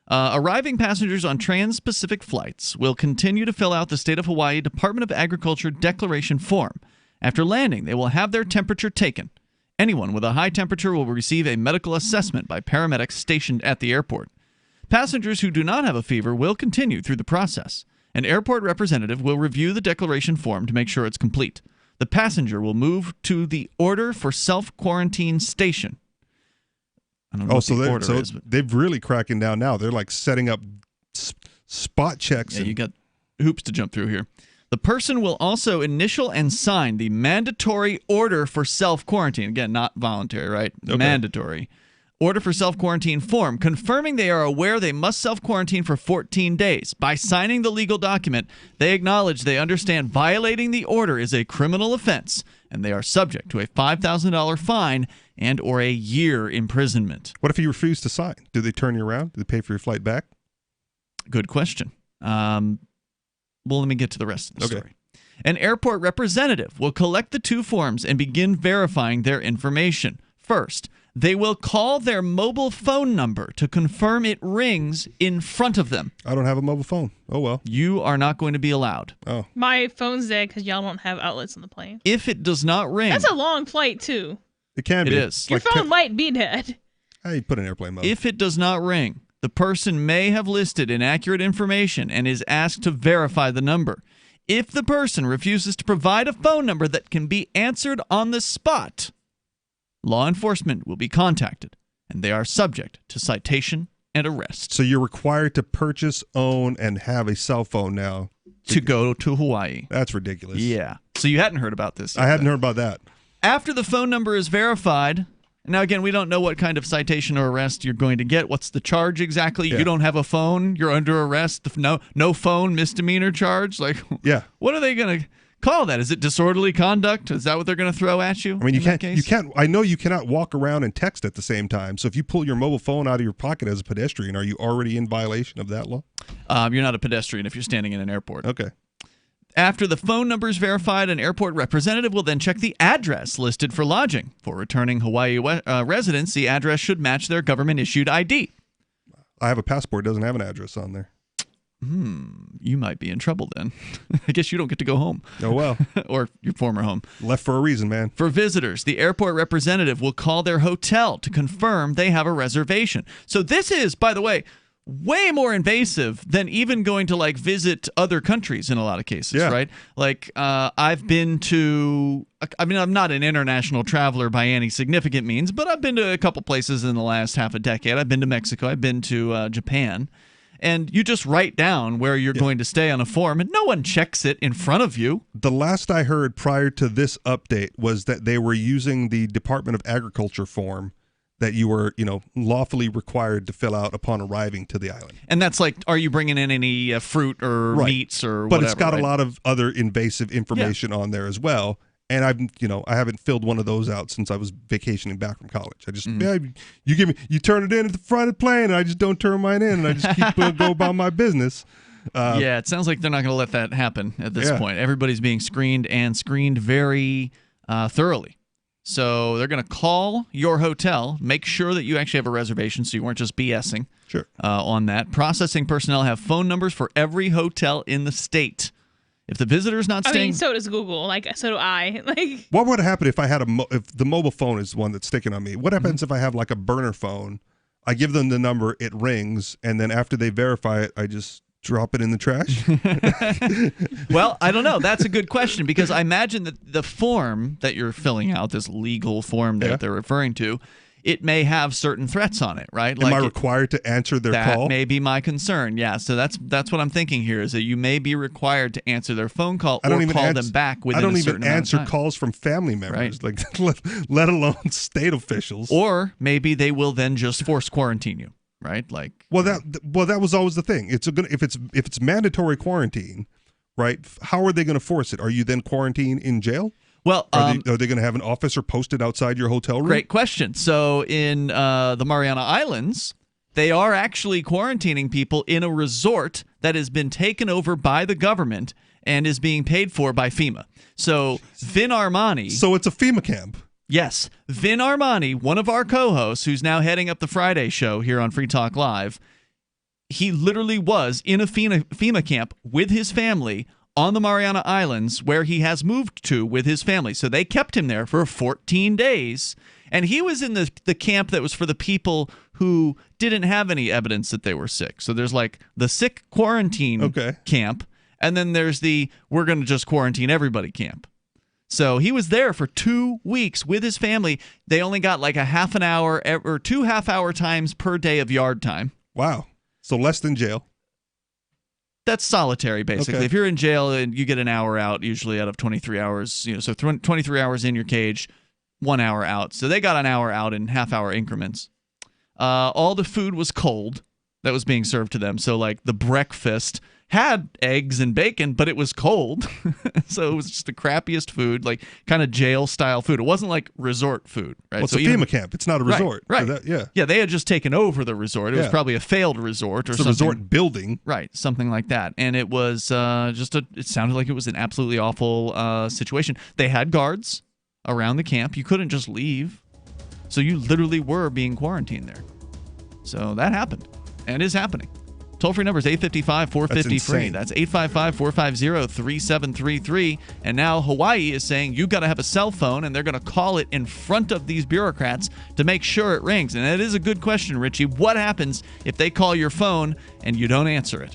Arriving passengers on trans-Pacific flights will continue to fill out the State of Hawaii Department of Agriculture declaration form. After landing, they will have their temperature taken. Anyone with a high temperature will receive a medical assessment by paramedics stationed at the airport. Passengers who do not have a fever will continue through the process. An airport representative will review the declaration form to make sure it's complete. The passenger will move to the Order for Self-Quarantine Station. I don't know what the order is, but they've really cracking down now. They're like setting up spot checks. Yeah, you got hoops to jump through here. The person will also initial and sign the mandatory order for self-quarantine. Again, not voluntary, right? Okay. Mandatory. Order for self-quarantine form, confirming they are aware they must self-quarantine for 14 days. By signing the legal document, they acknowledge they understand violating the order is a criminal offense, and they are subject to a $5,000 fine and or a year imprisonment. What if you refuse to sign? Do they turn you around? Do they pay for your flight back? Good question. Well, let me get to the rest of the story. An airport representative will collect the two forms and begin verifying their information. First, They will call their mobile phone number to confirm it rings in front of them. I don't have a mobile phone. Oh, well. You are not going to be allowed. Oh. My phone's dead because y'all don't have outlets on the plane. If it does not ring. That's a long flight, too. It can be. It is. Your phone might be dead. Hey, put in airplane mode. If it does not ring, the person may have listed inaccurate information and is asked to verify the number. If the person refuses to provide a phone number that can be answered on the spot, law enforcement will be contacted, and they are subject to citation and arrest. So you're required to purchase, own, and have a cell phone now. To go to Hawaii. That's ridiculous. Yeah. So you hadn't heard about this yet. I hadn't heard about that. After the phone number is verified, now again, we don't know what kind of citation or arrest you're going to get. What's the charge exactly? Yeah. You don't have a phone, you're under arrest. No phone misdemeanor charge. Like, yeah. What are they going to call that? Is it disorderly conduct? Is that what they're going to throw at you? I mean, you can't. I know you cannot walk around and text at the same time. So if you pull your mobile phone out of your pocket as a pedestrian, are you already in violation of that law? You're not a pedestrian if you're standing in an airport. Okay. After the phone number is verified, an airport representative will then check the address listed for lodging. For returning Hawaii residents, the address should match their government-issued ID. I have a passport. It doesn't have an address on there. You might be in trouble then. I guess you don't get to go home. Oh, well. Or your former home. Left for a reason, man. For visitors, the airport representative will call their hotel to confirm they have a reservation. So this is, by the way, way more invasive than even going to like visit other countries in a lot of cases, right? Like I've been to, I mean, I'm not an international traveler by any significant means, but I've been to a couple places in the last half a decade. I've been to Mexico. I've been to Japan. And you just write down where you're going to stay on a form, and no one checks it in front of you. The last I heard prior to this update was that they were using the Department of Agriculture form that you were, lawfully required to fill out upon arriving to the island. And that's like, are you bringing in any fruit or meats or whatever? But it's got a lot of other invasive information on there as well. And I haven't filled one of those out since I was vacationing back from college. I just, you turn it in at the front of the plane, and I just don't turn mine in, and I just keep go about my business. Yeah, it sounds like they're not going to let that happen at this point. Everybody's being screened and screened very thoroughly. So they're going to call your hotel, make sure that you actually have a reservation so you weren't just BSing on that. Processing personnel have phone numbers for every hotel in the state. If the visitor's not staying... I mean, so does Google. So do I. What would happen if I had if the mobile phone is the one that's sticking on me? What happens if I have like a burner phone? I give them the number, it rings, and then after they verify it, I just drop it in the trash? Well, I don't know. That's a good question, because I imagine that the form that you're filling out, this legal form that they're referring to, it may have certain threats on it, right? Am I required to answer their call? That may be my concern, yeah. So that's what I'm thinking here, is that you may be required to answer their phone call or call them back within a certain amount of time. I don't even answer calls from family members, let alone state officials. Or maybe they will then just force quarantine you, right? That was always the thing. If it's mandatory quarantine, right? How are they going to force it? Are you then quarantined in jail? Well, are they going to have an officer posted outside your hotel room? Great question. So in the Mariana Islands, they are actually quarantining people in a resort that has been taken over by the government and is being paid for by FEMA. So Vin Armani... So it's a FEMA camp. Yes. Vin Armani, one of our co-hosts, who's now heading up the Friday show here on Free Talk Live, he literally was in a FEMA camp with his family on the Mariana Islands, where he has moved to with his family. So they kept him there for 14 days. And he was in the camp that was for the people who didn't have any evidence that they were sick. So there's like the sick quarantine camp, and then there's the we're going to just quarantine everybody camp. So he was there for 2 weeks with his family. They only got like a half an hour or 2 half-hour times per day of yard time. Wow. So less than jail. That's solitary, basically. If you're in jail and you get an hour out, usually out of 23 hours, so 23 hours in your cage, 1 hour out. So they got an hour out in half-hour increments. All the food was cold that was being served to them. So, like, the breakfast had eggs and bacon, but it was cold. So it was just the crappiest food, like kind of jail-style food. It wasn't like resort food, right? Well, it's a FEMA camp. It's not a resort. Right. So yeah, they had just taken over the resort. It was probably a failed resort or something. It's a resort building. Right, something like that. And it was it sounded like it was an absolutely awful situation. They had guards around the camp. You couldn't just leave. So you literally were being quarantined there. So that happened and is happening. Toll-free number is 855-450-FREE. That's 855-450-3733. And now Hawaii is saying you've got to have a cell phone, and they're going to call it in front of these bureaucrats to make sure it rings. And it is a good question, Richie. What happens if they call your phone and you don't answer it?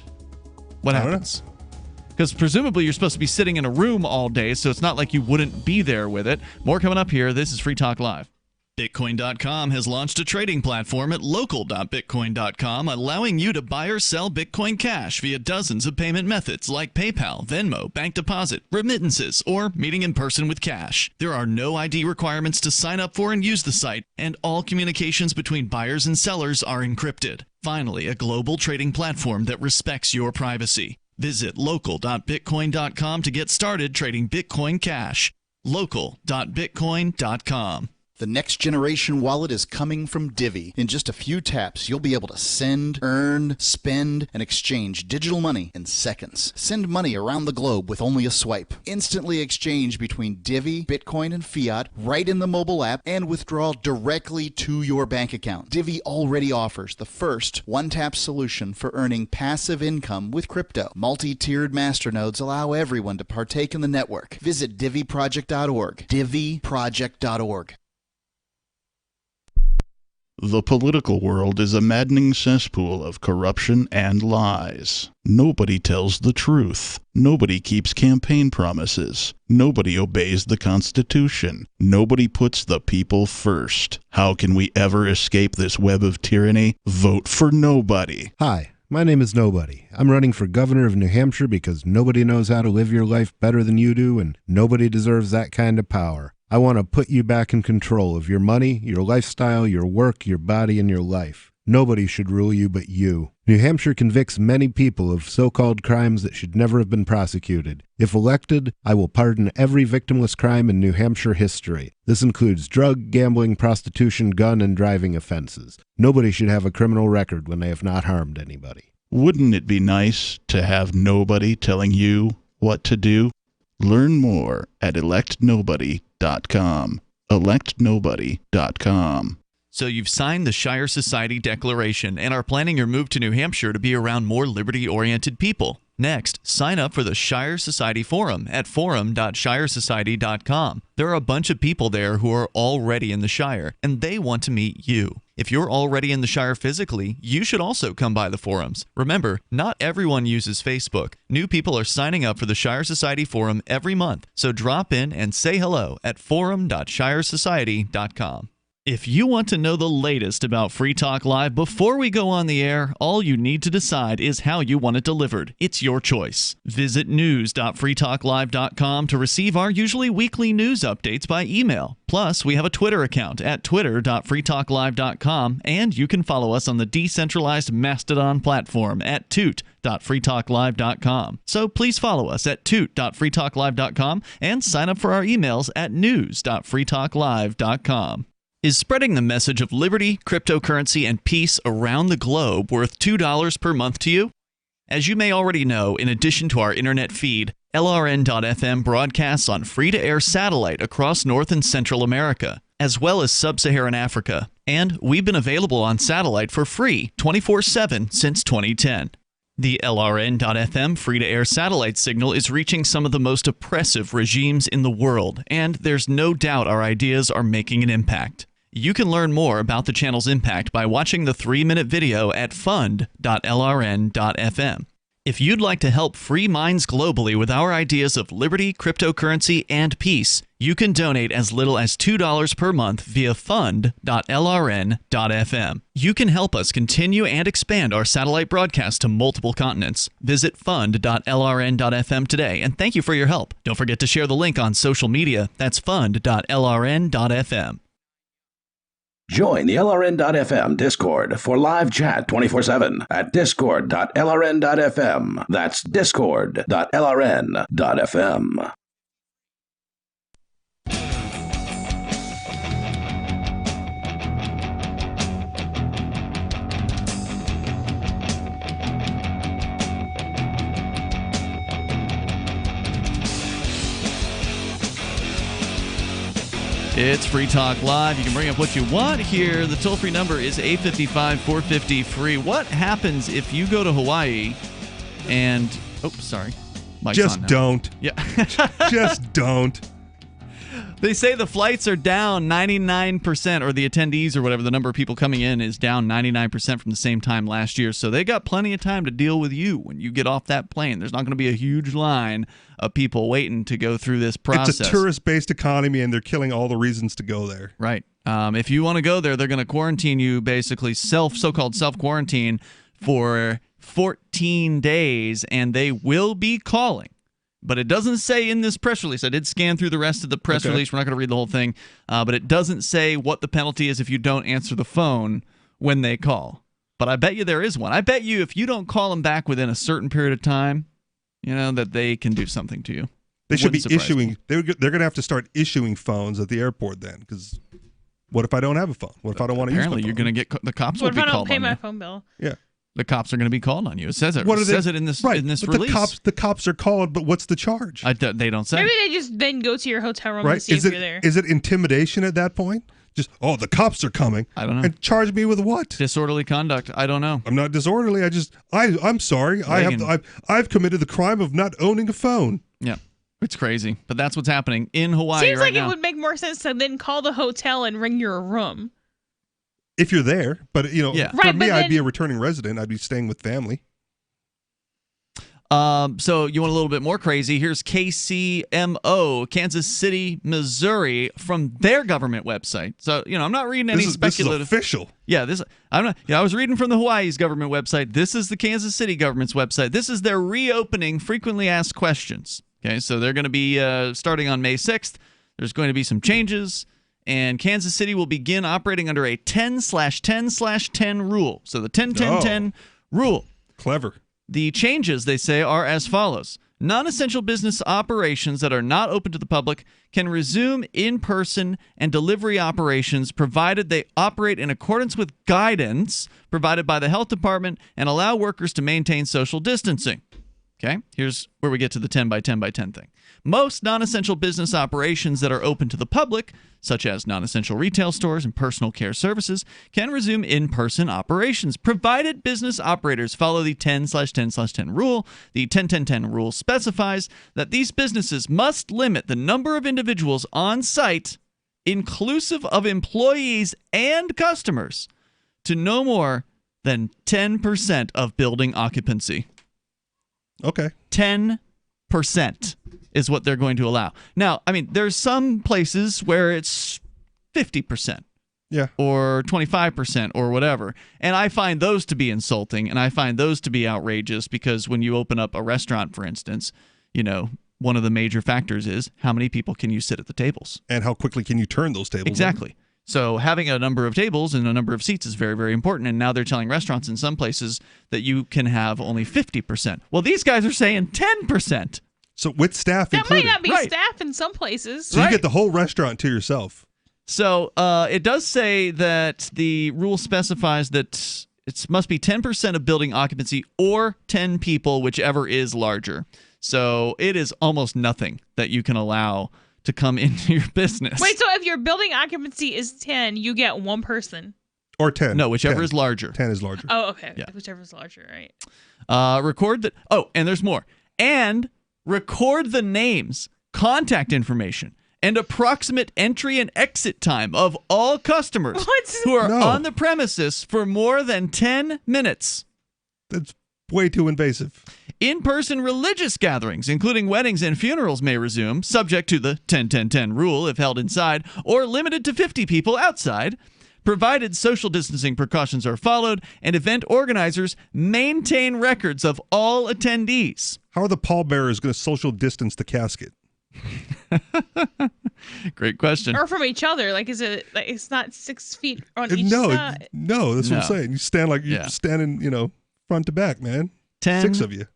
What happens? Because presumably you're supposed to be sitting in a room all day, so it's not like you wouldn't be there with it. More coming up here. This is Free Talk Live. Bitcoin.com has launched a trading platform at local.bitcoin.com, allowing you to buy or sell Bitcoin Cash via dozens of payment methods like PayPal, Venmo, bank deposit, remittances, or meeting in person with cash. There are no ID requirements to sign up for and use the site, and all communications between buyers and sellers are encrypted. Finally, a global trading platform that respects your privacy. Visit local.bitcoin.com to get started trading Bitcoin Cash. local.bitcoin.com. The next generation wallet is coming from Divvy. In just a few taps, you'll be able to send, earn, spend, and exchange digital money in seconds. Send money around the globe with only a swipe. Instantly exchange between Divvy, Bitcoin, and fiat right in the mobile app, and withdraw directly to your bank account. Divvy already offers the first one-tap solution for earning passive income with crypto. Multi-tiered masternodes allow everyone to partake in the network. Visit DivvyProject.org. DivvyProject.org. The political world is a maddening cesspool of corruption and lies. Nobody tells the truth. Nobody keeps campaign promises. Nobody obeys the Constitution. Nobody puts the people first. How can we ever escape this web of tyranny? Vote for nobody. Hi, my name is Nobody. I'm running for governor of New Hampshire because nobody knows how to live your life better than you do, and nobody deserves that kind of power. I want to put you back in control of your money, your lifestyle, your work, your body, and your life. Nobody should rule you but you. New Hampshire convicts many people of so-called crimes that should never have been prosecuted. If elected, I will pardon every victimless crime in New Hampshire history. This includes drug, gambling, prostitution, gun, and driving offenses. Nobody should have a criminal record when they have not harmed anybody. Wouldn't it be nice to have nobody telling you what to do? Learn more at electnobody.com. electnobody.com. So you've signed the Shire Society Declaration and are planning your move to New Hampshire to be around more liberty-oriented people. Next, sign up for the Shire Society Forum at forum.shiresociety.com. There are a bunch of people there who are already in the Shire, and they want to meet you. If you're already in the Shire physically, you should also come by the forums. Remember, not everyone uses Facebook. New people are signing up for the Shire Society Forum every month, so drop in and say hello at forum.shiresociety.com. If you want to know the latest about Free Talk Live before we go on the air, all you need to decide is how you want it delivered. It's your choice. Visit news.freetalklive.com to receive our usually weekly news updates by email. Plus, we have a Twitter account at twitter.freetalklive.com, and you can follow us on the decentralized Mastodon platform at toot.freetalklive.com. So please follow us at toot.freetalklive.com and sign up for our emails at news.freetalklive.com. Is spreading the message of liberty, cryptocurrency, and peace around the globe worth $2 per month to you? As you may already know, in addition to our internet feed, LRN.FM broadcasts on free-to-air satellite across North and Central America, as well as Sub-Saharan Africa. And we've been available on satellite for free 24/7 since 2010. The LRN.FM free-to-air satellite signal is reaching some of the most oppressive regimes in the world, and there's no doubt our ideas are making an impact. You can learn more about the channel's impact by watching the 3-minute video at fund.lrn.fm. If you'd like to help free minds globally with our ideas of liberty, cryptocurrency, and peace, you can donate as little as $2 per month via fund.lrn.fm. You can help us continue and expand our satellite broadcast to multiple continents. Visit fund.lrn.fm today, and thank you for your help. Don't forget to share the link on social media. That's fund.lrn.fm. Join the LRN.FM Discord for live chat 24/7 at discord.lrn.fm. That's discord.lrn.fm. It's Free Talk Live. You can bring up what you want here. The toll-free number is 855-450-FREE. What happens if you go to Hawaii and... Oh, sorry. Mike's just on now. don't. Yeah. Just don't. They say the flights are down 99%, or the attendees or whatever, the number of people coming in is down 99% from the same time last year. So they got plenty of time to deal with you when you get off that plane. There's not going to be a huge line of people waiting to go through this process. It's a tourist-based economy, and they're killing all the reasons to go there. Right. If you want to go there, they're going to quarantine you, basically so-called self-quarantine for 14 days, and they will be calling. But it doesn't say in this press release. I did scan through the rest of the press release. We're not going to read the whole thing. But it doesn't say what the penalty is if you don't answer the phone when they call. But I bet you there is one. I bet you if you don't call them back within a certain period of time, that they can do something to you. They should be issuing. They're going to have to start issuing phones at the airport then, because what if I don't have a phone? What if I don't want to use my phone? Apparently, you're going to get the cops. What will if be I don't called pay on my you. phone bill? Yeah. The cops are going to be called on you. It says it. What It says it in this release. The cops are called, but what's the charge? They don't say. Maybe they just then go to your hotel room Right? and see if you're there. Is it intimidation at that point? Just, the cops are coming. I don't know. And charge me with what? Disorderly conduct. I don't know. I'm not disorderly. I'm sorry. I've committed the crime of not owning a phone. Yeah. It's crazy. But that's what's happening in Hawaii Seems right like now. it would make more sense to then call the hotel and ring your room. If you're there. But, for Right, me, but I'd be then- a returning resident. I'd be staying with family. So you want a little bit more crazy? Here's KCMO, Kansas City, Missouri, from their government website. So I'm not reading any speculative. This is official. Yeah, I'm not. I was reading from the Hawaii's government website. This is the Kansas City government's website. This is their reopening frequently asked questions. Okay, so they're going to be starting on May 6th. There's going to be some changes, and Kansas City will begin operating under a 10/10/10 rule. So the 10/10/10 rule. Clever. The changes, they say, are as follows. Non-essential business operations that are not open to the public can resume in-person and delivery operations provided they operate in accordance with guidance provided by the health department and allow workers to maintain social distancing. Okay, here's where we get to the 10/10/10 thing. Most non-essential business operations that are open to the public, such as non-essential retail stores and personal care services, can resume in-person operations, provided business operators follow the 10/10/10 rule. The 10/10/10 rule specifies that these businesses must limit the number of individuals on site, inclusive of employees and customers, to no more than 10% of building occupancy. Okay. 10% is what they're going to allow. Now, there's some places where it's 50%. Yeah. Or 25% or whatever. And I find those to be insulting, and I find those to be outrageous because when you open up a restaurant, for instance, one of the major factors is how many people can you sit at the tables? And how quickly can you turn those tables? Exactly. So having a number of tables and a number of seats is very, very important. And now they're telling restaurants in some places that you can have only 50%. Well, these guys are saying 10%. So with staff That included. might not be Right. staff in some places. So you get the whole restaurant to yourself. So it does say that the rule specifies that it must be 10% of building occupancy or 10 people, whichever is larger. So it is almost nothing that you can allow to come into your business. Wait, so if your building occupancy is 10, you get one person? Or 10. No, whichever 10. is larger. 10 is larger. Oh, okay. Yeah. Whichever is larger, right. Record that. Oh, and there's more. And record the names, contact information, and approximate entry and exit time of all customers who are on the premises for more than 10 minutes. That's way too invasive. In-person religious gatherings, including weddings and funerals, may resume, subject to the 10/10/10 rule if held inside, or limited to 50 people outside, provided social distancing precautions are followed and event organizers maintain records of all attendees. How are the pallbearers going to social distance the casket? Great question. Or from each other. Like, is it, like, it's not 6 feet on each No, side? no, that's what I'm No. saying. You stand like you're standing, front to back, man. 10, 6 of you.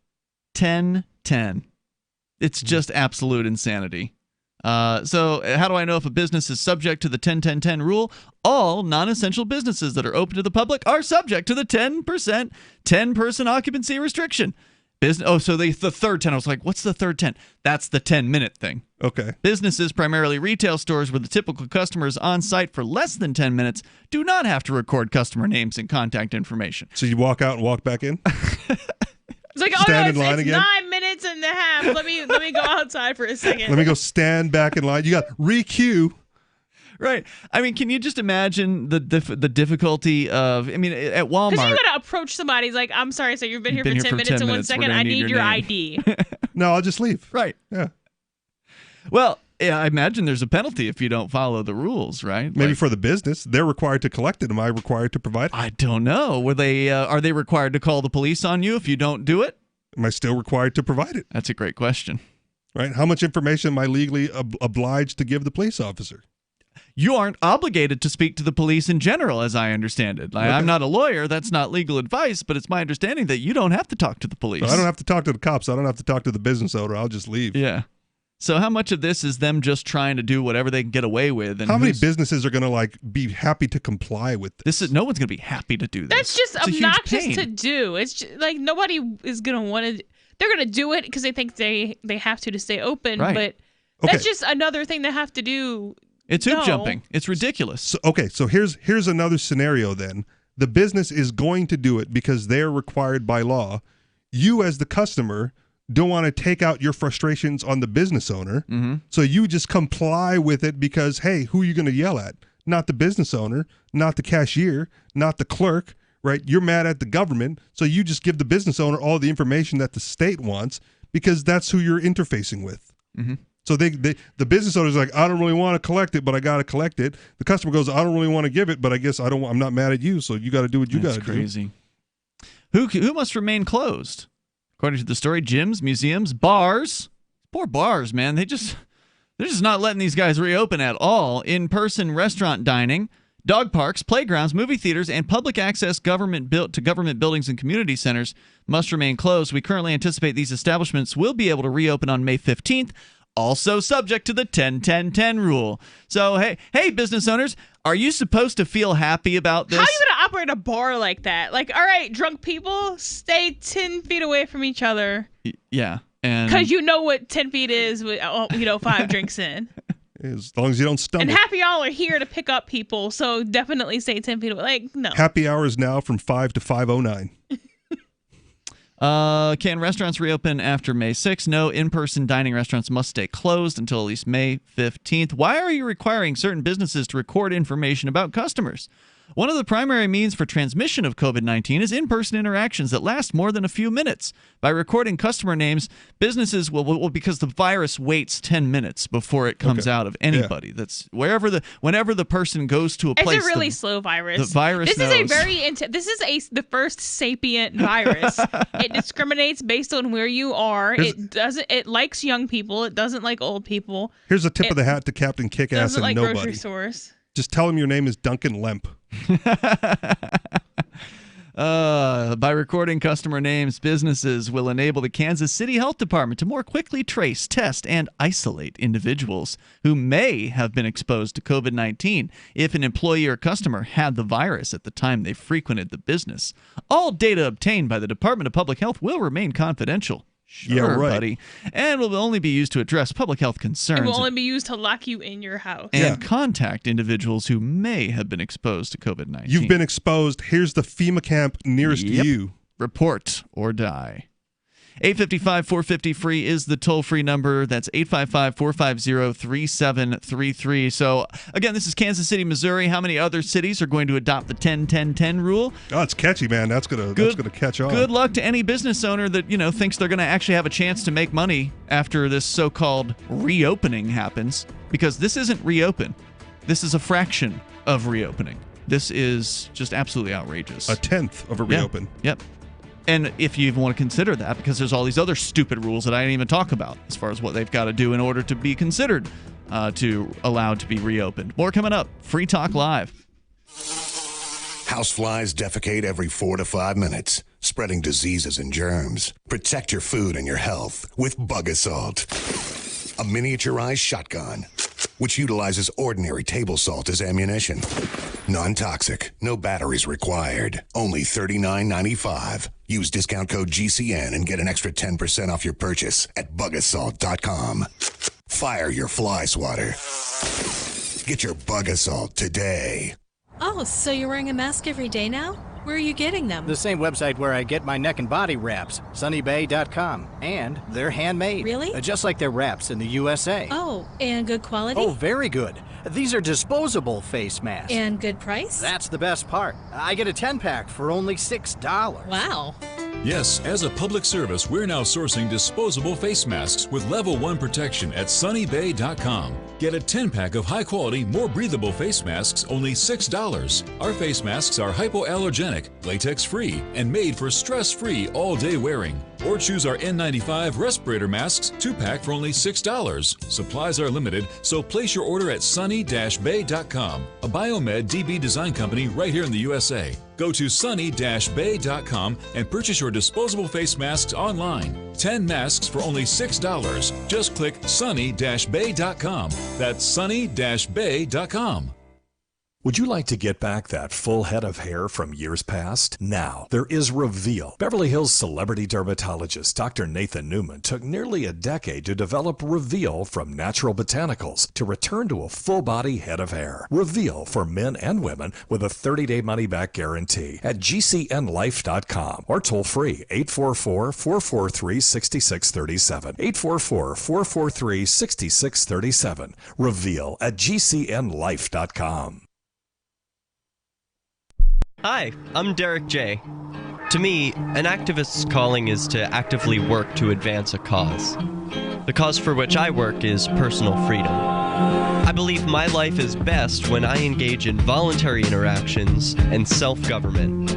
10/10. It's just absolute insanity. So how do I know if a business is subject to the 10/10/10 rule? All non-essential businesses that are open to the public are subject to the 10% 10-person occupancy restriction. So the third 10, I was like, what's the third 10? That's the 10-minute thing. Okay. Businesses, primarily retail stores where the typical customer is on site for less than 10 minutes, do not have to record customer names and contact information. So you walk out and walk back in? It's like, Stand in line it's again? 9 minutes and a half. Let me go outside for a second. Let me go stand back in line. You got re-queue. Right. I mean, can you just imagine the difficulty of, I mean, at Walmart. Because you got to approach somebody. He's like, I'm sorry, so you've been here for 10 minutes and 1 second. I need your ID. No, I'll just leave. Right. Yeah. Well, yeah, I imagine there's a penalty if you don't follow the rules, right? Maybe for the business. They're required to collect it. Am I required to provide it? I don't know. Are they required to call the police on you if you don't do it? Am I still required to provide it? That's a great question. Right? How much information am I legally obliged to give the police officer? You aren't obligated to speak to the police in general, as I understand it. Okay. I'm not a lawyer. That's not legal advice, but it's my understanding that you don't have to talk to the police. So I don't have to talk to the cops. I don't have to talk to the business owner. I'll just leave. Yeah. So how much of this is them just trying to do whatever they can get away with? And how many businesses are going to be happy to comply with this? No one's going to be happy to do this. That's just obnoxious to do. It's just, like nobody is going to want to. They're going to do it because they think they have to stay open. Right. But that's just another thing they have to do. It's hoop jumping. It's ridiculous. So here's another scenario then. The business is going to do it because they're required by law. You as the customer don't want to take out your frustrations on the business owner. Mm-hmm. So you just comply with it because, hey, who are you going to yell at? Not the business owner, not the cashier, not the clerk, right? You're mad at the government. So you just give the business owner all the information that the state wants because that's who you're interfacing with. Mm-hmm. So the business owner's like, I don't really want to collect it, but I got to collect it. The customer goes, I don't really want to give it, but I guess I'm not mad at you, so you got to do what you got to do. That's crazy. Who must remain closed? According to the story, gyms, museums, bars. Poor bars, man. They're just not letting these guys reopen at all. In-person restaurant dining, dog parks, playgrounds, movie theaters, and public access government buildings and community centers must remain closed. We currently anticipate these establishments will be able to reopen on May 15th. Also subject to the 10-10-10 rule. So, hey, business owners, are you supposed to feel happy about this? How are you going to operate a bar like that? Like, all right, drunk people, stay 10 feet away from each other. Yeah. Because you know what 10 feet is with 5 drinks in. As long as you don't stumble. And happy hour are here to pick up people, so definitely stay 10 feet away. Like, no. Happy hour is now from 5 to 5:09. Can restaurants reopen after May 6th? No, in-person dining restaurants must stay closed until at least May 15th. Why are you requiring certain businesses to record information about customers? One of the primary means for transmission of COVID-19 is in-person interactions that last more than a few minutes. By recording customer names, businesses will because the virus waits 10 minutes before it comes out of anybody. Yeah. That's whenever the person goes to a place. It's a really slow virus. The virus This knows. is a very the first sapient virus. It discriminates based on where you are. It likes young people. It doesn't like old people. Here's a tip of the hat to Captain Kickass doesn't and like nobody. grocery stores. Just tell him your name is Duncan Lemp. By recording customer names, businesses will enable the Kansas City Health Department to more quickly trace, test, and isolate individuals who may have been exposed to COVID-19 if an employee or customer had the virus at the time they frequented the business. All data obtained by the Department of Public Health will remain confidential. Sure, buddy. And will only be used to address public health concerns. It will only be used to lock you in your house. And contact individuals who may have been exposed to COVID-19. You've been exposed. Here's the FEMA camp nearest you. Report or die. 855-450-FREE is the toll-free number. That's 855-450-3733. So, again, this is Kansas City, Missouri. How many other cities are going to adopt the 10-10-10 rule? Oh, it's catchy, man. That's gonna catch on. Good luck to any business owner that, thinks they're going to actually have a chance to make money after this so-called reopening happens, because this isn't reopen. This is a fraction of reopening. This is just absolutely outrageous. A tenth of a reopen. Yep. And if you even want to consider that, because there's all these other stupid rules that I didn't even talk about as far as what they've got to do in order to be considered to allowed to be reopened. More coming up. Free Talk Live. Houseflies defecate every 4 to 5 minutes, spreading diseases and germs. Protect your food and your health with Bug Assault, a miniaturized shotgun which utilizes ordinary table salt as ammunition. Non-toxic, no batteries required. Only $39.95. Use discount code GCN and get an extra 10% off your purchase at Bugasalt.com. Fire your fly swatter. Get your Bugasalt today. Oh, so you're wearing a mask every day now? Where are you getting them? The same website where I get my neck and body wraps, sunnybay.com. And they're handmade. Really? Just like their wraps in the USA. Oh, and good quality? Oh, very good. These are disposable face masks. And good price? That's the best part. I get a 10-pack for only $6. Wow. Yes, as a public service, we're now sourcing disposable face masks with level 1 protection at sunnybay.com. Get a 10-pack of high-quality, more breathable face masks, only $6. Our face masks are hypoallergenic, latex-free, and made for stress-free all-day wearing. Or choose our N95 respirator masks 2-pack for only $6. Supplies are limited, so place your order at sunny-bay.com, a Biomed DB design company right here in the USA. Go to sunny-bay.com and purchase your disposable face masks online. 10 masks for only $6. Just click sunny-bay.com. That's sunny-bay.com. Would you like to get back that full head of hair from years past? Now, there is Reveal. Beverly Hills celebrity dermatologist Dr. Nathan Newman took nearly a decade to develop Reveal from natural botanicals to return to a full-body head of hair. Reveal for men and women with a 30-day money-back guarantee at gcnlife.com or toll-free 844-443-6637. 844-443-6637. Reveal at gcnlife.com. Hi, I'm Derek J. To me, an activist's calling is to actively work to advance a cause. The cause for which I work is personal freedom. I believe my life is best when I engage in voluntary interactions and self-government.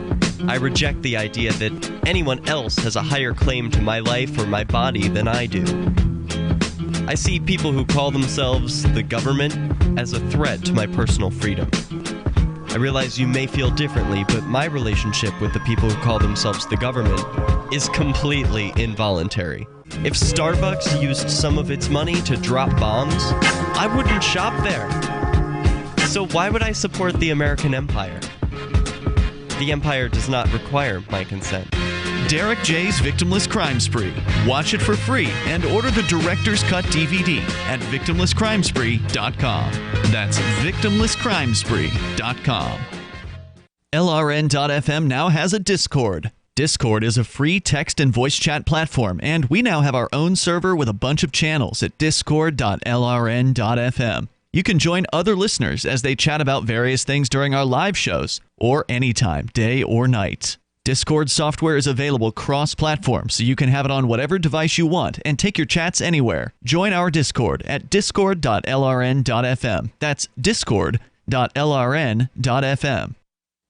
I reject the idea that anyone else has a higher claim to my life or my body than I do. I see people who call themselves the government as a threat to my personal freedom. I realize you may feel differently, but my relationship with the people who call themselves the government is completely involuntary. If Starbucks used some of its money to drop bombs, I wouldn't shop there. So why would I support the American empire? The empire does not require my consent. Derek J's Victimless Crime Spree. Watch it for free and order the Director's Cut DVD at victimlesscrimespree.com. That's victimlesscrimespree.com. LRN.FM now has a Discord. Discord is a free text and voice chat platform, and we now have our own server with a bunch of channels at discord.lrn.fm. You can join other listeners as they chat about various things during our live shows, or anytime, day or night. Discord software is available cross-platform, so you can have it on whatever device you want and take your chats anywhere. Join our Discord at discord.lrn.fm. That's discord.lrn.fm.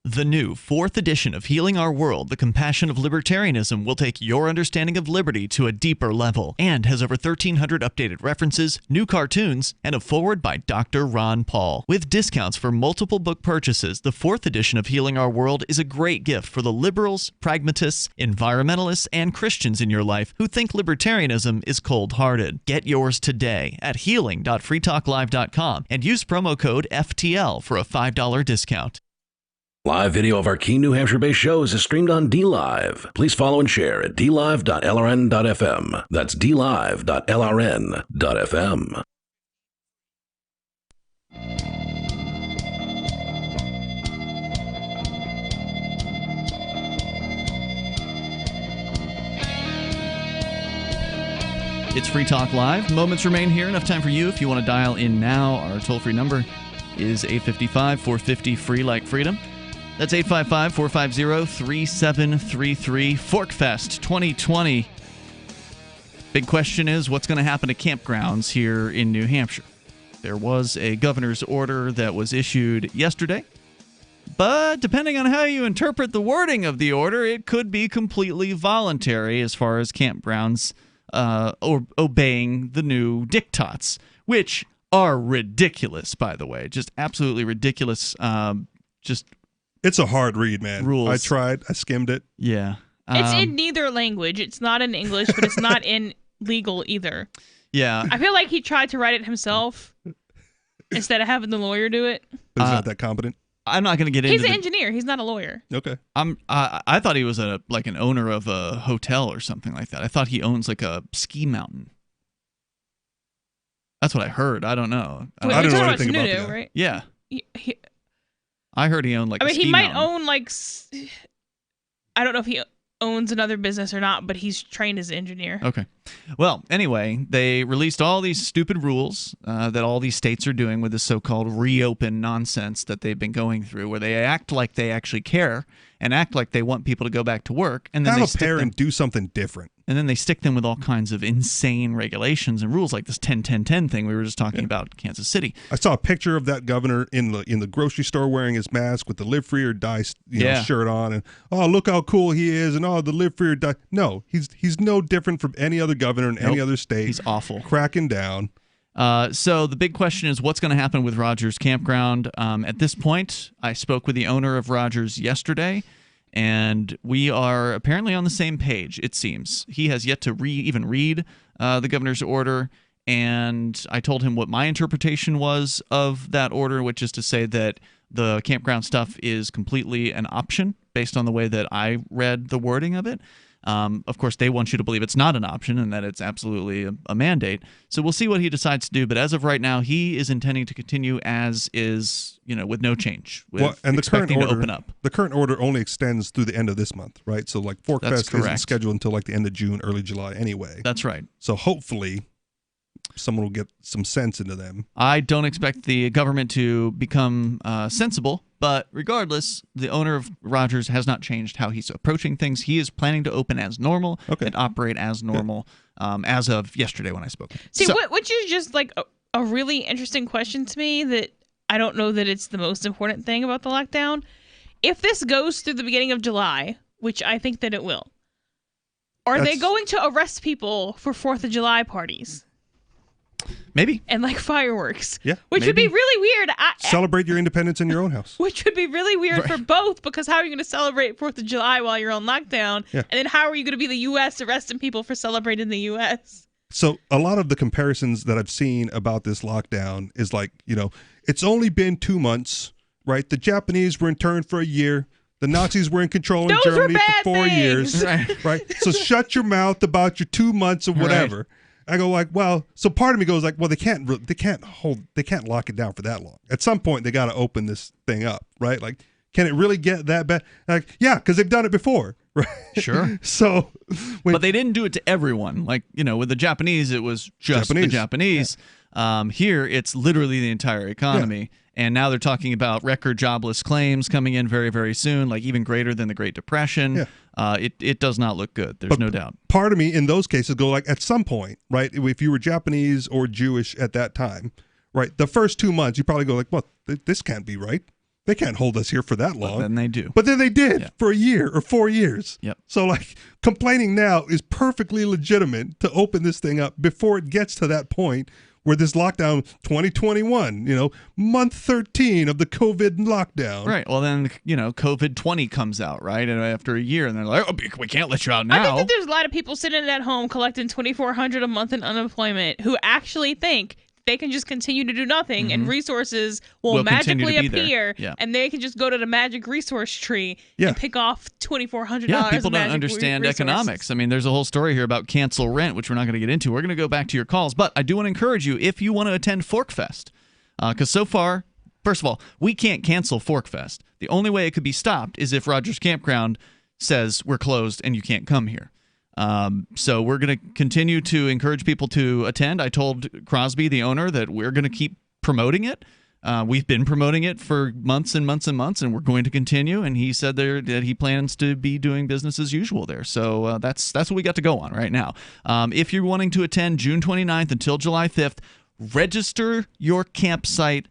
The new 4th edition of Healing Our World, The Compassion of Libertarianism, will take your understanding of liberty to a deeper level and has over 1,300 updated references, new cartoons, and a foreword by Dr. Ron Paul. With discounts for multiple book purchases, the 4th edition of Healing Our World is a great gift for the liberals, pragmatists, environmentalists, and Christians in your life who think libertarianism is cold-hearted. Get yours today at healing.freetalklive.com and use promo code FTL for a $5 discount. Live video of our key New Hampshire-based shows is streamed on DLive. Please follow and share at dlive.lrn.fm. That's dlive.lrn.fm. It's Free Talk Live. Moments remain here. Enough time for you if you want to dial in now. Our toll-free number is 855-450-FREE like freedom. That's 855-450-3733. Forkfest 2020. Big question is, what's going to happen to campgrounds here in New Hampshire? There was a governor's order that was issued yesterday, but depending on how you interpret the wording of the order, it could be completely voluntary as far as campgrounds obeying the new diktats, which are ridiculous, by the way. Just absolutely ridiculous. It's a hard read, man. Rules. I tried. I skimmed it. Yeah. It's in neither language. It's not in English, but it's not in legal either. Yeah. I feel like he tried to write it himself instead of having the lawyer do it. But he's not that competent. I'm not going to get into. He's an engineer. He's not a lawyer. Okay. I thought he was an owner of a hotel or something like that. I thought he owns like a ski mountain. That's what I heard. I don't know. I don't know anything about that. Right? Yeah. He, I heard he owned like. I mean, a ski he might mountain. own like. I don't know if he owns another business or not, but he's trained as an engineer. Okay. Well, anyway, they released all these stupid rules that all these states are doing with this so-called reopen nonsense that they've been going through, where they act like they actually care and act like they want people to go back to work, and then have a pair and do something different. And then they stick them with all kinds of insane regulations and rules, like this 10-10-10 thing we were just talking about in Kansas City. I saw a picture of that governor in the grocery store wearing his mask with the live free or die shirt on, and oh, look how cool he is, and oh, the live free or die. No, he's no different from any other governor in any other state. He's awful, cracking down. So the big question is what's going to happen with Rogers Campground. At this point, I spoke with the owner of Rogers yesterday, and we are apparently on the same page, it seems. He has yet to even read the governor's order, and I told him what my interpretation was of that order, which is to say that the campground stuff is completely an option based on the way that I read the wording of it. Of course, they want you to believe it's not an option and that it's absolutely a mandate. So we'll see what he decides to do. But as of right now, he is intending to continue as is, with no change. And the current order, to open up. The current order only extends through the end of this month, right? So like Forkfest isn't scheduled until like the end of June, early July anyway. That's right. So hopefully someone will get some sense into them. I don't expect the government to become sensible. But regardless, the owner of Rogers has not changed how he's approaching things. He is planning to open as normal and operate as normal as of yesterday when I spoke. See, which is just like a really interesting question to me that I don't know that it's the most important thing about the lockdown. If this goes through the beginning of July, which I think that it will, are they going to arrest people for 4th of July parties? Maybe. And like fireworks. Yeah. Which would be really weird. Celebrate your independence in your own house. Which would be really weird for both, because how are you going to celebrate 4th of July while you're on lockdown? Yeah. And then how are you going to be the U.S. arresting people for celebrating the U.S.? So a lot of the comparisons that I've seen about this lockdown is like, it's only been 2 months, right? The Japanese were interned for a year. The Nazis were in control in Germany for 4 years. Right. So shut your mouth about your 2 months or whatever. Right. I go like, well, so part of me goes like, well, they can't lock it down for that long. At some point, they got to open this thing up, right? Like, can it really get that bad? Like, yeah, because they've done it before, right? Sure. So, but they didn't do it to everyone. Like, with the Japanese, it was just the Japanese. Yeah. Here, it's literally the entire economy. Yeah. And now they're talking about record jobless claims coming in very, very soon, like even greater than the Great Depression. Yeah. It does not look good. There's no doubt. Part of me in those cases go like, at some point, right, if you were Japanese or Jewish at that time, right, the first 2 months, you probably go like, well, this can't be right. They can't hold us here for that long. But then they do. But then they did for a year or 4 years. Yep. So like complaining now is perfectly legitimate to open this thing up before it gets to that point where this lockdown 2021, month 13 of the COVID lockdown. Right. Well, then, COVID 20 comes out, right? And after a year, and they're like, oh, we can't let you out now. I think that there's a lot of people sitting at home collecting $2,400 a month in unemployment who actually think they can just continue to do nothing and resources will magically appear and they can just go to the magic resource tree and pick off $2,400. Yeah, people don't understand economics. I mean, there's a whole story here about cancel rent, which we're not going to get into. We're going to go back to your calls, but I do want to encourage you, if you want to attend Forkfest, because so far, first of all, we can't cancel Forkfest. The only way it could be stopped is if Rogers Campground says we're closed and you can't come here. So we're going to continue to encourage people to attend. I told Crosby, the owner, that we're going to keep promoting it. We've been promoting it for months and months and months, and we're going to continue. And he said that he plans to be doing business as usual there. So that's what we got to go on right now. If you're wanting to attend June 29th until July 5th, register your campsite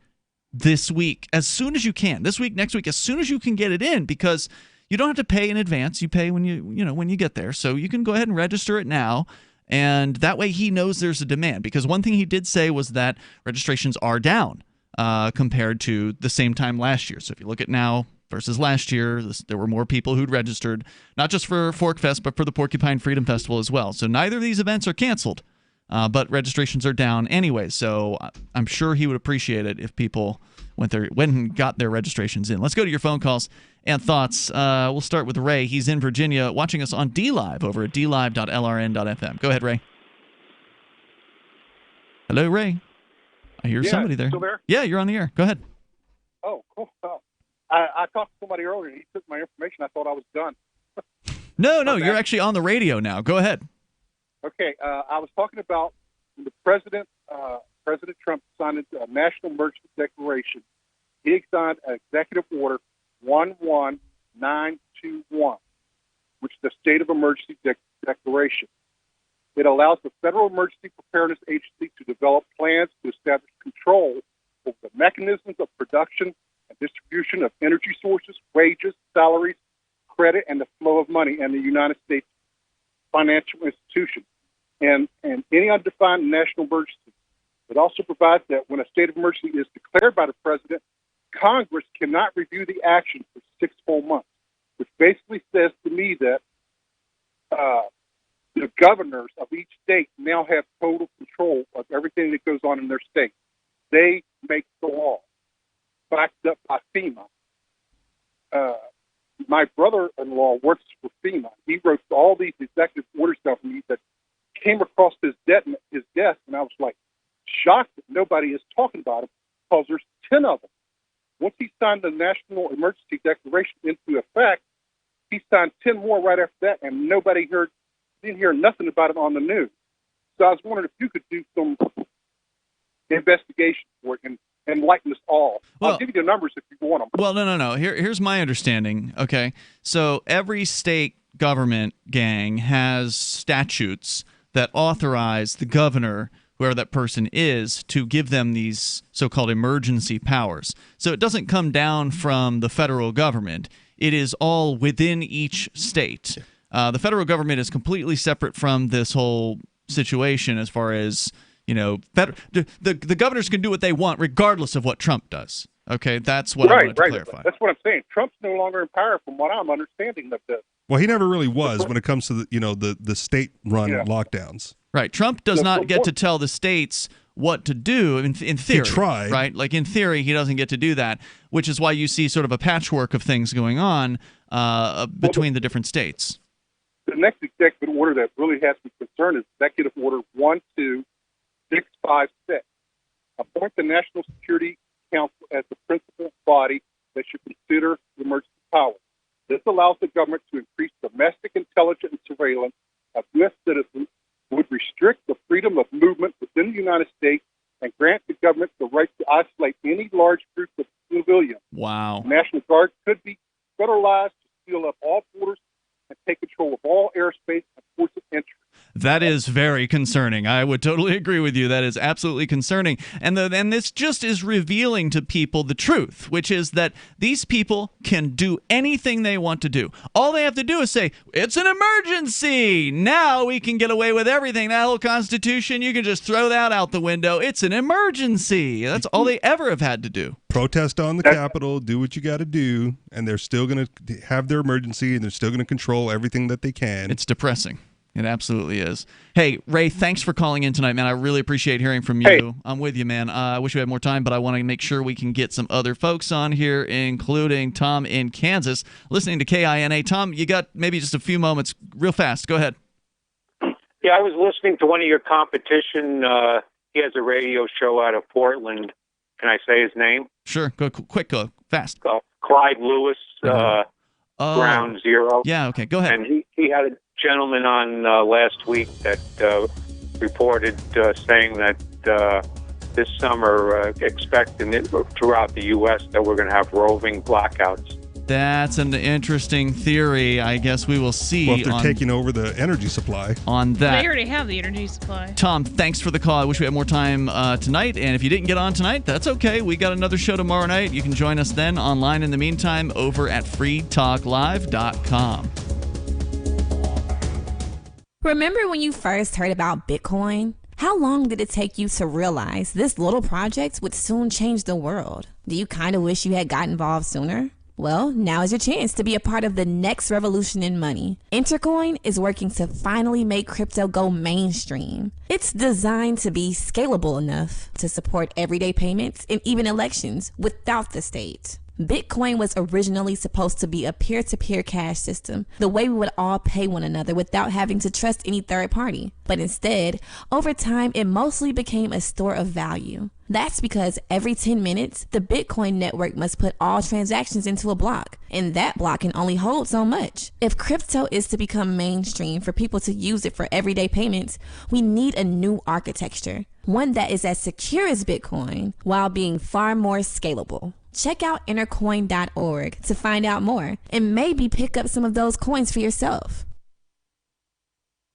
this week as soon as you can. This week, next week, as soon as you can get it in, because you don't have to pay in advance. You pay when you get there. So you can go ahead and register it now. And that way he knows there's a demand. Because one thing he did say was that registrations are down compared to the same time last year. So if you look at now versus last year, there were more people who'd registered, not just for Forkfest, but for the Porcupine Freedom Festival as well. So neither of these events are canceled. but registrations are down anyway, so I'm sure he would appreciate it if people went and got their registrations in. Let's go to your phone calls and thoughts. We'll start with Ray. He's in Virginia, watching us on DLive over at dlive.lrn.fm. Go ahead, Ray. Hello, Ray. I hear somebody there. Still there? Yeah, you're on the air. Go ahead. Oh, cool. Oh. I talked to somebody earlier, and he took my information. I thought I was done. No, you're actually on the radio now. Go ahead. Okay, I was talking about the President Trump signed a national emergency declaration. He signed an executive order 11921, which is the state of emergency declaration. It allows the Federal Emergency Preparedness Agency to develop plans to establish control over the mechanisms of production and distribution of energy sources, wages, salaries, credit, and the flow of money in the United States financial institutions, and any undefined national emergency. It also provides that when a state of emergency is declared by the President, Congress cannot review the action for 6 whole months, which basically says to me that the governors of each state now have total control of everything that goes on in their state. They make the law, backed up by FEMA. My brother-in-law works for FEMA. He wrote all these executive orders down for me that came across his desk, and I was like shocked that nobody is talking about them because there's 10 of them. Once he signed the National Emergency Declaration into effect, he signed 10 more right after that, and nobody didn't hear nothing about it on the news. So I was wondering if you could do some investigation for it and enlighten us all. I'll give you the numbers if you want them. Well, no. Here's my understanding. Okay, so every state government gang has statutes that authorize the governor, whoever that person is, to give them these so-called emergency powers. So it doesn't come down from the federal government. It is all within each state. The federal government is completely separate from this whole situation as far as, the governors can do what they want regardless of what Trump does. Okay, that's what I wanted to clarify. That's what I'm saying. Trump's no longer in power from what I'm understanding of this. Well, he never really was when it comes to the state-run lockdowns. Right. Trump does not get to tell the states what to do in theory. He tried. Right? Like in theory, he doesn't get to do that, which is why you see sort of a patchwork of things going on between the different states. The next executive order that really has me concerned is Executive Order 12656. Appoint the National Security Council as the principal body that should consider emergency powers. This allows the government to increase domestic intelligence and surveillance of U.S. citizens, would restrict the freedom of movement within the United States, and grant the government the right to isolate any large group of civilians. Wow. The National Guard could be federalized to seal up all borders and take control of all airspace and ports of entry. That is very concerning. I would totally agree with you. That is absolutely concerning. And this just is revealing to people the truth, which is that these people can do anything they want to do. All they have to do is say, it's an emergency. Now we can get away with everything. That whole Constitution, you can just throw that out the window. It's an emergency. That's all they ever have had to do. Protest on the Capitol, do what you got to do, and they're still going to have their emergency, and they're still going to control everything that they can. It's depressing. It absolutely is. Hey, Ray, thanks for calling in tonight, man. I really appreciate hearing from you. Hey. I'm with you, man. I wish we had more time, but I want to make sure we can get some other folks on here, including Tom in Kansas, listening to KINA. Tom, you got maybe just a few moments real fast. Go ahead. Yeah, I was listening to one of your competition. He has a radio show out of Portland. Can I say his name? Sure. Go quick, go fast. Clyde Lewis, Ground Zero. Yeah, okay. Go ahead. And he had a gentleman on last week that reported saying that this summer, expecting it throughout the U.S. that we're going to have roving blackouts. That's an interesting theory. I guess we will see. Well, if they're taking over the energy supply. On that. They already have the energy supply. Tom, thanks for the call. I wish we had more time tonight. And if you didn't get on tonight, that's okay. We got another show tomorrow night. You can join us then online in the meantime over at freetalklive.com. Remember when you first heard about Bitcoin? How long did it take you to realize this little project would soon change the world? Do you kind of wish you had got involved sooner? Well, now is your chance to be a part of the next revolution in money. Intercoin is working to finally make crypto go mainstream. It's designed to be scalable enough to support everyday payments and even elections without the state. Bitcoin was originally supposed to be a peer-to-peer cash system, the way we would all pay one another without having to trust any third party. But instead, over time, it mostly became a store of value. That's because every 10 minutes, the Bitcoin network must put all transactions into a block, and that block can only hold so much. If crypto is to become mainstream for people to use it for everyday payments, we need a new architecture, one that is as secure as Bitcoin while being far more scalable. Check out intercoin.org to find out more and maybe pick up some of those coins for yourself.